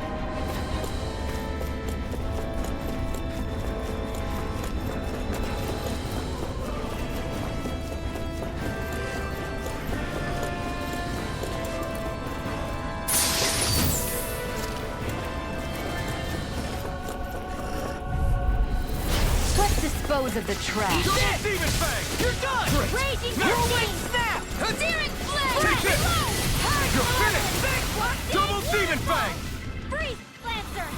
Let's dispose of the trash. Double Demon Fang! You're done! Raging Whirlwind Flame! snap! Searing Flame! Take this! You're finished! Double Demon Fang! Breeze Lancer!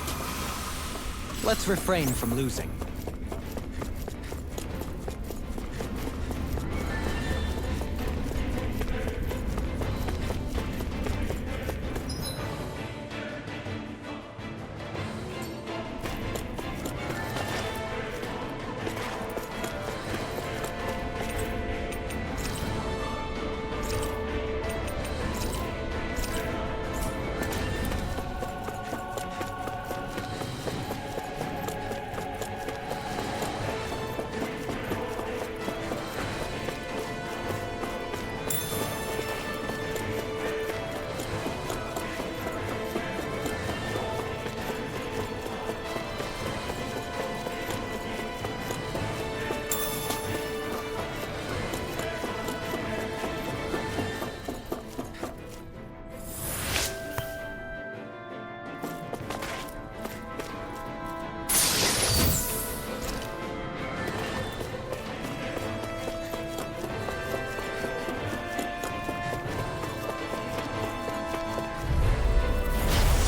Let's refrain from losing.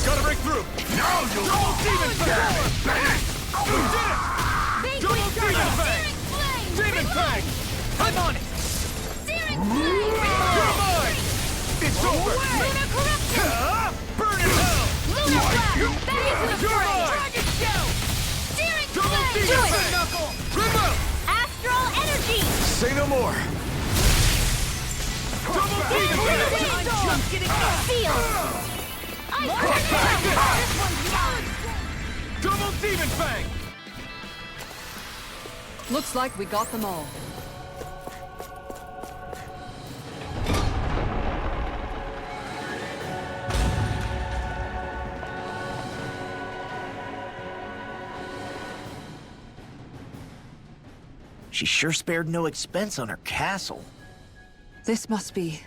Gotta break through! Now you'll Double Demon Fang! We did it! Double Demon Fang! Demon Fang! I'm on it! You're mine! It's over! Lunar Corruption! Burn in hell! Lunar Blast! Back into the You're fray! mine! Target show! Searing Double Flame! Demon Fang! Knuckle! Remote! Astral Energy! Say no more! Double Demon Fang! I'm just getting Seal! Double Demon Fang! Looks like we got them all. She sure spared no expense on her castle. This must be...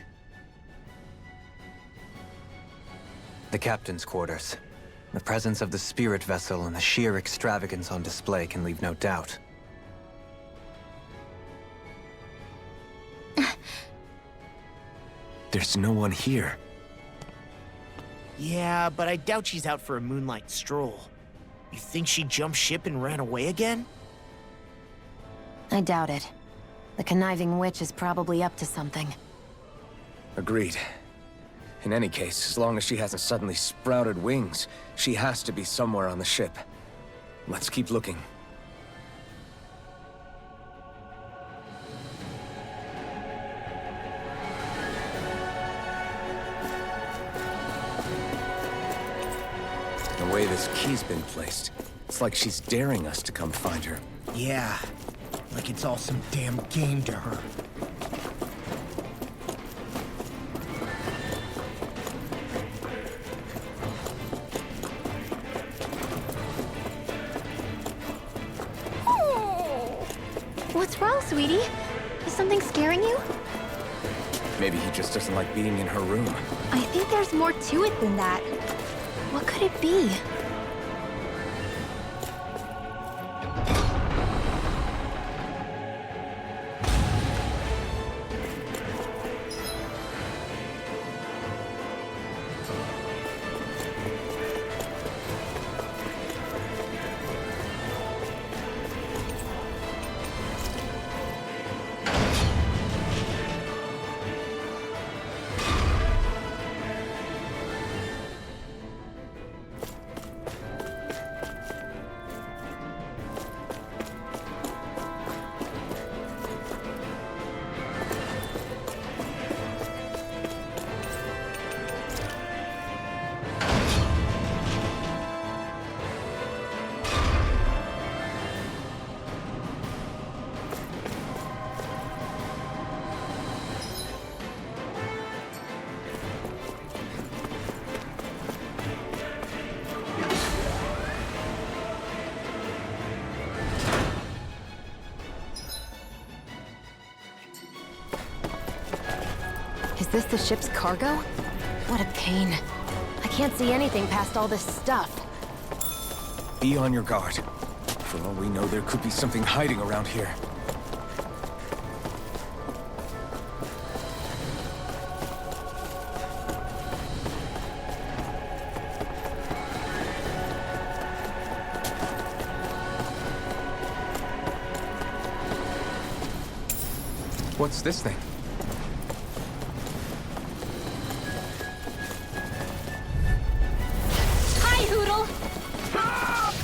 The captain's quarters. The presence of the spirit vessel and the sheer extravagance on display can leave no doubt. There's no one here. Yeah, but I doubt she's out for a moonlight stroll. You think she jumped ship and ran away again? I doubt it. The conniving witch is probably up to something. Agreed. In any case, as long as she hasn't suddenly sprouted wings, she has to be somewhere on the ship. Let's keep looking. The way this key's been placed, it's like she's daring us to come find her. Yeah. Like it's all some damn game to her. What's wrong, sweetie? Is something scaring you? Maybe he just doesn't like being in her room. I think there's more to it than that. What could it be? Is this the ship's cargo? What a pain. I can't see anything past all this stuff. Be on your guard. For all we know, there could be something hiding around here. What's this thing? Hi, Hoodle!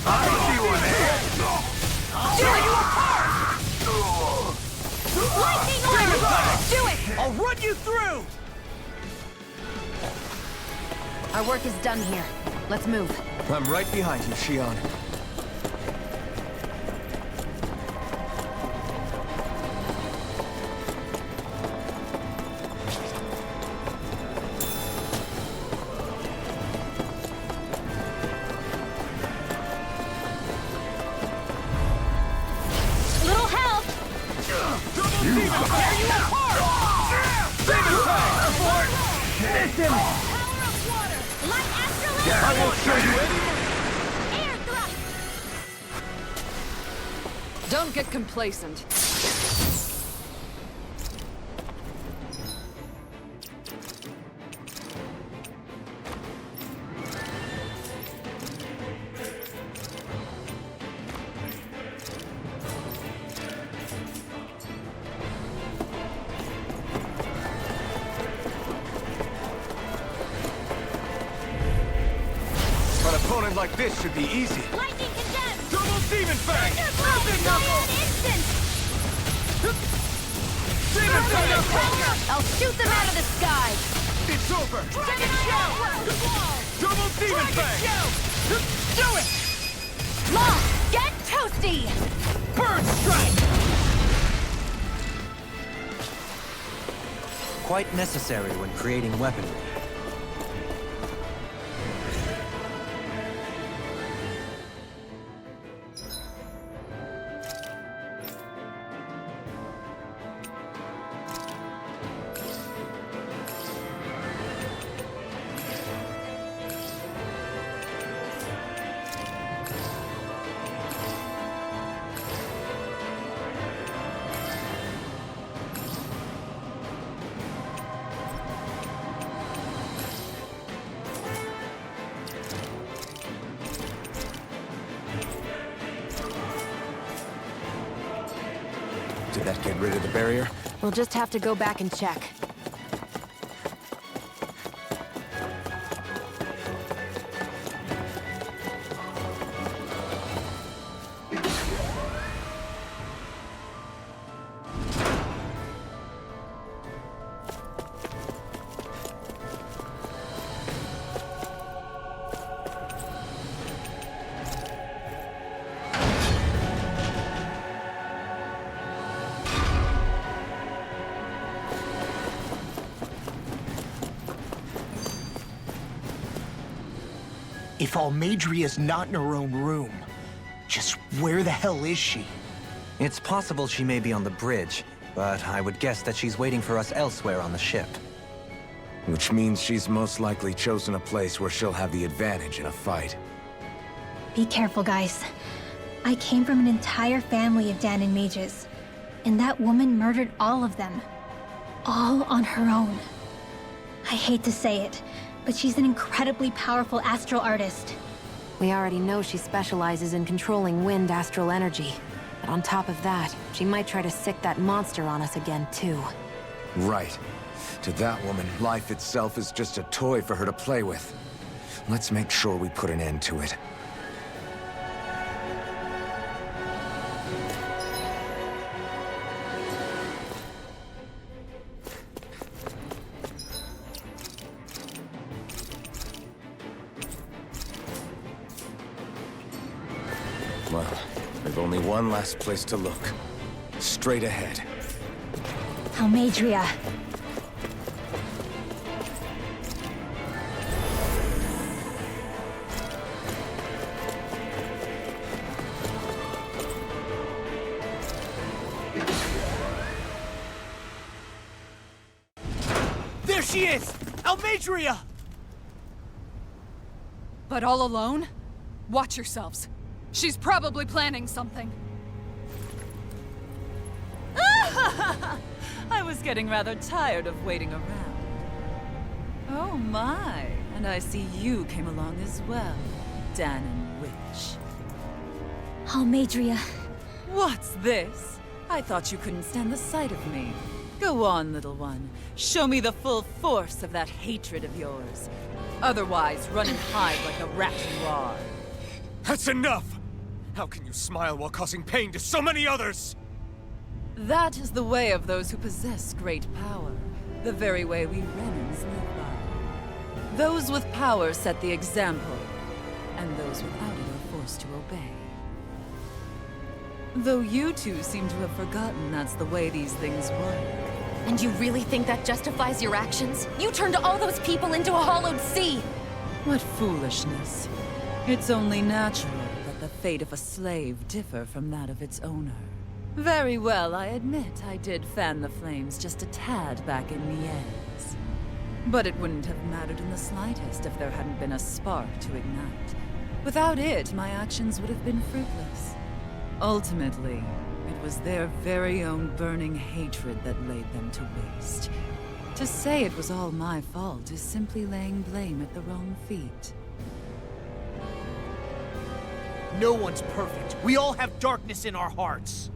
I see one there! Tear you apart! Lightning orb! Do it! I'll run you through! Our work is done here. Let's move. I'm right behind you, Shion. Little help! Tear you apart! Listen! Power of water! Light astral I won't show you any! air thrust! Don't get complacent. An opponent like this should be easy. Lightning condemned! Double Demon Fang! Thunderball! Giant instant! Demon Fang! I'll shoot them out of the sky! It's over! Dragon Show! Double Demon Fang! Do it! Moth, get toasty! Bird strike! Quite necessary when creating weaponry. Did that get rid of the barrier? We'll just have to go back and check. If Almadria's not in her own room, just where the hell is she? It's possible she may be on the bridge, but I would guess that she's waiting for us elsewhere on the ship. Which means she's most likely chosen a place where she'll have the advantage in a fight. Be careful, guys. I came from an entire family of Danon mages, and that woman murdered all of them. All on her own. I hate to say it, but she's an incredibly powerful astral artist. We already know she specializes in controlling wind astral energy. But on top of that, she might try to sick that monster on us again, too. Right. To that woman, life itself is just a toy for her to play with. Let's make sure we put an end to it. Well, there's only one last place to look. Straight ahead. Almadria. There she is! Almadria! But all alone? Watch yourselves. She's probably planning something. I was getting rather tired of waiting around. Oh my, and I see you came along as well, Danon Witch. Almadria. What's this? I thought you couldn't stand the sight of me. Go on, little one. Show me the full force of that hatred of yours. Otherwise, run and hide like the rat you are. That's enough! How can you smile while causing pain to so many others? That is the way of those who possess great power. The very way we Renans live by. Those with power set the example, and those without it are forced to obey. Though you two seem to have forgotten that's the way these things work. And you really think that justifies your actions? You turned all those people into a hollowed sea! What foolishness. It's only natural that the fate of a slave differ from that of its owner. Very well, I admit I did fan the flames just a tad back in Mies. But it wouldn't have mattered in the slightest if there hadn't been a spark to ignite. Without it, my actions would have been fruitless. Ultimately, it was their very own burning hatred that laid them to waste. To say it was all my fault is simply laying blame at the wrong feet. No one's perfect. We all have darkness in our hearts.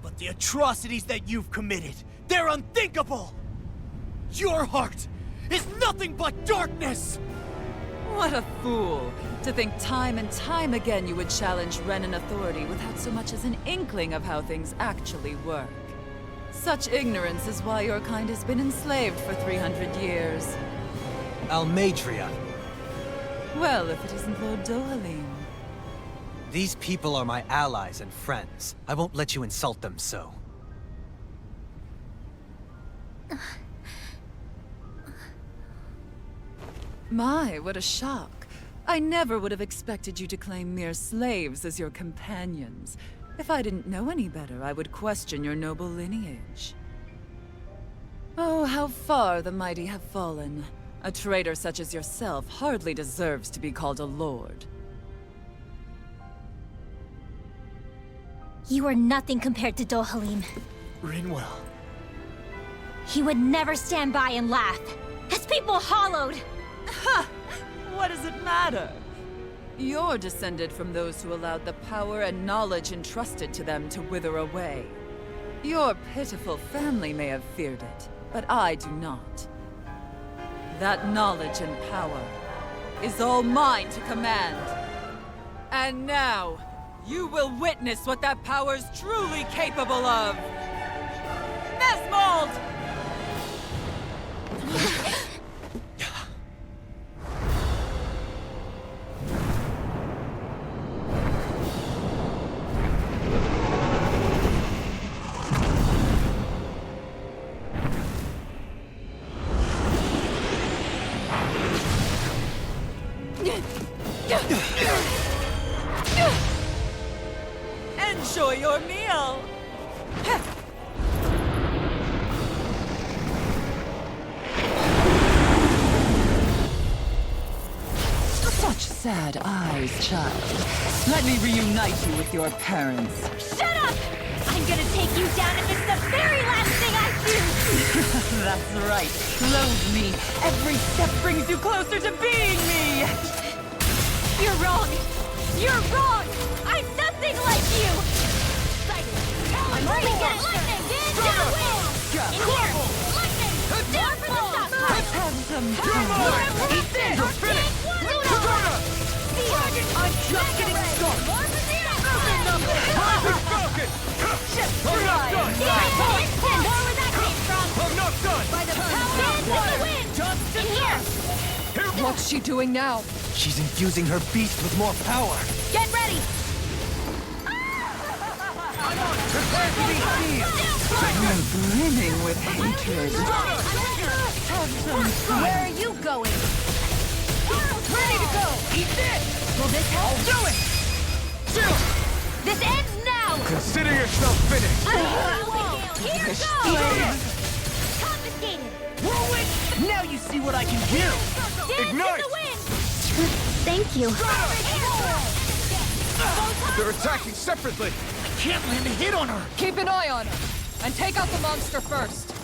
But the atrocities that you've committed, they're unthinkable! Your heart is nothing but darkness! What a fool! To think time and time again you would challenge Renan authority without so much as an inkling of how things actually work. Such ignorance is why your kind has been enslaved for 300 years. Almadria. Well, if it isn't Lord Dohalim. These people are my allies and friends. I won't let you insult them so. My, what a shock. I never would have expected you to claim mere slaves as your companions. If I didn't know any better, I would question your noble lineage. Oh, how far the mighty have fallen. A traitor such as yourself hardly deserves to be called a lord. You are nothing compared to Dohalim. Rinwell. He would never stand by and laugh. His people hollowed! Ha! What does it matter? You're descended from those who allowed the power and knowledge entrusted to them to wither away. Your pitiful family may have feared it, but I do not. That knowledge and power is all mine to command. And now, you will witness what that power's truly capable of! Nesmold! sad eyes, child. Let me reunite you with your parents. Shut up! I'm gonna take you down if it's the very last thing I do! That's right. Loathe me. Every step brings you closer to being me! You're wrong! You're wrong! I'm nothing like you! I'm only getting lightning! In here! Lightning! Down for the stop sign! Let's have some Come fun. on! Eat this! You're finished! I'm just getting started. Rising Falcon! Just I'm not try. done! More where that came from! I'm not done! By the power of the wind! In here! What's she doing now? She's infusing her beast with more power. Get ready! Prepare to be seized! I'm brimming with hatred. Have some fun. Where are you going? Ready to go! Eat this! Will this help? Do it! Chill! This ends now! Consider yourself finished! Here goes! Confiscated! Whirlwind! Now you see what I can do! Dance Ignite! in the wind! Thank you. They're attacking separately! I can't land a hit on her! Keep an eye on her. And take out the monster first.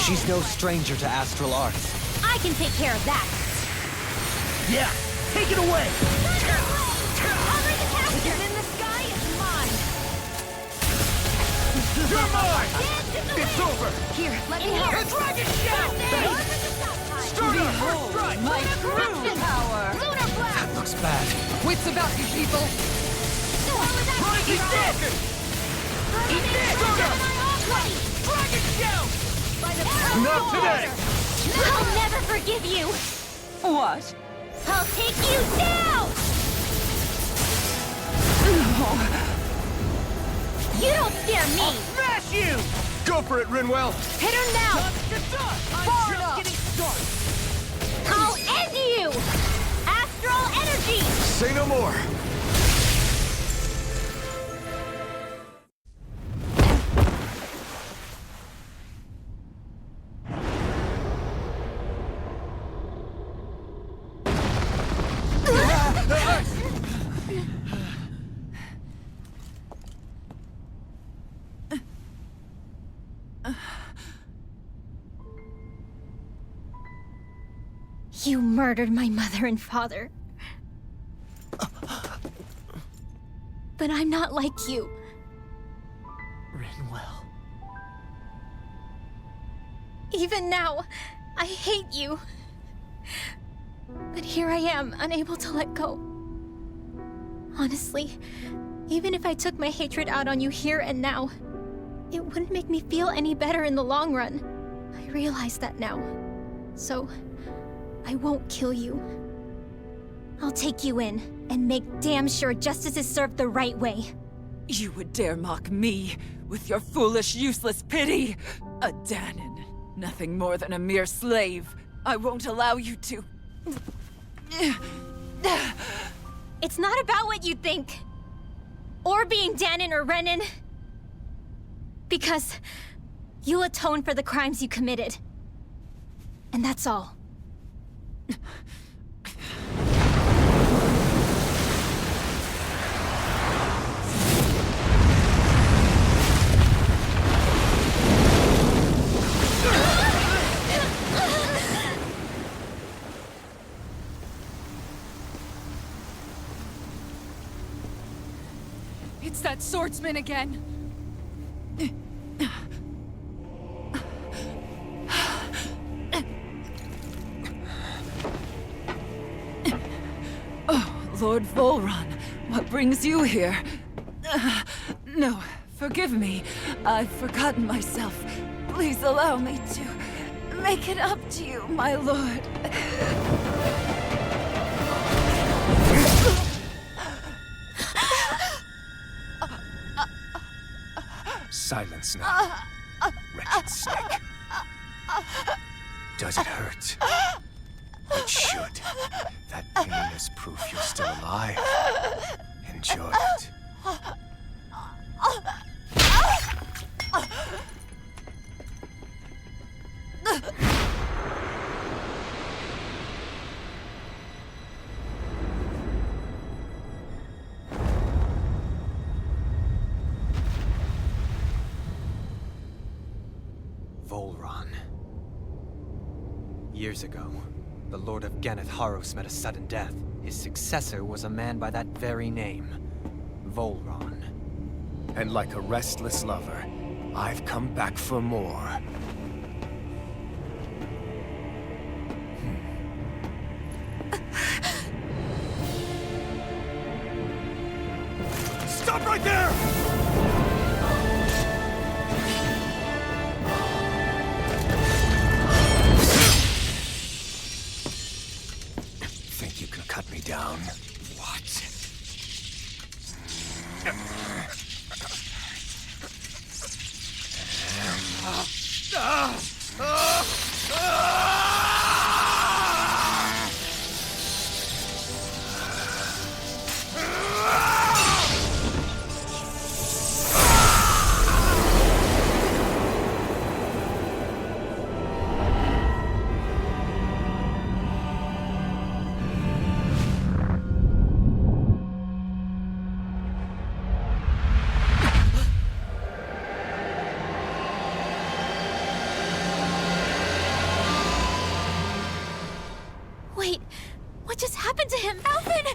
She's no stranger to astral arts. I can take care of that. Yeah, take it away! Cover the capture! In the sky is mine! You're mine! Dance in the It's wind! over! Here, let me help! The dragon shell! Start our first strike! My true power. Lunar blast! That looks bad. Wits about you, people. Rising Falcon! Eat this! Dragon shell! By the power Not of today! water. I'll never forgive you! What? I'll take you down! You don't scare me! Smash you! Go for it, Rinwell! Hit her now! Far enough! Getting started! I'll end you! Astral energy! Say no more. You murdered my mother and father. But I'm not like you. Rinwell. Even now, I hate you. But here I am, unable to let go. Honestly, even if I took my hatred out on you here and now, it wouldn't make me feel any better in the long run. I realize that now. So, I won't kill you. I'll take you in and make damn sure justice is served the right way. You would dare mock me with your foolish, useless pity? A Danon, nothing more than a mere slave. I won't allow you to. It's not about what you think. Or being Danon or Renan. Because you'll atone for the crimes you committed. And that's all. It's that swordsman again. Lord Volron, what brings you here? No, forgive me. I've forgotten myself. Please allow me to make it up to you, my lord. Silence now, wretched snake. Does it hurt? It should. That pain is proof you're still alive. Enjoy it. Volron. Years ago, the Lord of Ganneth Haros met a sudden death. His successor was a man by that very name, Volron. And like a restless lover, I've come back for more. Stop right there! Think you can cut me down? What? Wait, what just happened to him? Alvin!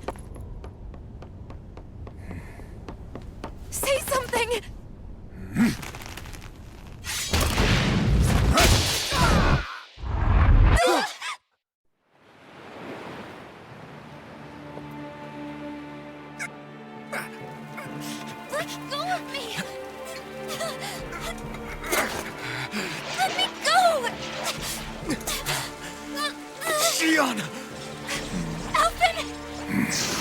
Say something! Let go of me! Let me go! Gianna! Alvin! Alvin!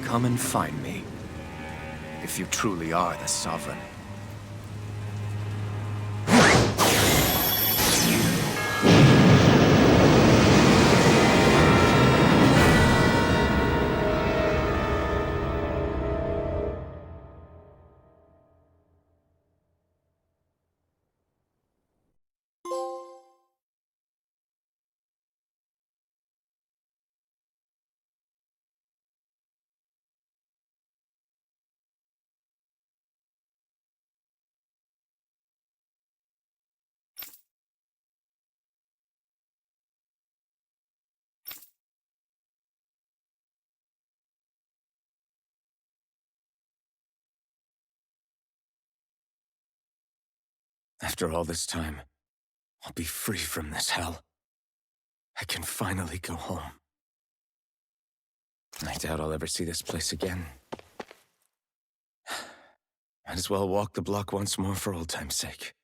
Come and find me, if you truly are the Sovereign. After all this time, I'll be free from this hell. I can finally go home. I doubt I'll ever see this place again. Might as well walk the block once more for old time's sake.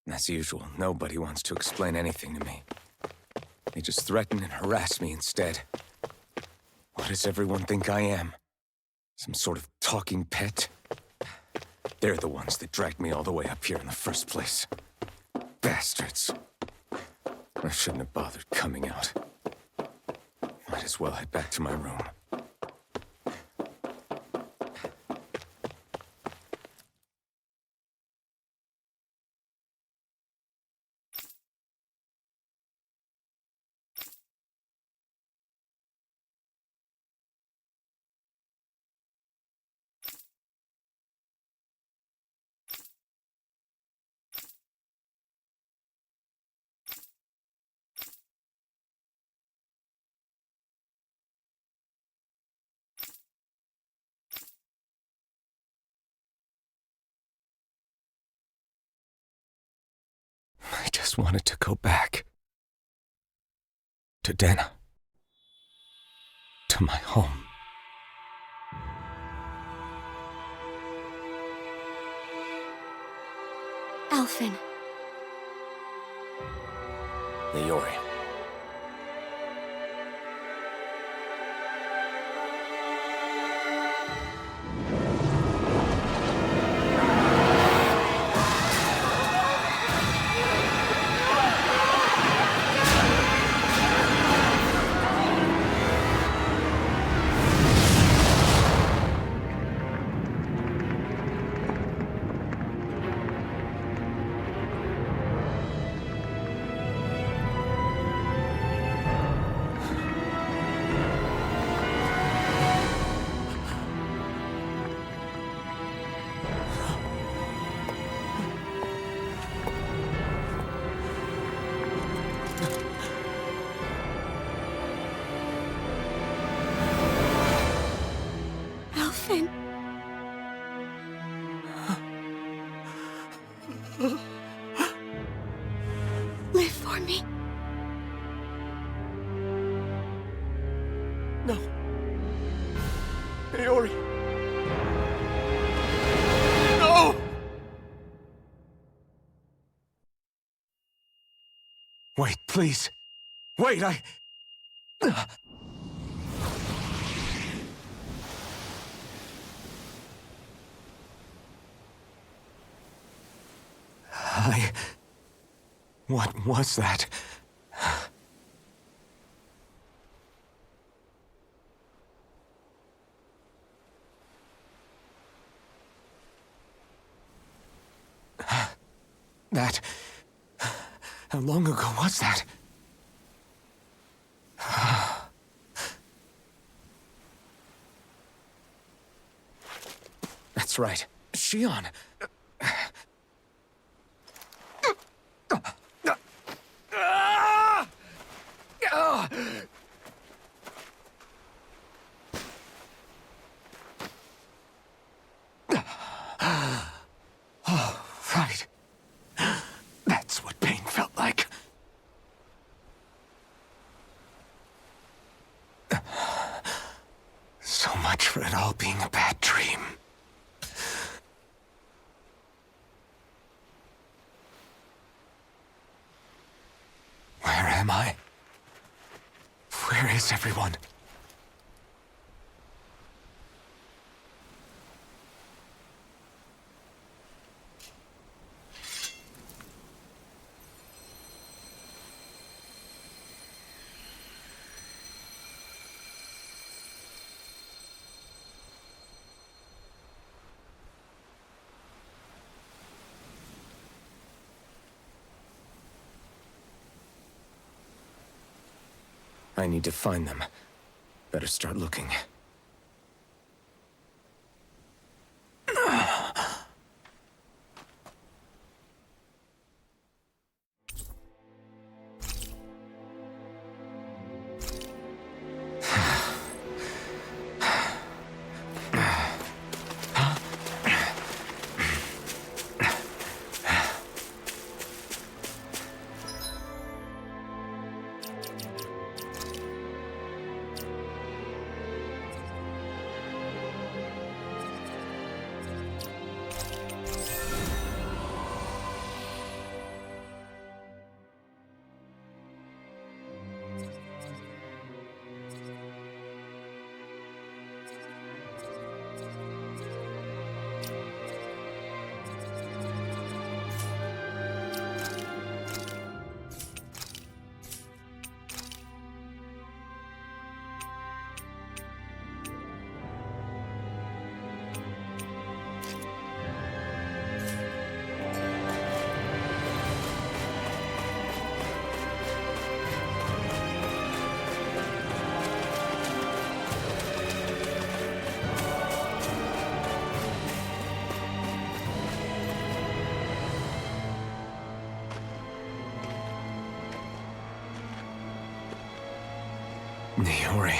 As usual, nobody wants to explain anything to me. They just threaten and harass me instead. What does everyone think I am? Some sort of talking pet? They're the ones that dragged me all the way up here in the first place. Bastards. I shouldn't have bothered coming out. Might as well head back to my room. I just wanted to go back. To Dana. To my home. Alphen. Leori. Alphen. Live for me. No. Leori. No! Wait, please. Wait, I... What was that? That... How long ago was that? That's right. Shion. Oh, right. That's what pain felt like. So much for it all being a bad dream. Where am I? Where is everyone? I need to find them. Better start looking. Niori.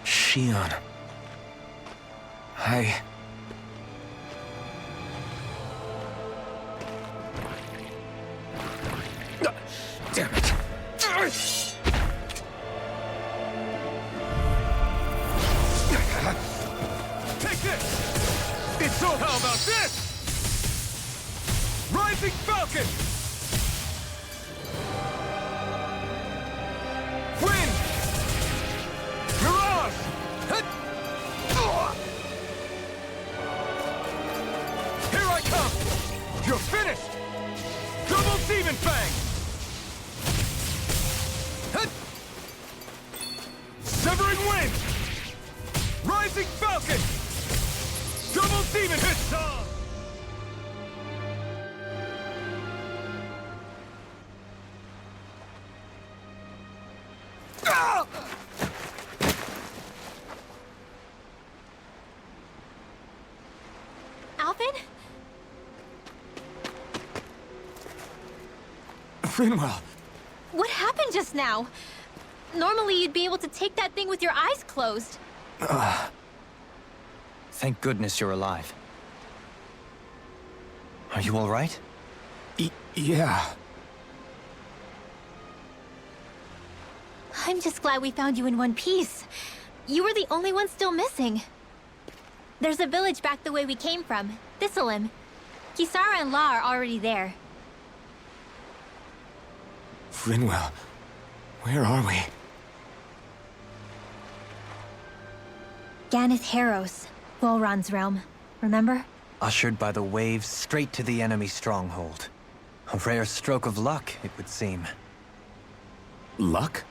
Shion. Damn it. Take this! It's so how about this? Rising Falcon! Wind! Mirage! Here I come! You're finished! Double Demon Fang! Severing Wind! Rising Falcon! Double Demon Hit Song! Ah! Alvin? Rinwell! What happened just now? Normally you'd be able to take that thing with your eyes closed. Thank goodness you're alive. Are you all right? Yeah. I'm just glad we found you in one piece. You were the only one still missing. There's a village back the way we came from, Thistleim. Kisara and La are already there. Rinwell, where are we? Ganeth Harros, Volron's realm. Remember? Ushered by the waves straight to the enemy stronghold. A rare stroke of luck, it would seem. Luck?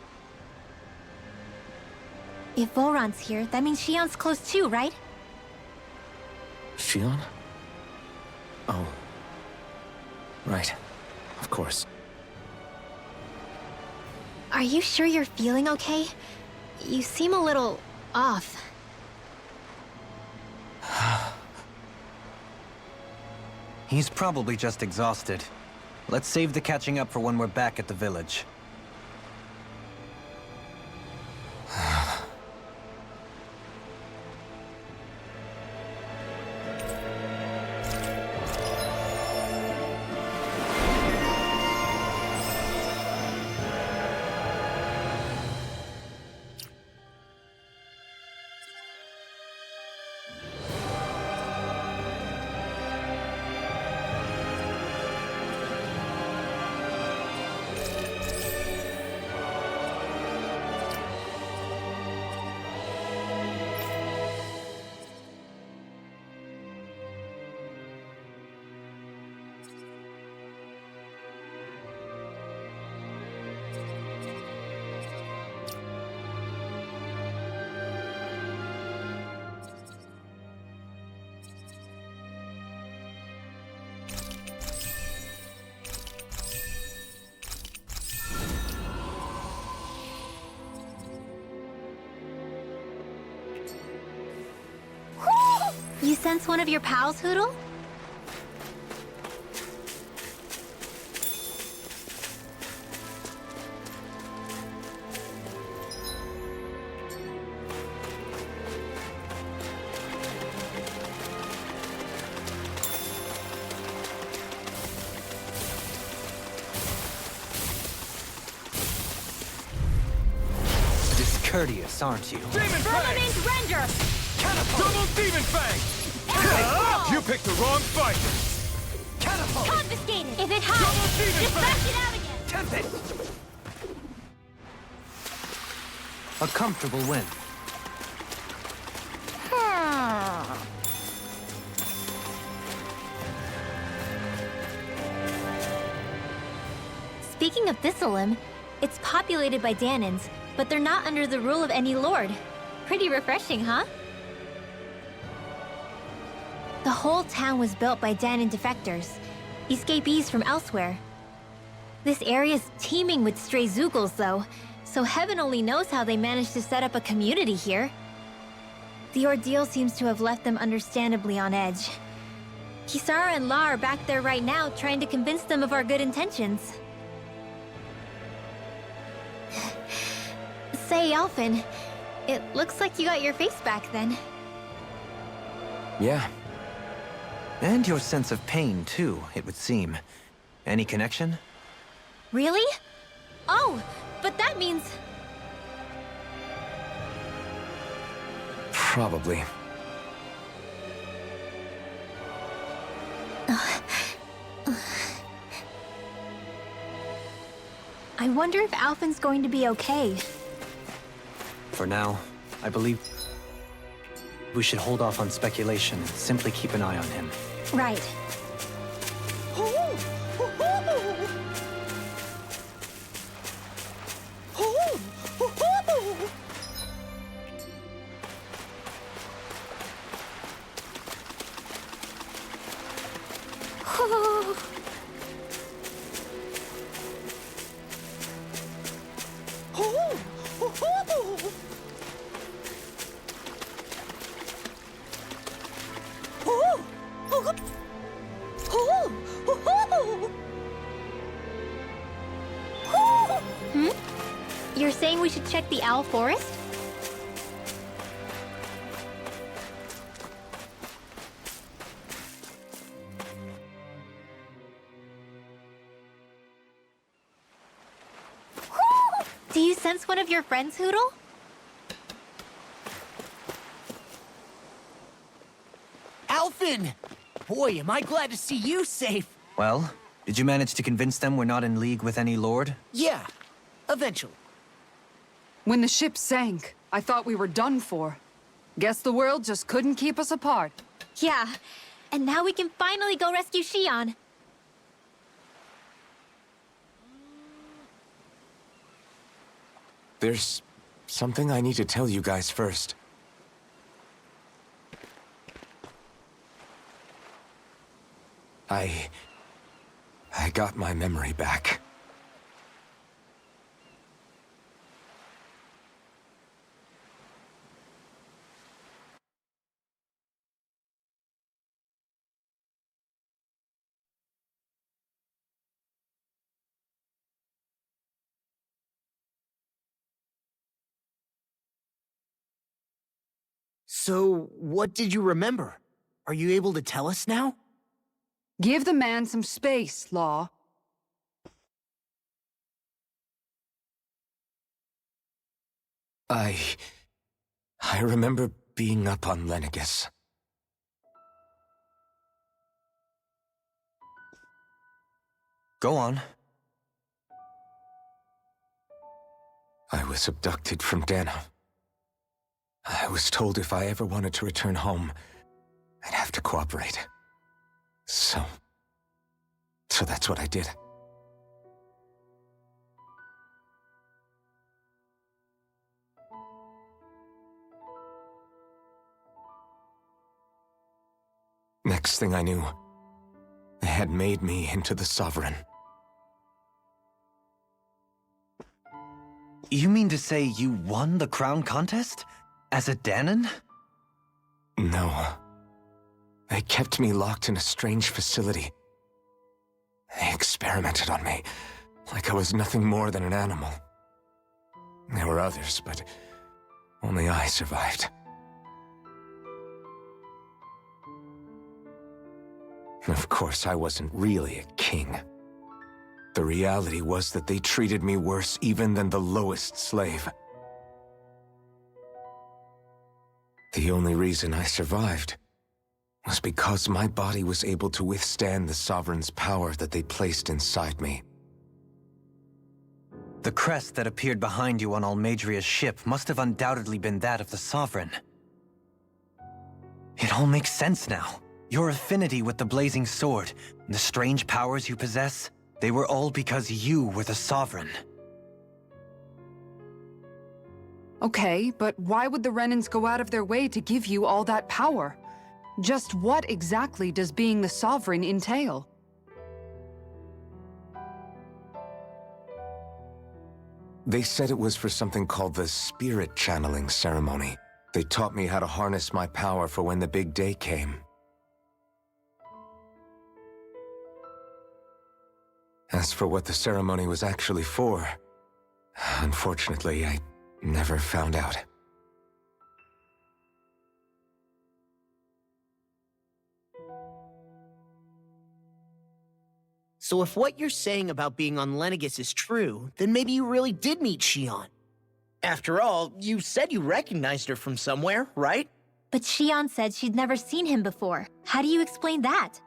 If Volron's here, that means Shion's close too, right? Shion? Oh. Right. Of course. Are you sure you're feeling okay? You seem a little off. He's probably just exhausted. Let's save the catching up for when we're back at the village. You sense one of your pals, Hoodle? Discourteous, aren't you? Demon Fang! Firmament Render! Double Demon Fang! You picked the wrong fight! Catapult! Confiscated! If it Double hides, Demon dispatch Fang! it out again! Tempest! A comfortable win. Speaking of Thistleim, it's populated by Danans, but they're not under the rule of any lord. Pretty refreshing, huh? The whole town was built by Danan defectors, escapees from elsewhere. This area's teeming with stray Zoogles, though, so heaven only knows how they managed to set up a community here. The ordeal seems to have left them understandably on edge. Kisara and La are back there right now trying to convince them of our good intentions. Say, Alphen, it looks like you got your face back then. Yeah, And your sense of pain, too, it would seem. Any connection? Really? Oh, but that means... probably. I wonder if Alphen's going to be okay. For now, I believe we should hold off on speculation and simply keep an eye on him. Right. You're saying we should check the Owl Forest? Do you sense one of your friends, Hootle? Alphen! Boy, am I glad to see you safe. Well, did you manage to convince them we're not in league with any lord? Yeah, eventually. When the ship sank, I thought we were done for. Guess the world just couldn't keep us apart. Yeah, and now we can finally go rescue Xion. There's something I need to tell you guys first. I got my memory back. So, what did you remember? Are you able to tell us now? Give the man some space, Law. I remember being up on Lenegus. Go on. I was abducted from Dana. I was told if I ever wanted to return home, I'd have to cooperate. So that's what I did. Next thing I knew, they had made me into the Sovereign. You mean to say you won the crown contest? As a Danon? No. They kept me locked in a strange facility. They experimented on me, like I was nothing more than an animal. There were others, but only I survived. Of course, I wasn't really a king. The reality was that they treated me worse even than the lowest slave. The only reason I survived was because my body was able to withstand the Sovereign's power that they placed inside me. The crest that appeared behind you on Almadria's ship must have undoubtedly been that of the Sovereign. It all makes sense now. Your affinity with the Blazing Sword, and the strange powers you possess, they were all because you were the Sovereign. Okay, but why would the Renans go out of their way to give you all that power? Just what exactly does being the Sovereign entail? They said it was for something called the Spirit Channeling Ceremony. They taught me how to harness my power for when the big day came. As for what the ceremony was actually for, unfortunately, I Never found out. So if what you're saying about being on Lenegis is true, then maybe you really did meet Shion. After all, you said you recognized her from somewhere, right? But Shion said she'd never seen him before. How do you explain that?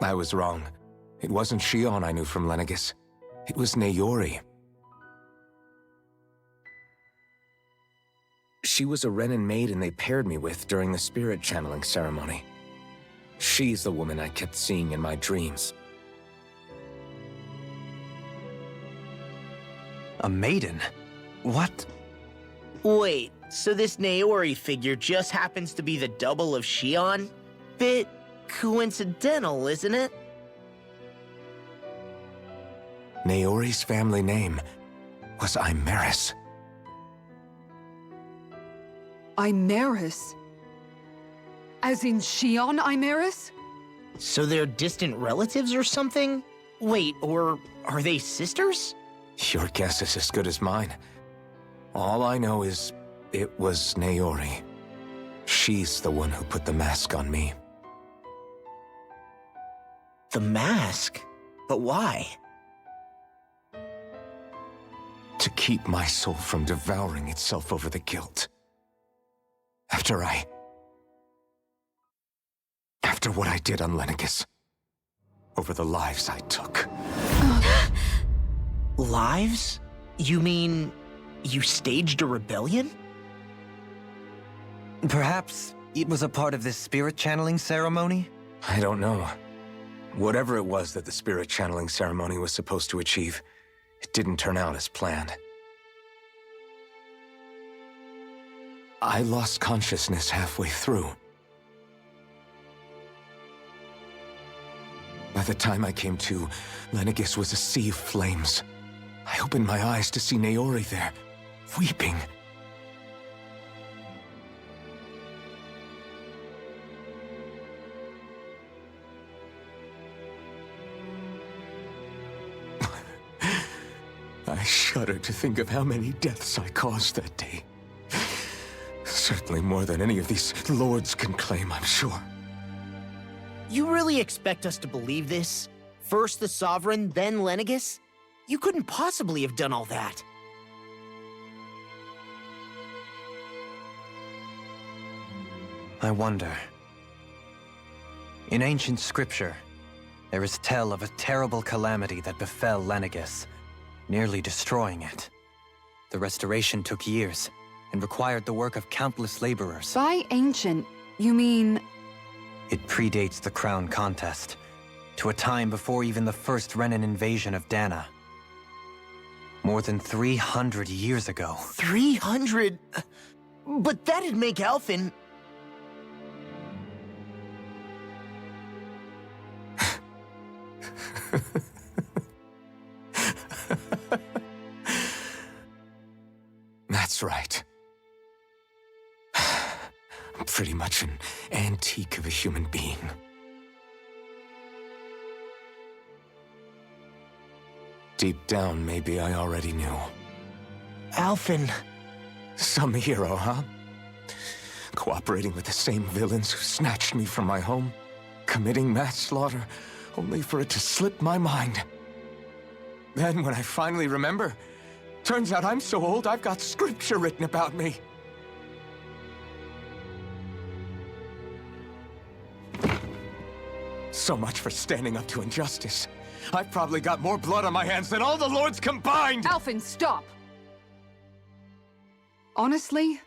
I was wrong. It wasn't Shion I knew from Lenegis. It was Naori. She was a Renin maiden they paired me with during the spirit channeling ceremony. She's the woman I kept seeing in my dreams. A maiden? What? Wait, so this Naori figure just happens to be the double of Shion? Bit coincidental, isn't it? Naori's family name was Imeris. Imeris? As in Shion Imeris? So they're distant relatives or something? Wait, or are they sisters? Your guess is as good as mine. All I know is it was Naori. She's the one who put the mask on me. The mask? But why? To keep my soul from devouring itself over the guilt. After what I did on Lenegis. Over the lives I took. Lives? You mean you staged a rebellion? Perhaps it was a part of this spirit channeling ceremony? I don't know. Whatever it was that the spirit channeling ceremony was supposed to achieve, it didn't turn out as planned. I lost consciousness halfway through. By the time I came to, Lenegis was a sea of flames. I opened my eyes to see Naori there, weeping. I shudder to think of how many deaths I caused that day. Certainly more than any of these lords can claim, I'm sure. You really expect us to believe this? First the Sovereign, then Lenegis? You couldn't possibly have done all that. I wonder. In ancient scripture, there is tell of a terrible calamity that befell Lenegis, nearly destroying it. The restoration took years, and required the work of countless laborers. By ancient, you mean... It predates the crown contest, to a time before even the first Renin invasion of Dana. More than 300 years ago. 300? But that'd make Alphen... That's right. I'm pretty much an antique of a human being. Deep down, maybe I already knew. Alphen... Some hero, huh? Cooperating with the same villains who snatched me from my home, committing mass slaughter, only for it to slip my mind. Then, when I finally remember, turns out I'm so old I've got scripture written about me. So much for standing up to injustice. I've probably got more blood on my hands than all the lords combined! Alphen, stop! Honestly,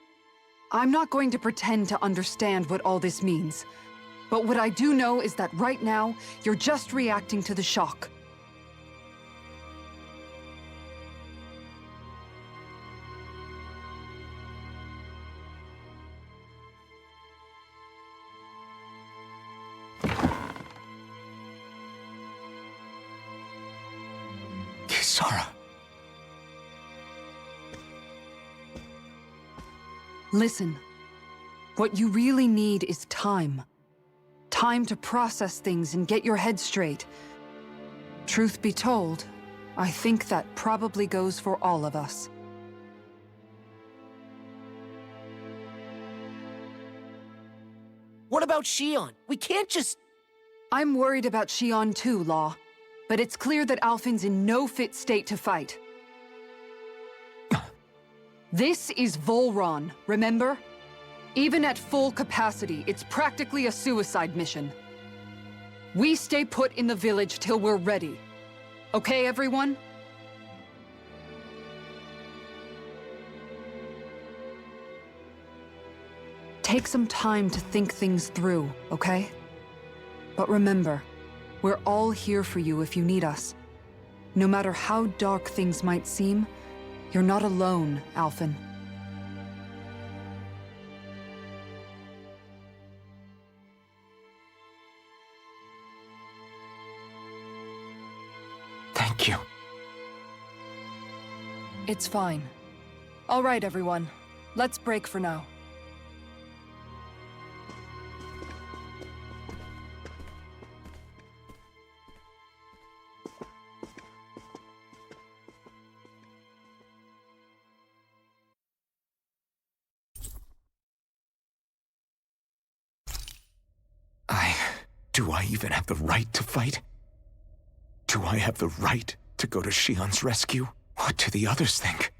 I'm not going to pretend to understand what all this means. But what I do know is that right now, you're just reacting to the shock. Kisara. Listen, what you really need is time. Time to process things and get your head straight. Truth be told, I think that probably goes for all of us. What about Shion? We can't just... I'm worried about Shion too, Law. But it's clear that Alphen's in no fit state to fight. This is Volron, remember? Even at full capacity, it's practically a suicide mission. We stay put in the village till we're ready. Okay, everyone? Take some time to think things through, okay? But remember, we're all here for you if you need us. No matter how dark things might seem, you're not alone, Alphen. Thank you. It's fine. All right, everyone. Let's break for now. Do I even have the right to fight? Do I have the right to go to Shion's rescue? What do the others think?